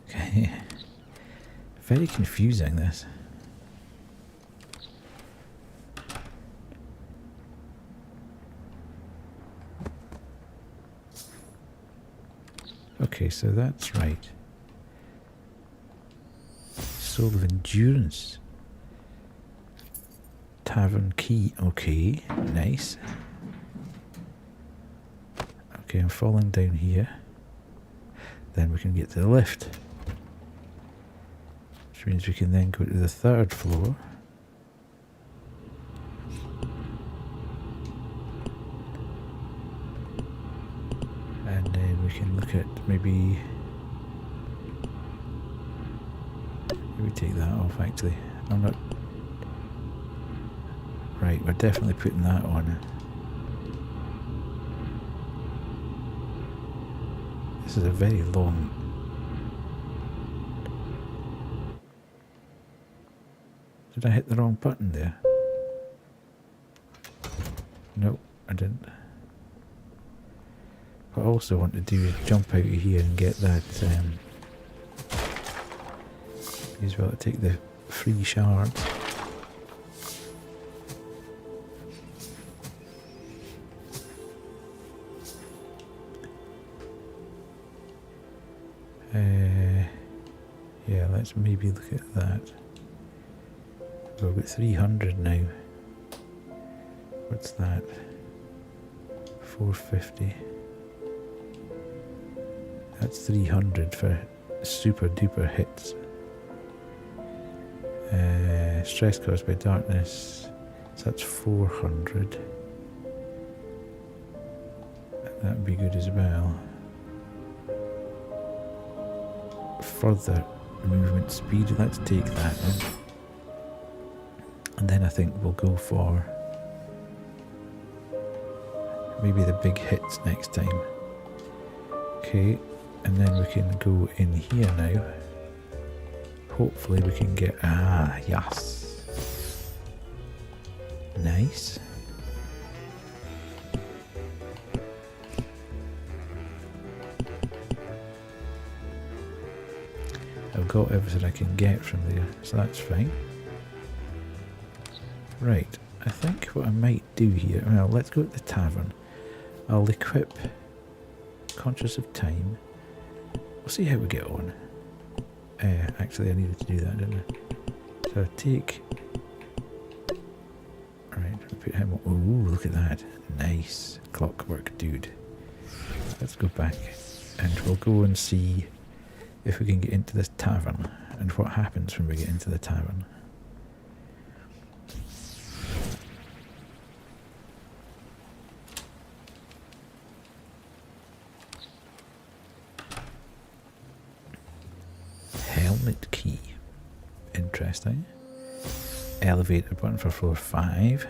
Okay. Very confusing, this. Okay, so that's right. Soul of Endurance. Tavern key. Okay, nice. Okay, I'm falling down here. Then we can get to the lift. Which means we can then go to the 3rd floor. And then we can look at maybe take that off actually. I'm not... Right, we're definitely putting that on. This is a very long... Did I hit the wrong button there? Nope, I didn't. What I also want to do is jump out of here and get that... as well to take the free shards. Yeah, let's maybe look at that. So we've got 300 now. What's that? 450. That's 300 for super duper hits. Stress caused by darkness, so that's 400. That would be good as well. Further movement speed, let's take that in. And then I think we'll go for maybe the big hits next time. Okay, and then we can go in here now. Hopefully we can get... Ah, yes. Nice. I've got everything I can get from there, so that's fine. Right, I think what I might do here... Well, let's go to the tavern. I'll equip Conscious of Time. We'll see how we get on. Actually, I needed to do that, didn't I? So take... Right, put him... Ooh, look at that. Nice. Clockwork dude. Let's go back and we'll go and see if we can get into this tavern and what happens when we get into the tavern. Helmet key. Interesting. Elevator button for floor 5.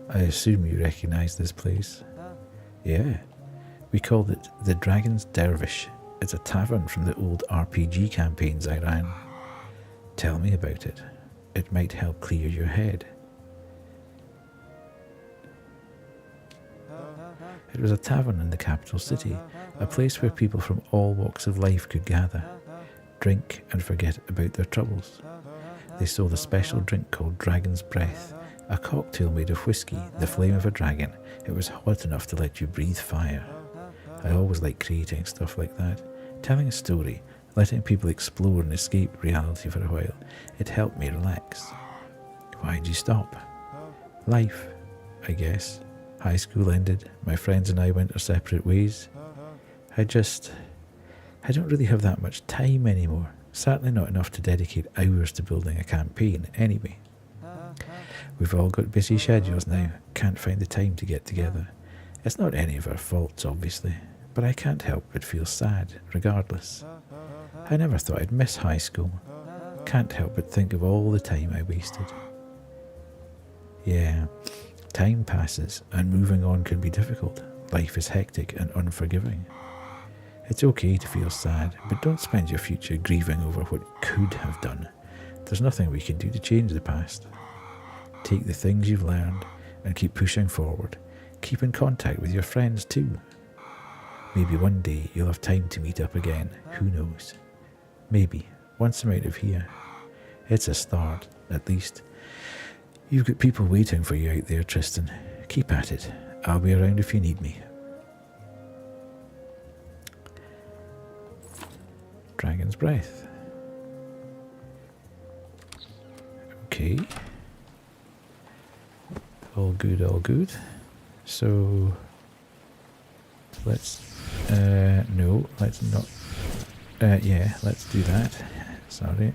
I assume you recognise this place. Yeah. We called it the Dragon's Dervish. It's a tavern from the old RPG campaigns I ran. Tell me about it. It might help clear your head. It was a tavern in the capital city, a place where people from all walks of life could gather, drink and forget about their troubles. They sold a special drink called Dragon's Breath, a cocktail made of whiskey, the flame of a dragon. It was hot enough to let you breathe fire. I always like creating stuff like that, telling a story, letting people explore and escape reality for a while. It helped me relax. Why'd you stop? Life, I guess. High school ended, my friends and I went our separate ways. I just I don't really have that much time anymore. Certainly not enough to dedicate hours to building a campaign, anyway. We've all got busy schedules now, can't find the time to get together. It's not any of our faults, obviously, but I can't help but feel sad, regardless. I never thought I'd miss high school. Can't help but think of all the time I wasted. Yeah, time passes, and moving on can be difficult. Life is hectic and unforgiving. It's okay to feel sad, but don't spend your future grieving over what could have done. There's nothing we can do to change the past. Take the things you've learned and keep pushing forward. Keep in contact with your friends too. Maybe one day you'll have time to meet up again, who knows. Maybe, once I'm out of here. It's a start, at least. You've got people waiting for you out there, Tristan. Keep at it. I'll be around if you need me. Dragon's Breath. Okay. All good, all good. So, let's, no, let's not, yeah, let's do that. Sorry.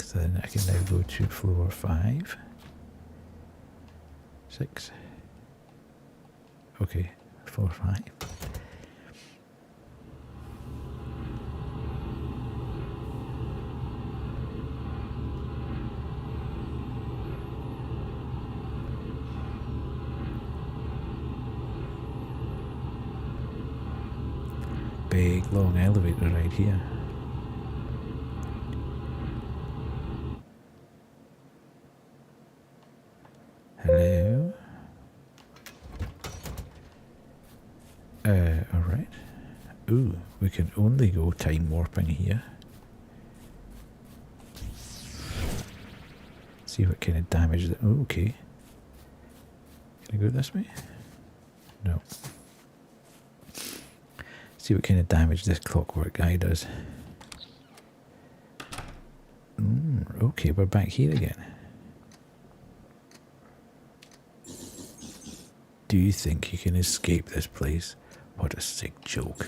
So then I can now go to floor 5. 6. Okay, 4, 5. Big long elevator right here. Hello? Alright. Ooh, we can only go time warping here. See what kind of damage that. Oh, okay. Can I go this way? No. See what kind of damage this clockwork guy does. Okay, we're back here again. Do you think you can escape this place? What a sick joke.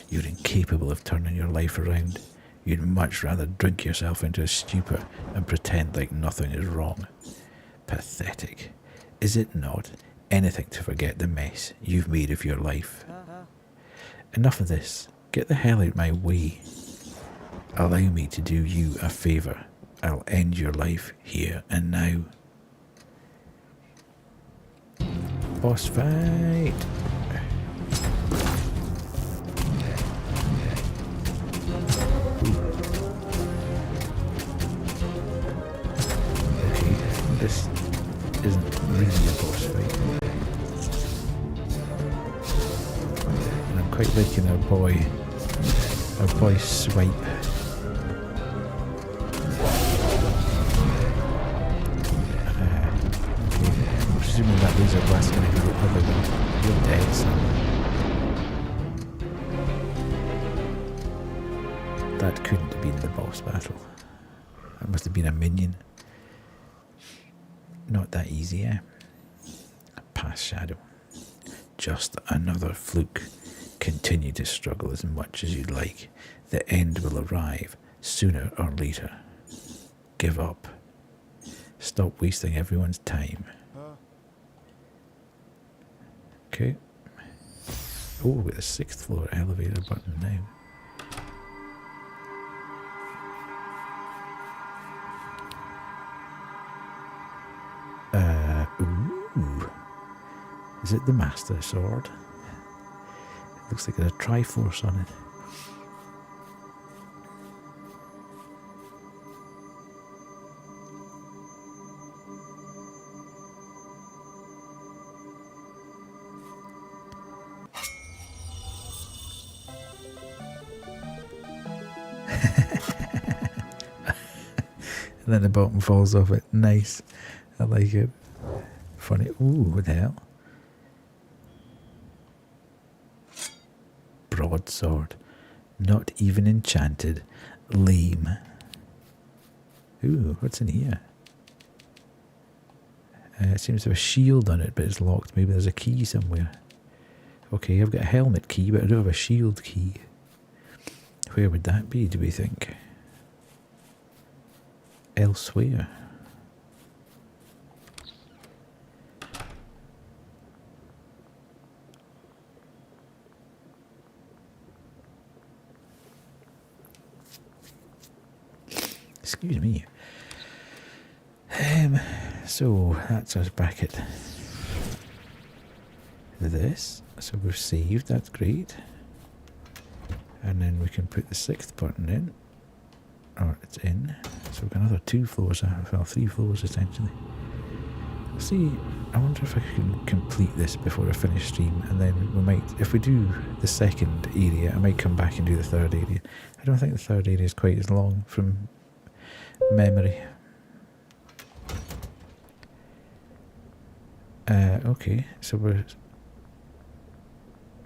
You're incapable of turning your life around. You'd much rather drink yourself into a stupor and pretend like nothing is wrong. Pathetic. Is it not? Anything to forget the mess you've made of your life. Enough of this. Get the hell out my way. Allow me to do you a favour. I'll end your life here and now. Boss fight. Okay, this isn't really a boss fight. And I'm quite liking our boy Swipe. Assuming that laser blast going to go other than you're dead, son. That couldn't have been the boss battle. That must have been a minion. Not that easy, eh? Pass Shadow. Just another fluke. Continue to struggle as much as you'd like. The end will arrive, sooner or later. Give up. Stop wasting everyone's time. Okay. Oh, with a 6th floor elevator button now. Ooh. Is it the Master Sword? It looks like it has a Triforce on it. And then the bottom falls off it. Nice. I like it. Funny. Ooh, what the hell? Broadsword. Not even enchanted. Lame. Ooh, what's in here? It seems to have a shield on it, but it's locked. Maybe there's a key somewhere. Okay, I've got a helmet key, but I don't have a shield key. Where would that be, do we think? Elsewhere. Excuse me. So that's us back at this. So we've saved, that's great. And then we can put the 6th button in. Or it's in. So we've got another 2 floors, well 3 floors essentially. See, I wonder if I can complete this before I finish stream, and then we might, if we do the 2nd area, I might come back and do the 3rd area. I don't think the 3rd area is quite as long from memory. Okay, so we're...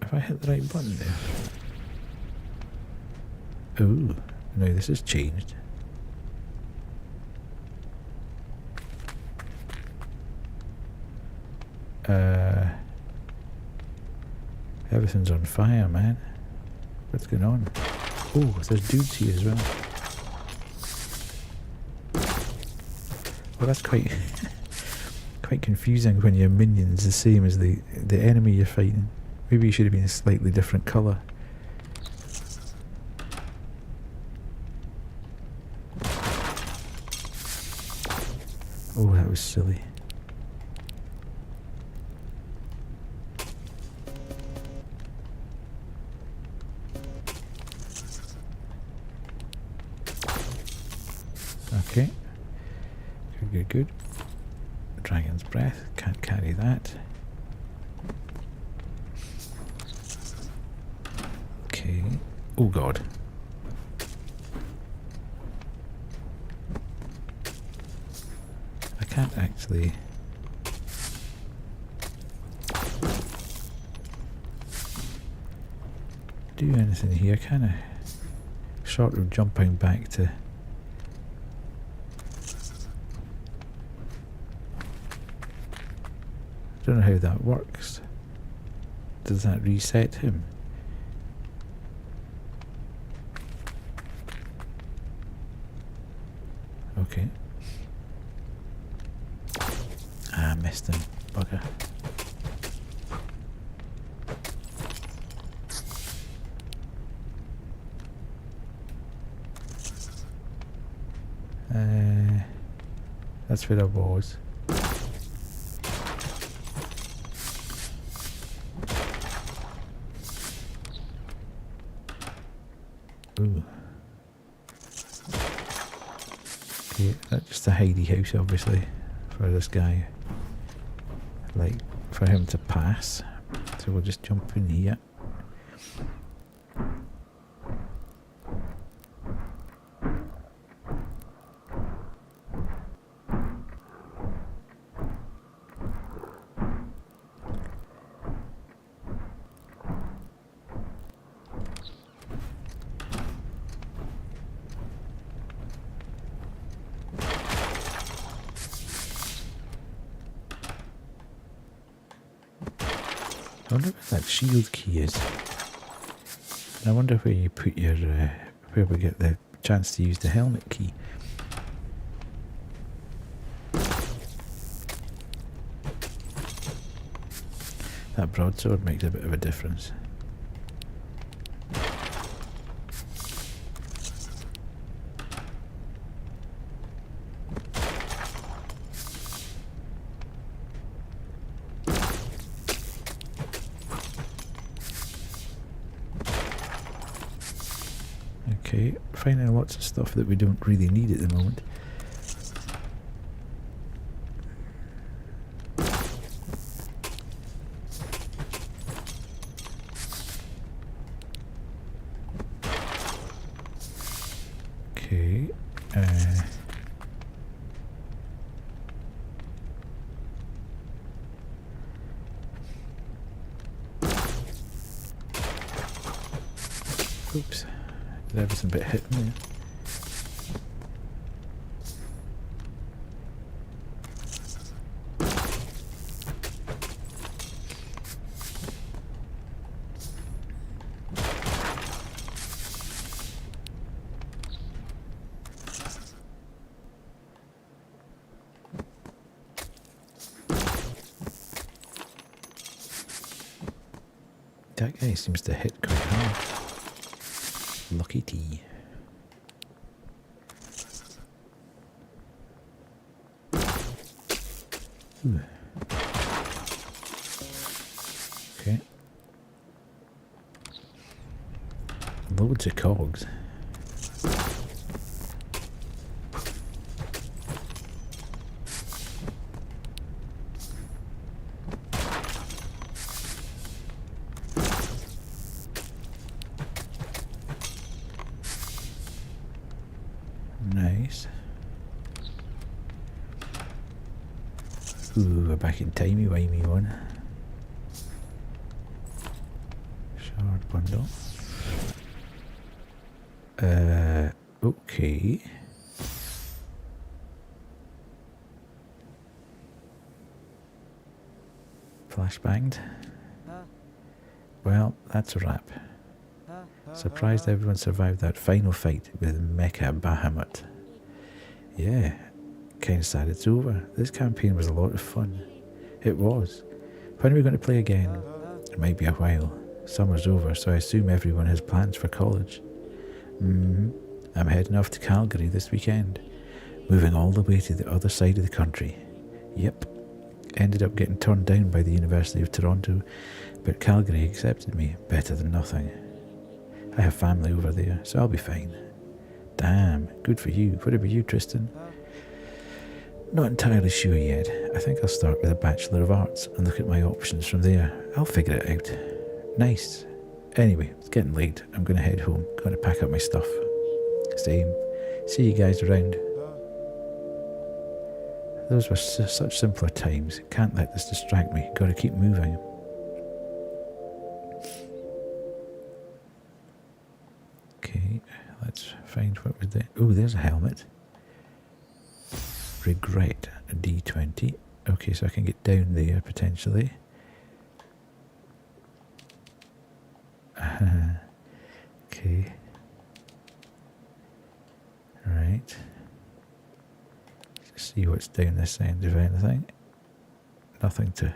Have I hit the right button there? Oh, no, this has changed. Everything's on fire, man. What's going on? Oh, there's dudes here as well. Well, that's quite quite confusing when your minion's the same as the enemy you're fighting. Maybe you should have been a slightly different colour. Oh, that was silly. Okay. Good, good, good. Dragon's breath. Can't carry that. Okay. Oh god. I can't actually... do anything here, can I? Short of jumping back to... I don't know how that works. Does that reset him? Okay. Ah, missed him. Bugger. That's where I was. Ooh. Okay, that's just a hidey house, obviously, for this guy. Like, for him to pass. So we'll just jump in here. I wonder what that shield key is. And I wonder where you put your, where we get the chance to use the helmet key. That broadsword makes a bit of a difference. Okay, finding lots of stuff that we don't really need at the moment. Okay, oops. Did everything but hit me? That guy seems to hit quite hard. Lucky T. Ooh. Okay. Loads of cogs. Nice. Ooh, we're back in timey-wimey one. Shard bundle. Okay. Flashbanged. Well, that's a wrap. Surprised everyone survived that final fight with Mecha Bahamut. Yeah, kinda sad it's over. This campaign was a lot of fun. It was. When are we going to play again? It might be a while. Summer's over, so I assume everyone has plans for college. I'm heading off to Calgary this weekend. Moving all the way to the other side of the country. Yep. Ended up getting turned down by the University of Toronto, but Calgary accepted me. Better than nothing. I have family over there, so I'll be fine. Damn, good for you. What about you, Tristan? Not entirely sure yet. I think I'll start with a Bachelor of Arts and look at my options from there. I'll figure it out. Nice. Anyway, it's getting late. I'm going to head home. Going to pack up my stuff. Same. See you guys around. Those were such simpler times. Can't let this distract me. Got to keep moving. Okay, let's find what was there. Oh, there's a helmet. Regret, a D20. Okay, so I can get down there potentially. Okay. Right. Let's see what's down this end, if anything. Nothing to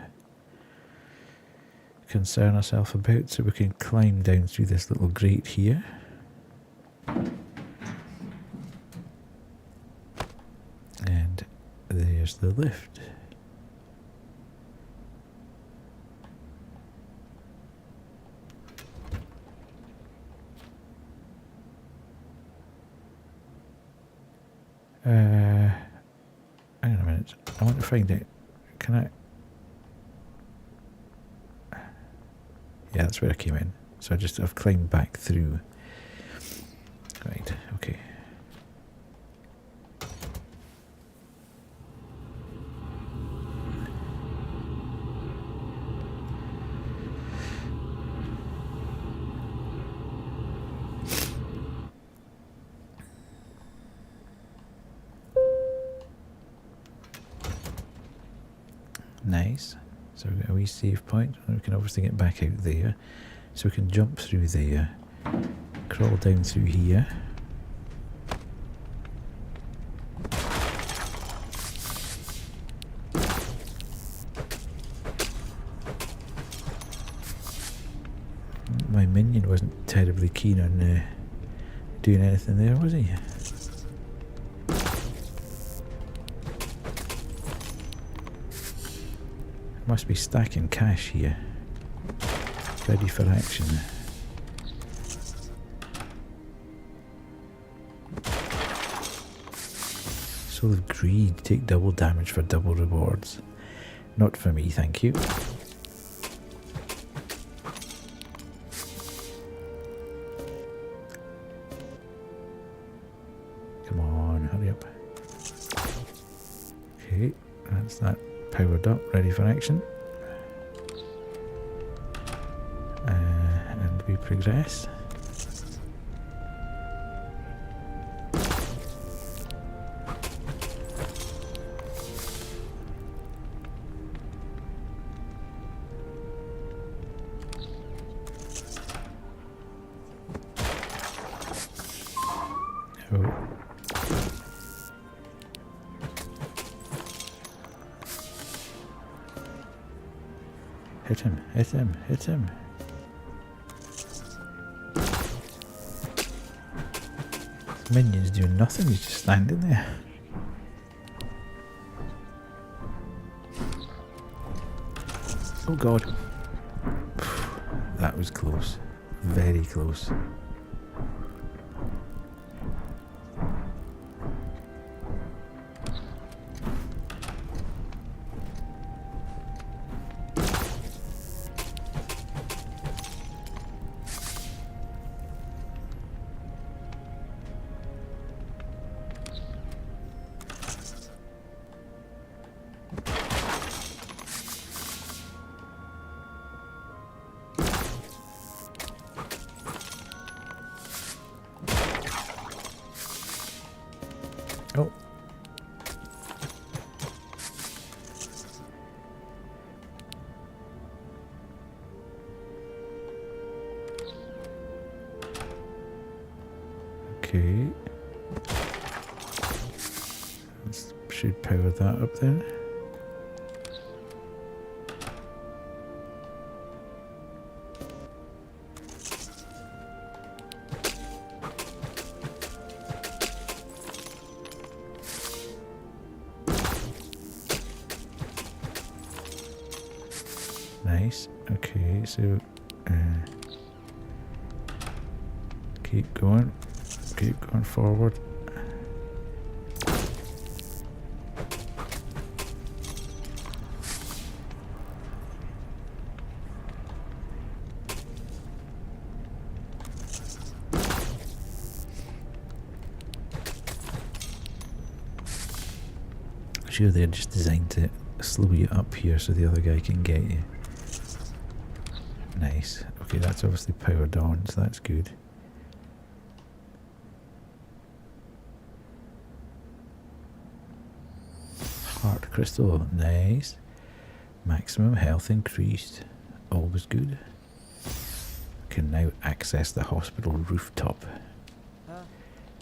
concern ourselves about, so we can climb down through this little grate here. And there's the lift. Hang on a minute. I want to find out. Can I? Yeah, that's where I came in. So I've climbed back through. Right, okay. Nice. So we've got a wee save point, and we can obviously get back out there. So we can jump through there, crawl down through here. My minion wasn't terribly keen on doing anything there, was he? Must be stacking cash here. Ready for action. Soul of Greed. Take double damage for double rewards. Not for me, thank you. Come on, hurry up. Okay, that's that. Powered up, ready for action. And we progress. Oh. Hit him, hit him, hit him. Minion's doing nothing, he's just standing there. Oh god. That was close. Very close. Oh. Okay. Let's should power that up then. Nice. Okay, so keep going forward. Sure, they're just designed to slow you up here so the other guy can get you. Nice. Okay, that's obviously powered on, so that's good. Heart crystal, nice. Maximum health increased, always good. Can now access the hospital rooftop.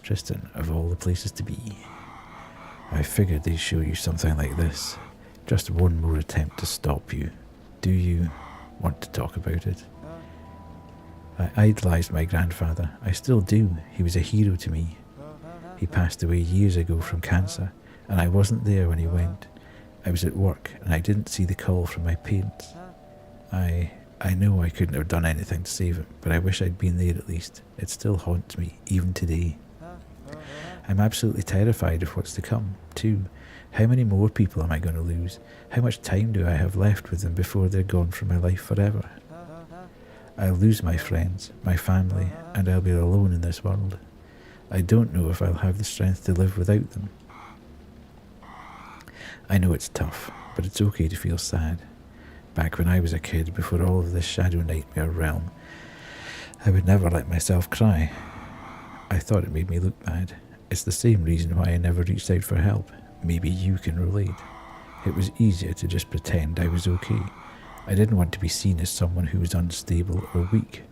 Tristan, of all the places to be. I figured they'd show you something like this. Just one more attempt to stop you. Do you want to talk about it? I idolized my grandfather. I still do. He was a hero to me. He passed away years ago from cancer, and I wasn't there when he went. I was at work, and I didn't see the call from my parents. I know I couldn't have done anything to save him, but I wish I'd been there at least. It still haunts me, even today. I'm absolutely terrified of what's to come, too. How many more people am I going to lose? How much time do I have left with them before they're gone from my life forever? I'll lose my friends, my family, and I'll be alone in this world. I don't know if I'll have the strength to live without them. I know it's tough, but it's okay to feel sad. Back when I was a kid, before all of this shadow nightmare realm, I would never let myself cry. I thought it made me look bad. It's the same reason why I never reached out for help. Maybe you can relate. It was easier to just pretend I was okay. I didn't want to be seen as someone who was unstable or weak.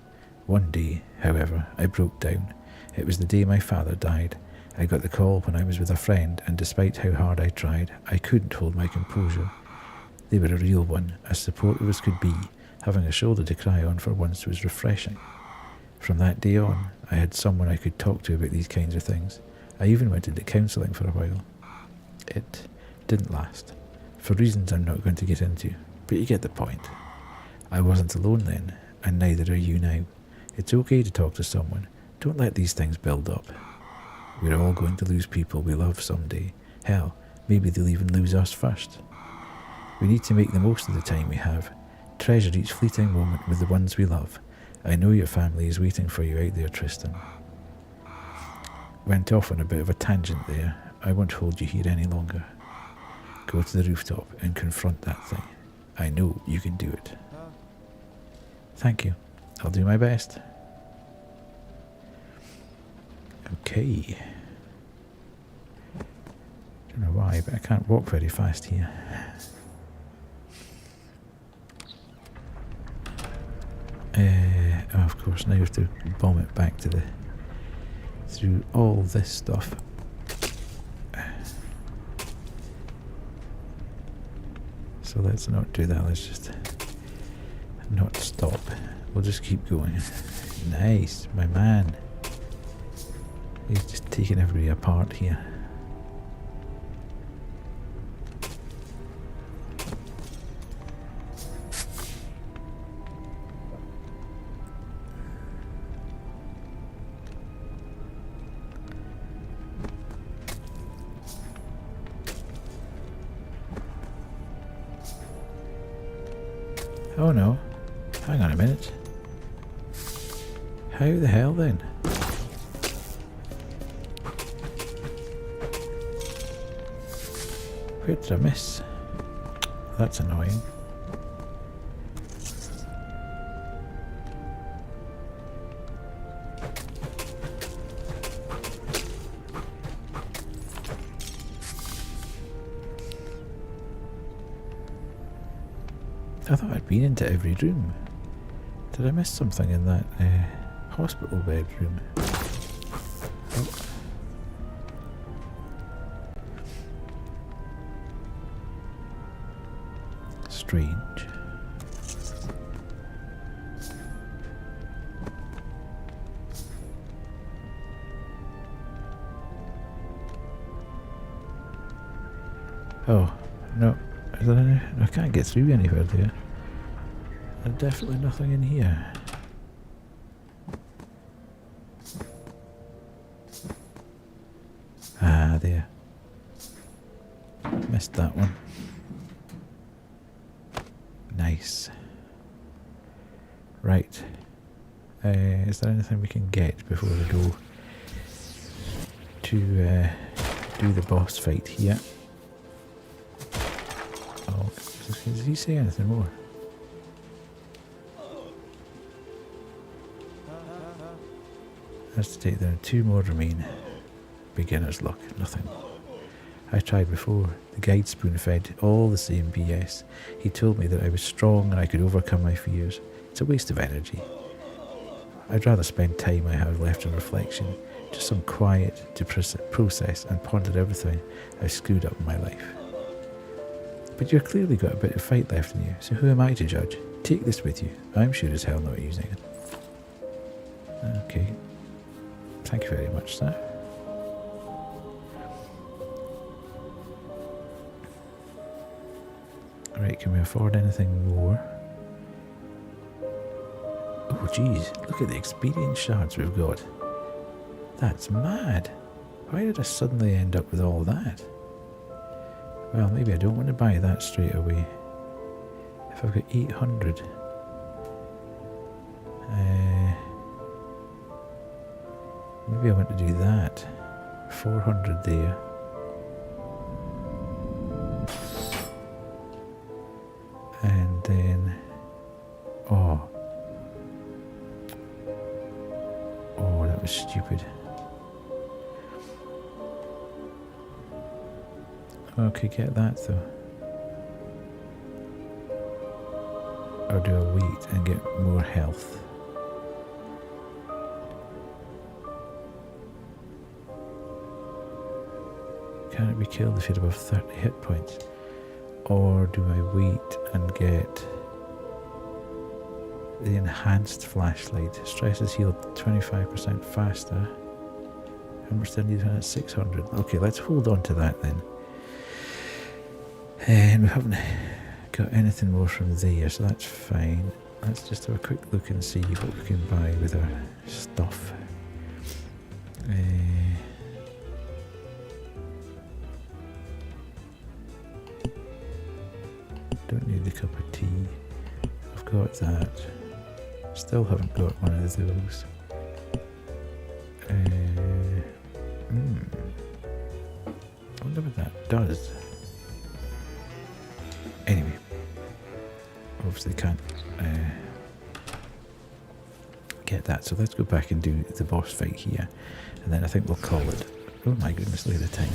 One day, however, I broke down. It was the day my father died. I got the call when I was with a friend, and despite how hard I tried, I couldn't hold my composure. They were a real one, as supportive as could be. Having a shoulder to cry on for once was refreshing. From that day on, I had someone I could talk to about these kinds of things. I even went into counselling for a while. It didn't last, for reasons I'm not going to get into, but you get the point. I wasn't alone then, and neither are you now. It's okay to talk to someone. Don't let these things build up. We're all going to lose people we love someday. Hell, maybe they'll even lose us first. We need to make the most of the time we have. Treasure each fleeting moment with the ones we love. I know your family is waiting for you out there, Tristan. Went off on a bit of a tangent there. I won't hold you here any longer. Go to the rooftop and confront that thing. I know you can do it. Thank you. I'll do my best. Okay. Don't know why, but I can't walk very fast here. Of course, now you have to bomb it back to through all this stuff. So let's not do that, let's just not stop. We'll just keep going. Nice, my man. He's just taking everybody apart here. Oh no, hang on a minute. How the hell then? Where did I miss? That's annoying. I thought I'd been into every room. Did I miss something in that hospital bedroom? Oh. Strange. Oh, no. Is there any? I can't get through anywhere there. There's definitely nothing in here. Ah, there. Missed that one. Nice. Right. Is there anything we can get before we go to do the boss fight here? Oh, does he say anything more? Has to take there. 2 more remain. Beginner's luck. Nothing. I tried before. The guide spoon-fed all the same BS. He told me that I was strong and I could overcome my fears. It's a waste of energy. I'd rather spend time I have left in reflection, just some quiet to process and ponder everything I've screwed up in my life. But you've clearly got a bit of fight left in you, so who am I to judge? Take this with you. I'm sure as hell not using it. Okay. Thank you very much, sir. Right, can we afford anything more? Oh, geez, look at the experience shards we've got. That's mad. Why did I suddenly end up with all that? Well, maybe I don't want to buy that straight away. If I've got 800. Maybe I want to do that. 400 there. And then... Oh, that was stupid. Okay, get that though. Or do I wait and get more health? Can it be killed if you're above 30 hit points? Or do I wait and get the enhanced flashlight? Stress is healed 25% faster. How much do I need when it's 600? Okay, let's hold on to that then. And we haven't got anything more from there, so that's fine. Let's just have a quick look and see what we can buy with our stuff. Don't need the cup of tea. I've got that. Still haven't got one of those. I wonder what that does. Anyway, obviously can't get that, so let's go back and do the boss fight here, and then I think we'll call it. Oh my goodness, look at the time.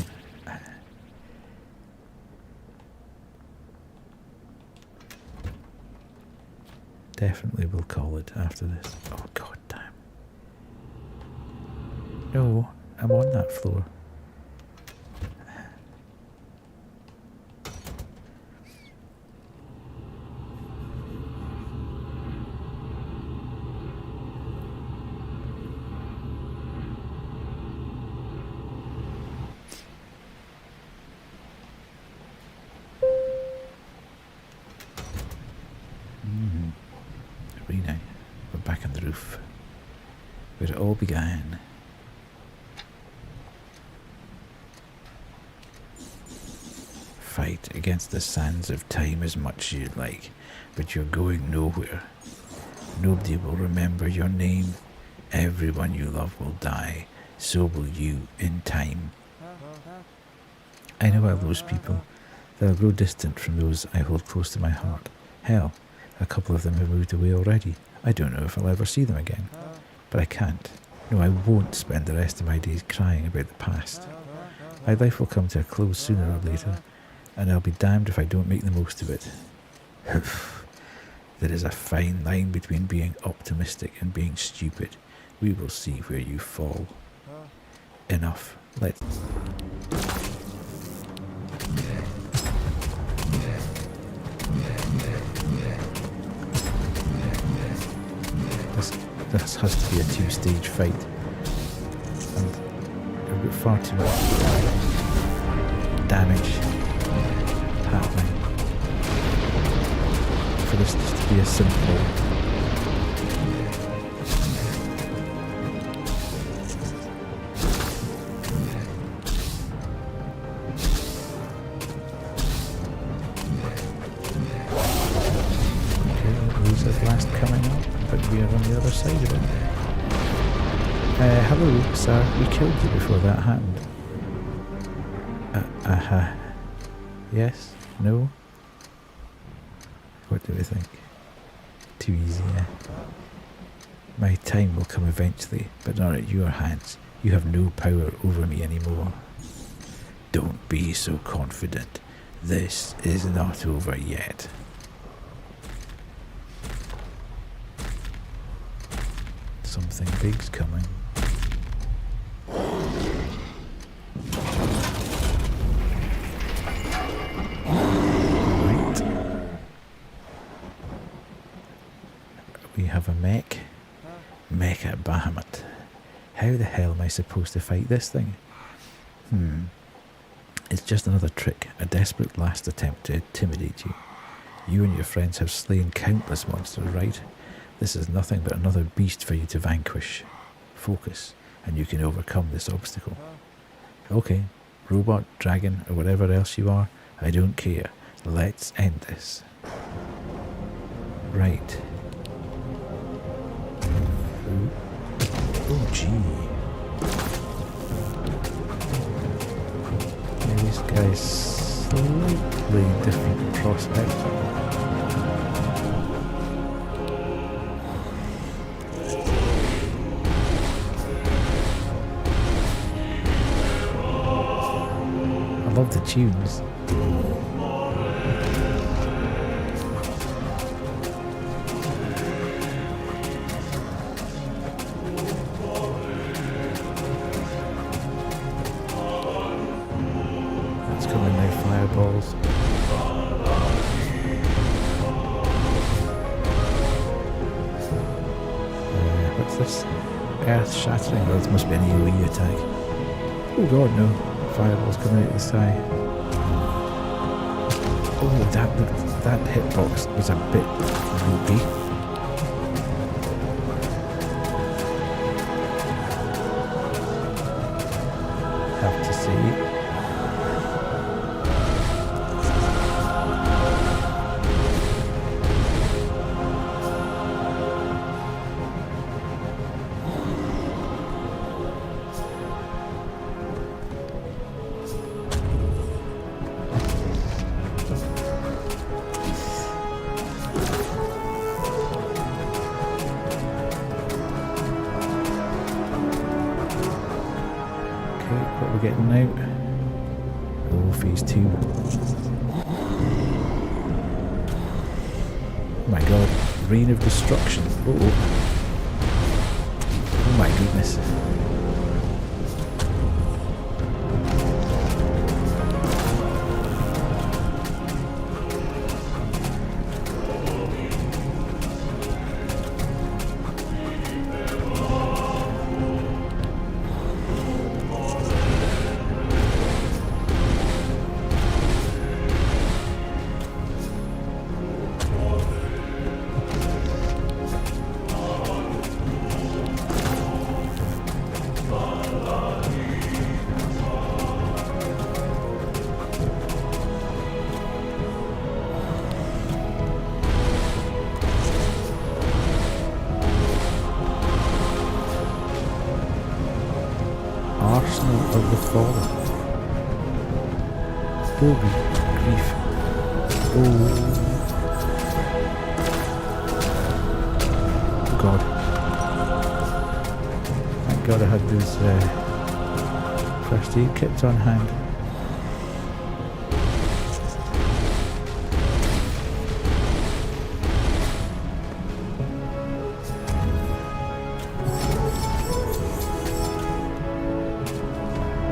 Definitely will call it after this. Oh god damn. No, I'm on that floor. We're back on the roof, where it all began. Fight against the sands of time as much as you'd like, but you're going nowhere. Nobody will remember your name. Everyone you love will die. So will you in time. I know I'll lose people. They'll grow distant from those I hold close to my heart. Hell, a couple of them have moved away already. I don't know if I'll ever see them again. But I can't. No, I won't spend the rest of my days crying about the past. My life will come to a close sooner or later, and I'll be damned if I don't make the most of it. There is a fine line between being optimistic and being stupid. We will see where you fall. Enough. Let's... This has to be a two-stage fight. And we've got far too much damage happening for this just to be a simple... Blast coming up, but we are on the other side of it. Hello, sir. We killed you before that happened. Yes? No? What do we think? Too easy, yeah. My time will come eventually, but not at your hands. You have no power over me anymore. Don't be so confident. This is not over yet. Something big's coming. Right. We have a mech. Mecha Bahamut. How the hell am I supposed to fight this thing? It's just another trick, a desperate last attempt to intimidate you. You and your friends have slain countless monsters, right? This is nothing but another beast for you to vanquish. Focus, and you can overcome this obstacle. Okay, robot, dragon, or whatever else you are, I don't care. Let's end this. Right. Oh, gee. Yeah, this guy's slightly different prospect. I love the tunes. That's coming now, fireballs. What's this? Earth shattering. Oh, this must be an AoE attack. Oh god, no. Fireballs coming out of the sky. Oh, that hitbox was a bit loopy. Have to see. What we're getting now? Oh, phase 2. Oh my god, Reign of Destruction. Oh my goodness. Arsenal of the Fallen. Oh, grief. Oh. God. Thank God I had those first aid kits on hand.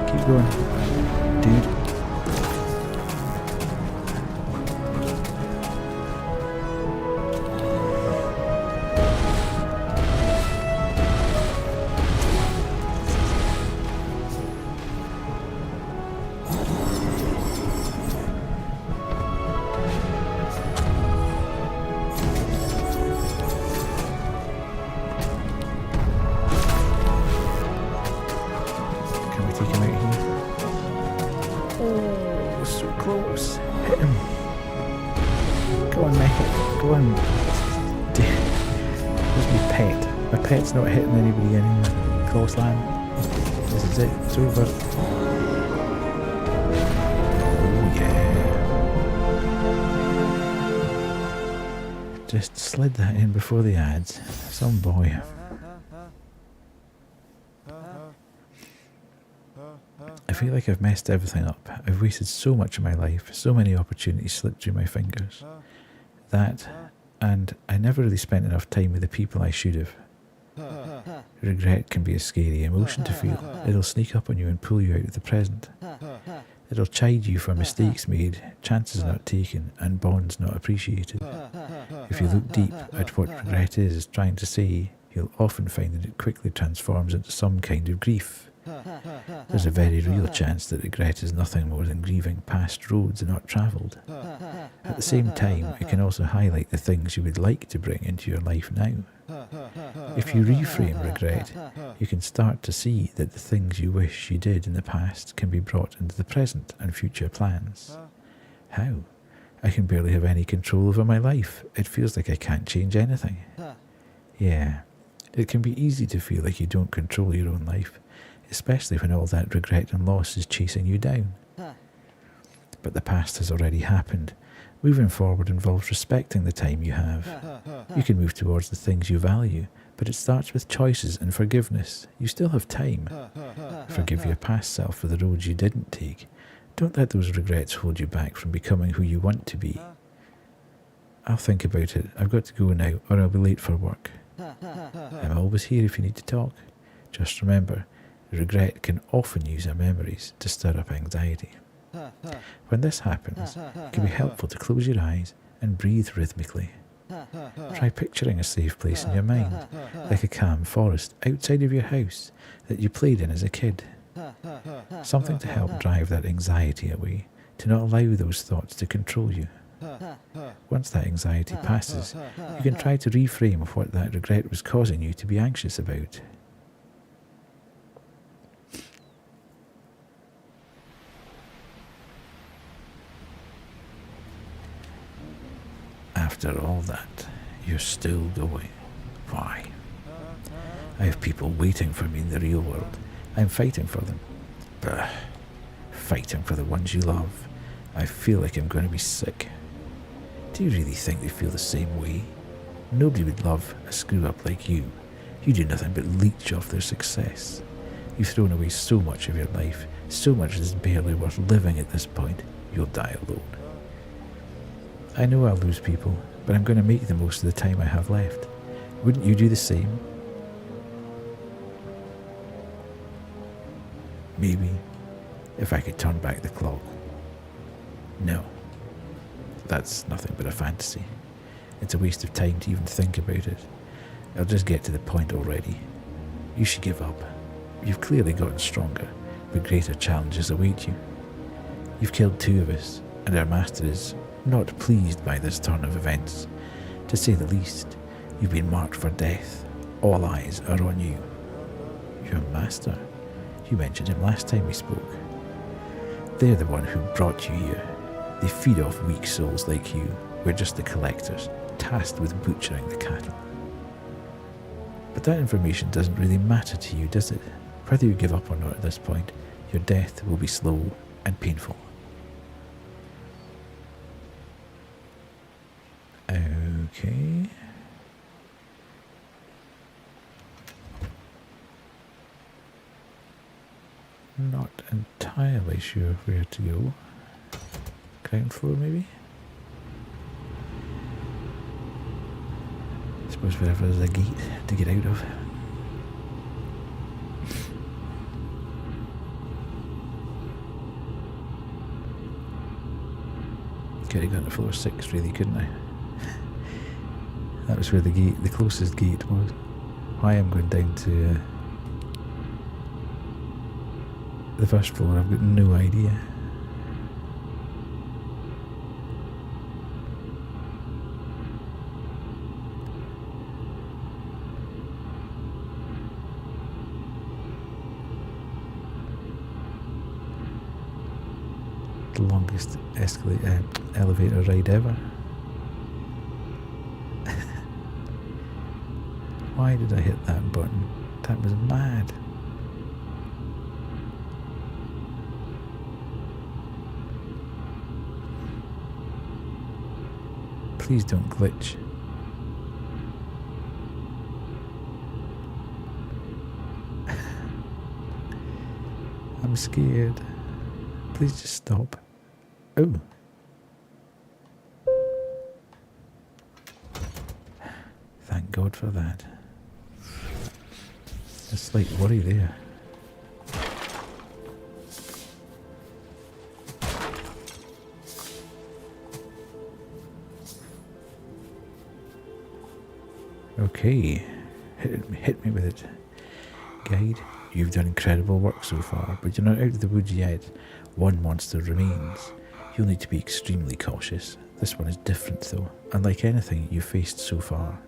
Keep going, dude. Close. Hit him. Go on, make it. Go on. Where's my pet? My pet's not hitting anybody anymore. Close line. This is it. It's over. Oh yeah. Just slid that in before the ads. Some boy. I feel like I've messed everything up. I've wasted so much of my life, so many opportunities slipped through my fingers. That, and I never really spent enough time with the people I should have. Regret can be a scary emotion to feel. It'll sneak up on you and pull you out of the present. It'll chide you for mistakes made, chances not taken, and bonds not appreciated. If you look deep at what regret is trying to say, you'll often find that it quickly transforms into some kind of grief. There's a very real chance that regret is nothing more than grieving past roads not travelled. At the same time, it can also highlight the things you would like to bring into your life now. If you reframe regret, you can start to see that the things you wish you did in the past can be brought into the present and future plans. How? I can barely have any control over my life. It feels like I can't change anything. Yeah, it can be easy to feel like you don't control your own life, especially when all that regret and loss is chasing you down. But the past has already happened. Moving forward involves respecting the time you have. You can move towards the things you value, but it starts with choices and forgiveness. You still have time. Forgive your past self for the roads you didn't take. Don't let those regrets hold you back from becoming who you want to be. I'll think about it. I've got to go now, or I'll be late for work. I'm always here if you need to talk. Just remember, regret can often use our memories to stir up anxiety. When this happens, it can be helpful to close your eyes and breathe rhythmically. Try picturing a safe place in your mind, like a calm forest outside of your house that you played in as a kid. Something to help drive that anxiety away, to not allow those thoughts to control you. Once that anxiety passes, you can try to reframe what that regret was causing you to be anxious about. After all that, you're still going. Why? I have people waiting for me in the real world. I'm fighting for them. Bah. Fighting for the ones you love. I feel like I'm going to be sick. Do you really think they feel the same way? Nobody would love a screw-up like you. You do nothing but leech off their success. You've thrown away so much of your life, so much that is barely worth living at this point. You'll die alone. I know I'll lose people, but I'm going to make the most of the time I have left. Wouldn't you do the same? Maybe, if I could turn back the clock. No. That's nothing but a fantasy. It's a waste of time to even think about it. I'll just get to the point already. You should give up. You've clearly gotten stronger, but greater challenges await you. You've killed 2 of us, and our master is not pleased by this turn of events. To say the least, you've been marked for death. All eyes are on you. Your master? You mentioned him last time we spoke. They're the one who brought you here. They feed off weak souls like you. We're just the collectors, tasked with butchering the cattle. But that information doesn't really matter to you, does it? Whether you give up or not at this point, your death will be slow and painful. Okay. Not entirely sure where to go. Ground floor, maybe? I suppose wherever there's a gate to get out of. Could have gone to floor 6 really, couldn't I? That was where the closest gate was. Why I'm going down to the first floor, I've got no idea. The longest elevator ride ever. Why did I hit that button? That was mad. Please don't glitch. I'm scared. Please just stop. Oh. Thank God for that. A slight worry there. Okay, hit me with it. Guide, you've done incredible work so far, but you're not out of the woods yet. One monster remains. You'll need to be extremely cautious. This one is different though, unlike anything you've faced so far.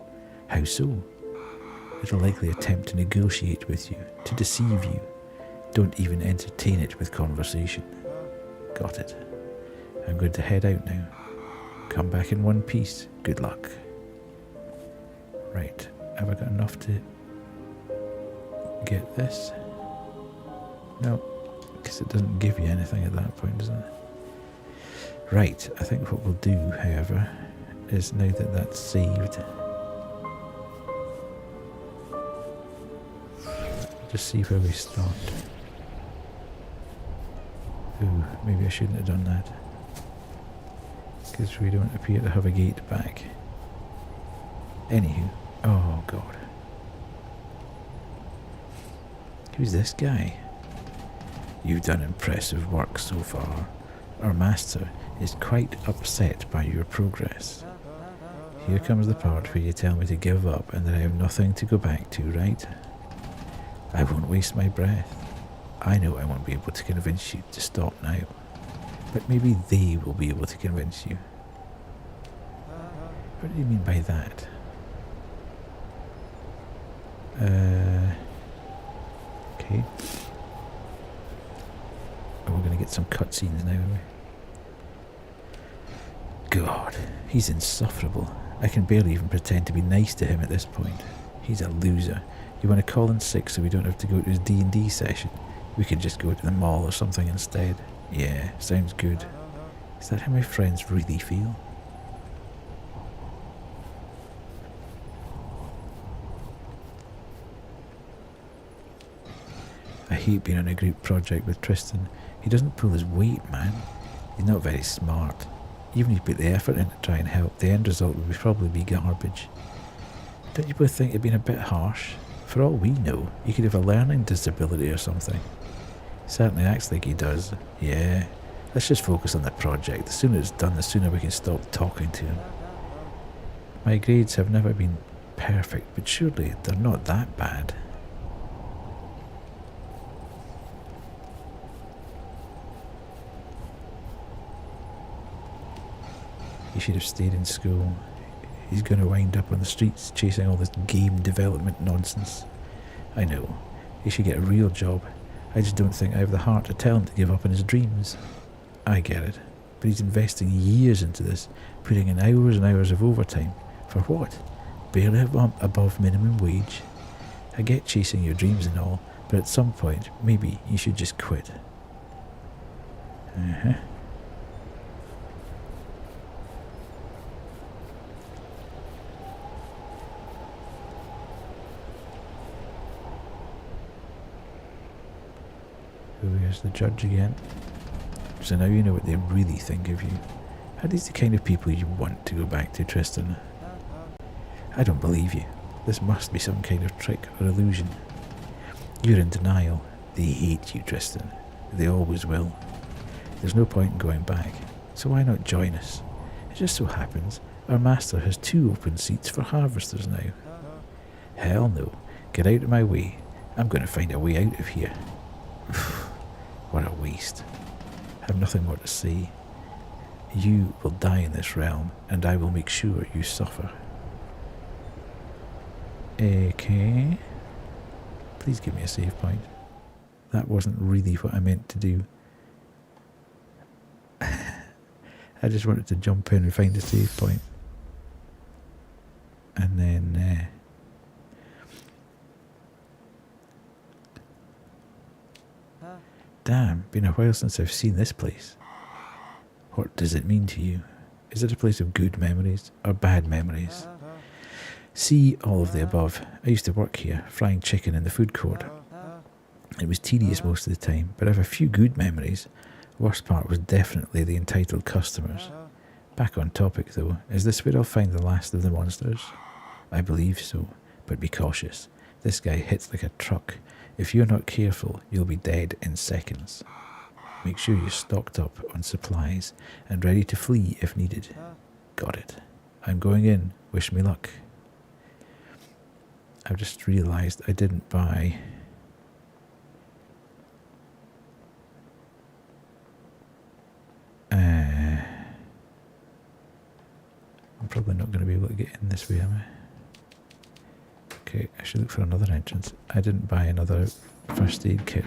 How so? It'll likely attempt to negotiate with you, to deceive you. Don't even entertain it with conversation. Got it. I'm going to head out now. Come back in one piece. Good luck. Right, have I got enough to get this? No, because it doesn't give you anything at that point, does it? Right, I think what we'll do, however, is now that that's saved, just see where we start. Ooh, maybe I shouldn't have done that, because we don't appear to have a gate back. Anywho, oh god. Who's this guy? You've done impressive work so far. Our master is quite upset by your progress. Here comes the part where you tell me to give up and that I have nothing to go back to, right? I won't waste my breath. I know I won't be able to convince you to stop now, but maybe they will be able to convince you. What do you mean by that? Okay. Oh, we're going to get some cutscenes now, are we? God, he's insufferable. I can barely even pretend to be nice to him at this point. He's a loser. You want to call in sick so we don't have to go to his D&D session? We could just go to the mall or something instead. Yeah, sounds good. Is that how my friends really feel? I hate being on a group project with Tristan. He doesn't pull his weight, man. He's not very smart. Even if you put the effort in to try and help, the end result would probably be garbage. Don't you both think it'd been a bit harsh? For all we know, he could have a learning disability or something. Certainly acts like he does. Yeah, let's just focus on the project. The sooner it's done, the sooner we can stop talking to him. My grades have never been perfect, but surely they're not that bad. He should have stayed in school. He's going to wind up on the streets chasing all this game development nonsense. I know. He should get a real job. I just don't think I have the heart to tell him to give up on his dreams. I get it. But he's investing years into this, putting in hours and hours of overtime. For what? Barely above minimum wage. I get chasing your dreams and all, But at some point, maybe you should just quit. Here's the judge again. So now you know what they really think of you. Are these the kind of people you want to go back to, Tristan? I don't believe you. This must be some kind of trick or illusion. You're in denial. They hate you, Tristan. They always will. There's no point in going back, so why not join us? It just so happens our master has 2 open seats for harvesters now. Hell no. Get out of my way. I'm going to find a way out of here. What a waste. I have nothing more to say. You will die in this realm, and I will make sure you suffer. Okay. Please give me a save point. That wasn't really what I meant to do. I just wanted to jump in and find a save point. And then... Damn, been a while since I've seen this place. What does it mean to you? Is it a place of good memories or bad memories? See all of the above. I used to work here, frying chicken in the food court. It was tedious most of the time, but I have a few good memories. Worst part was definitely the entitled customers. Back on topic though, is this where I'll find the last of the monsters? I believe so, but be cautious. This guy hits like a truck. If you're not careful, you'll be dead in seconds. Make sure you're stocked up on supplies and ready to flee if needed. Got it. I'm going in. Wish me luck. I've just realised I didn't buy... I'm probably not going to be able to get in this way, am I? Okay, I should look for another entrance. I didn't buy another first aid kit.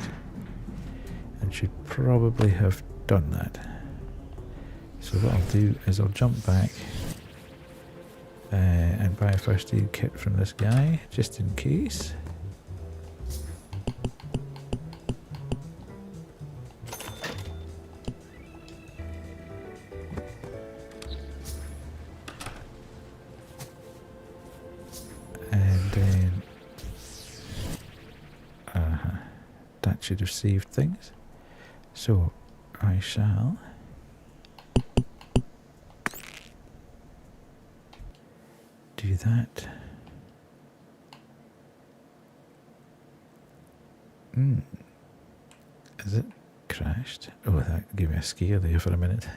And should probably have done that. So what I'll do is I'll jump back and buy a first aid kit from this guy, just in case. And then that should have saved things. So I shall do that. Is it crashed? Oh, that gave me a scare there for a minute.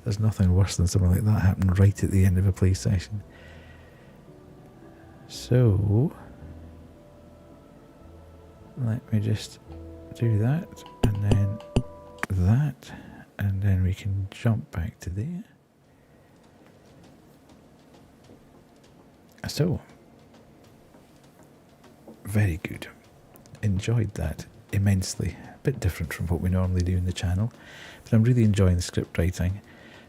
There's nothing worse than something like that happening right at the end of a play session. So let me just do that, and then that, and then we can jump back to there. So, very good. Enjoyed that immensely. A bit different from what we normally do in the channel, but I'm really enjoying the script writing.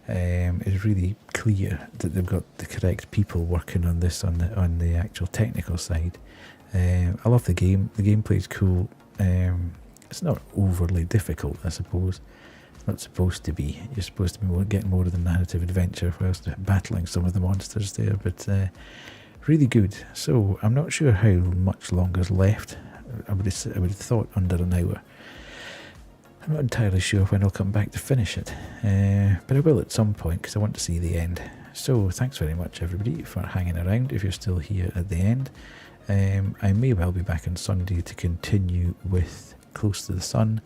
It's really clear that they've got the correct people working on this on the actual technical side. I love the game. The gameplay's cool. It's not overly difficult, I suppose. It's not supposed to be. You're supposed to be getting more of the narrative adventure whilst battling some of the monsters there, but really good. So I'm not sure how much longer's left. I would have thought under an hour. I'm not entirely sure when I'll come back to finish it, but I will at some point because I want to see the end. So thanks very much everybody for hanging around if you're still here at the end. I may well be back on Sunday to continue with Close to the Sun,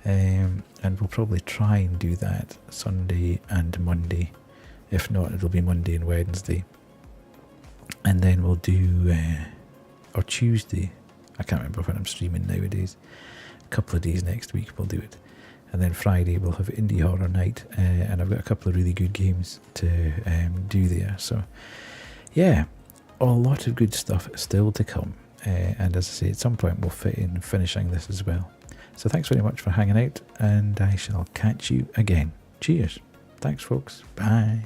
and we'll probably try and do that Sunday and Monday. If not, it'll be Monday and Wednesday. And then we'll do, or Tuesday, I can't remember when I'm streaming nowadays, a couple of days next week we'll do it. And then Friday we'll have Indie Horror Night, and I've got a couple of really good games to do there. So yeah, a lot of good stuff still to come. And as I say, at some point we'll fit in finishing this as well. So thanks very much for hanging out, and I shall catch you again. Cheers. Thanks folks. Bye.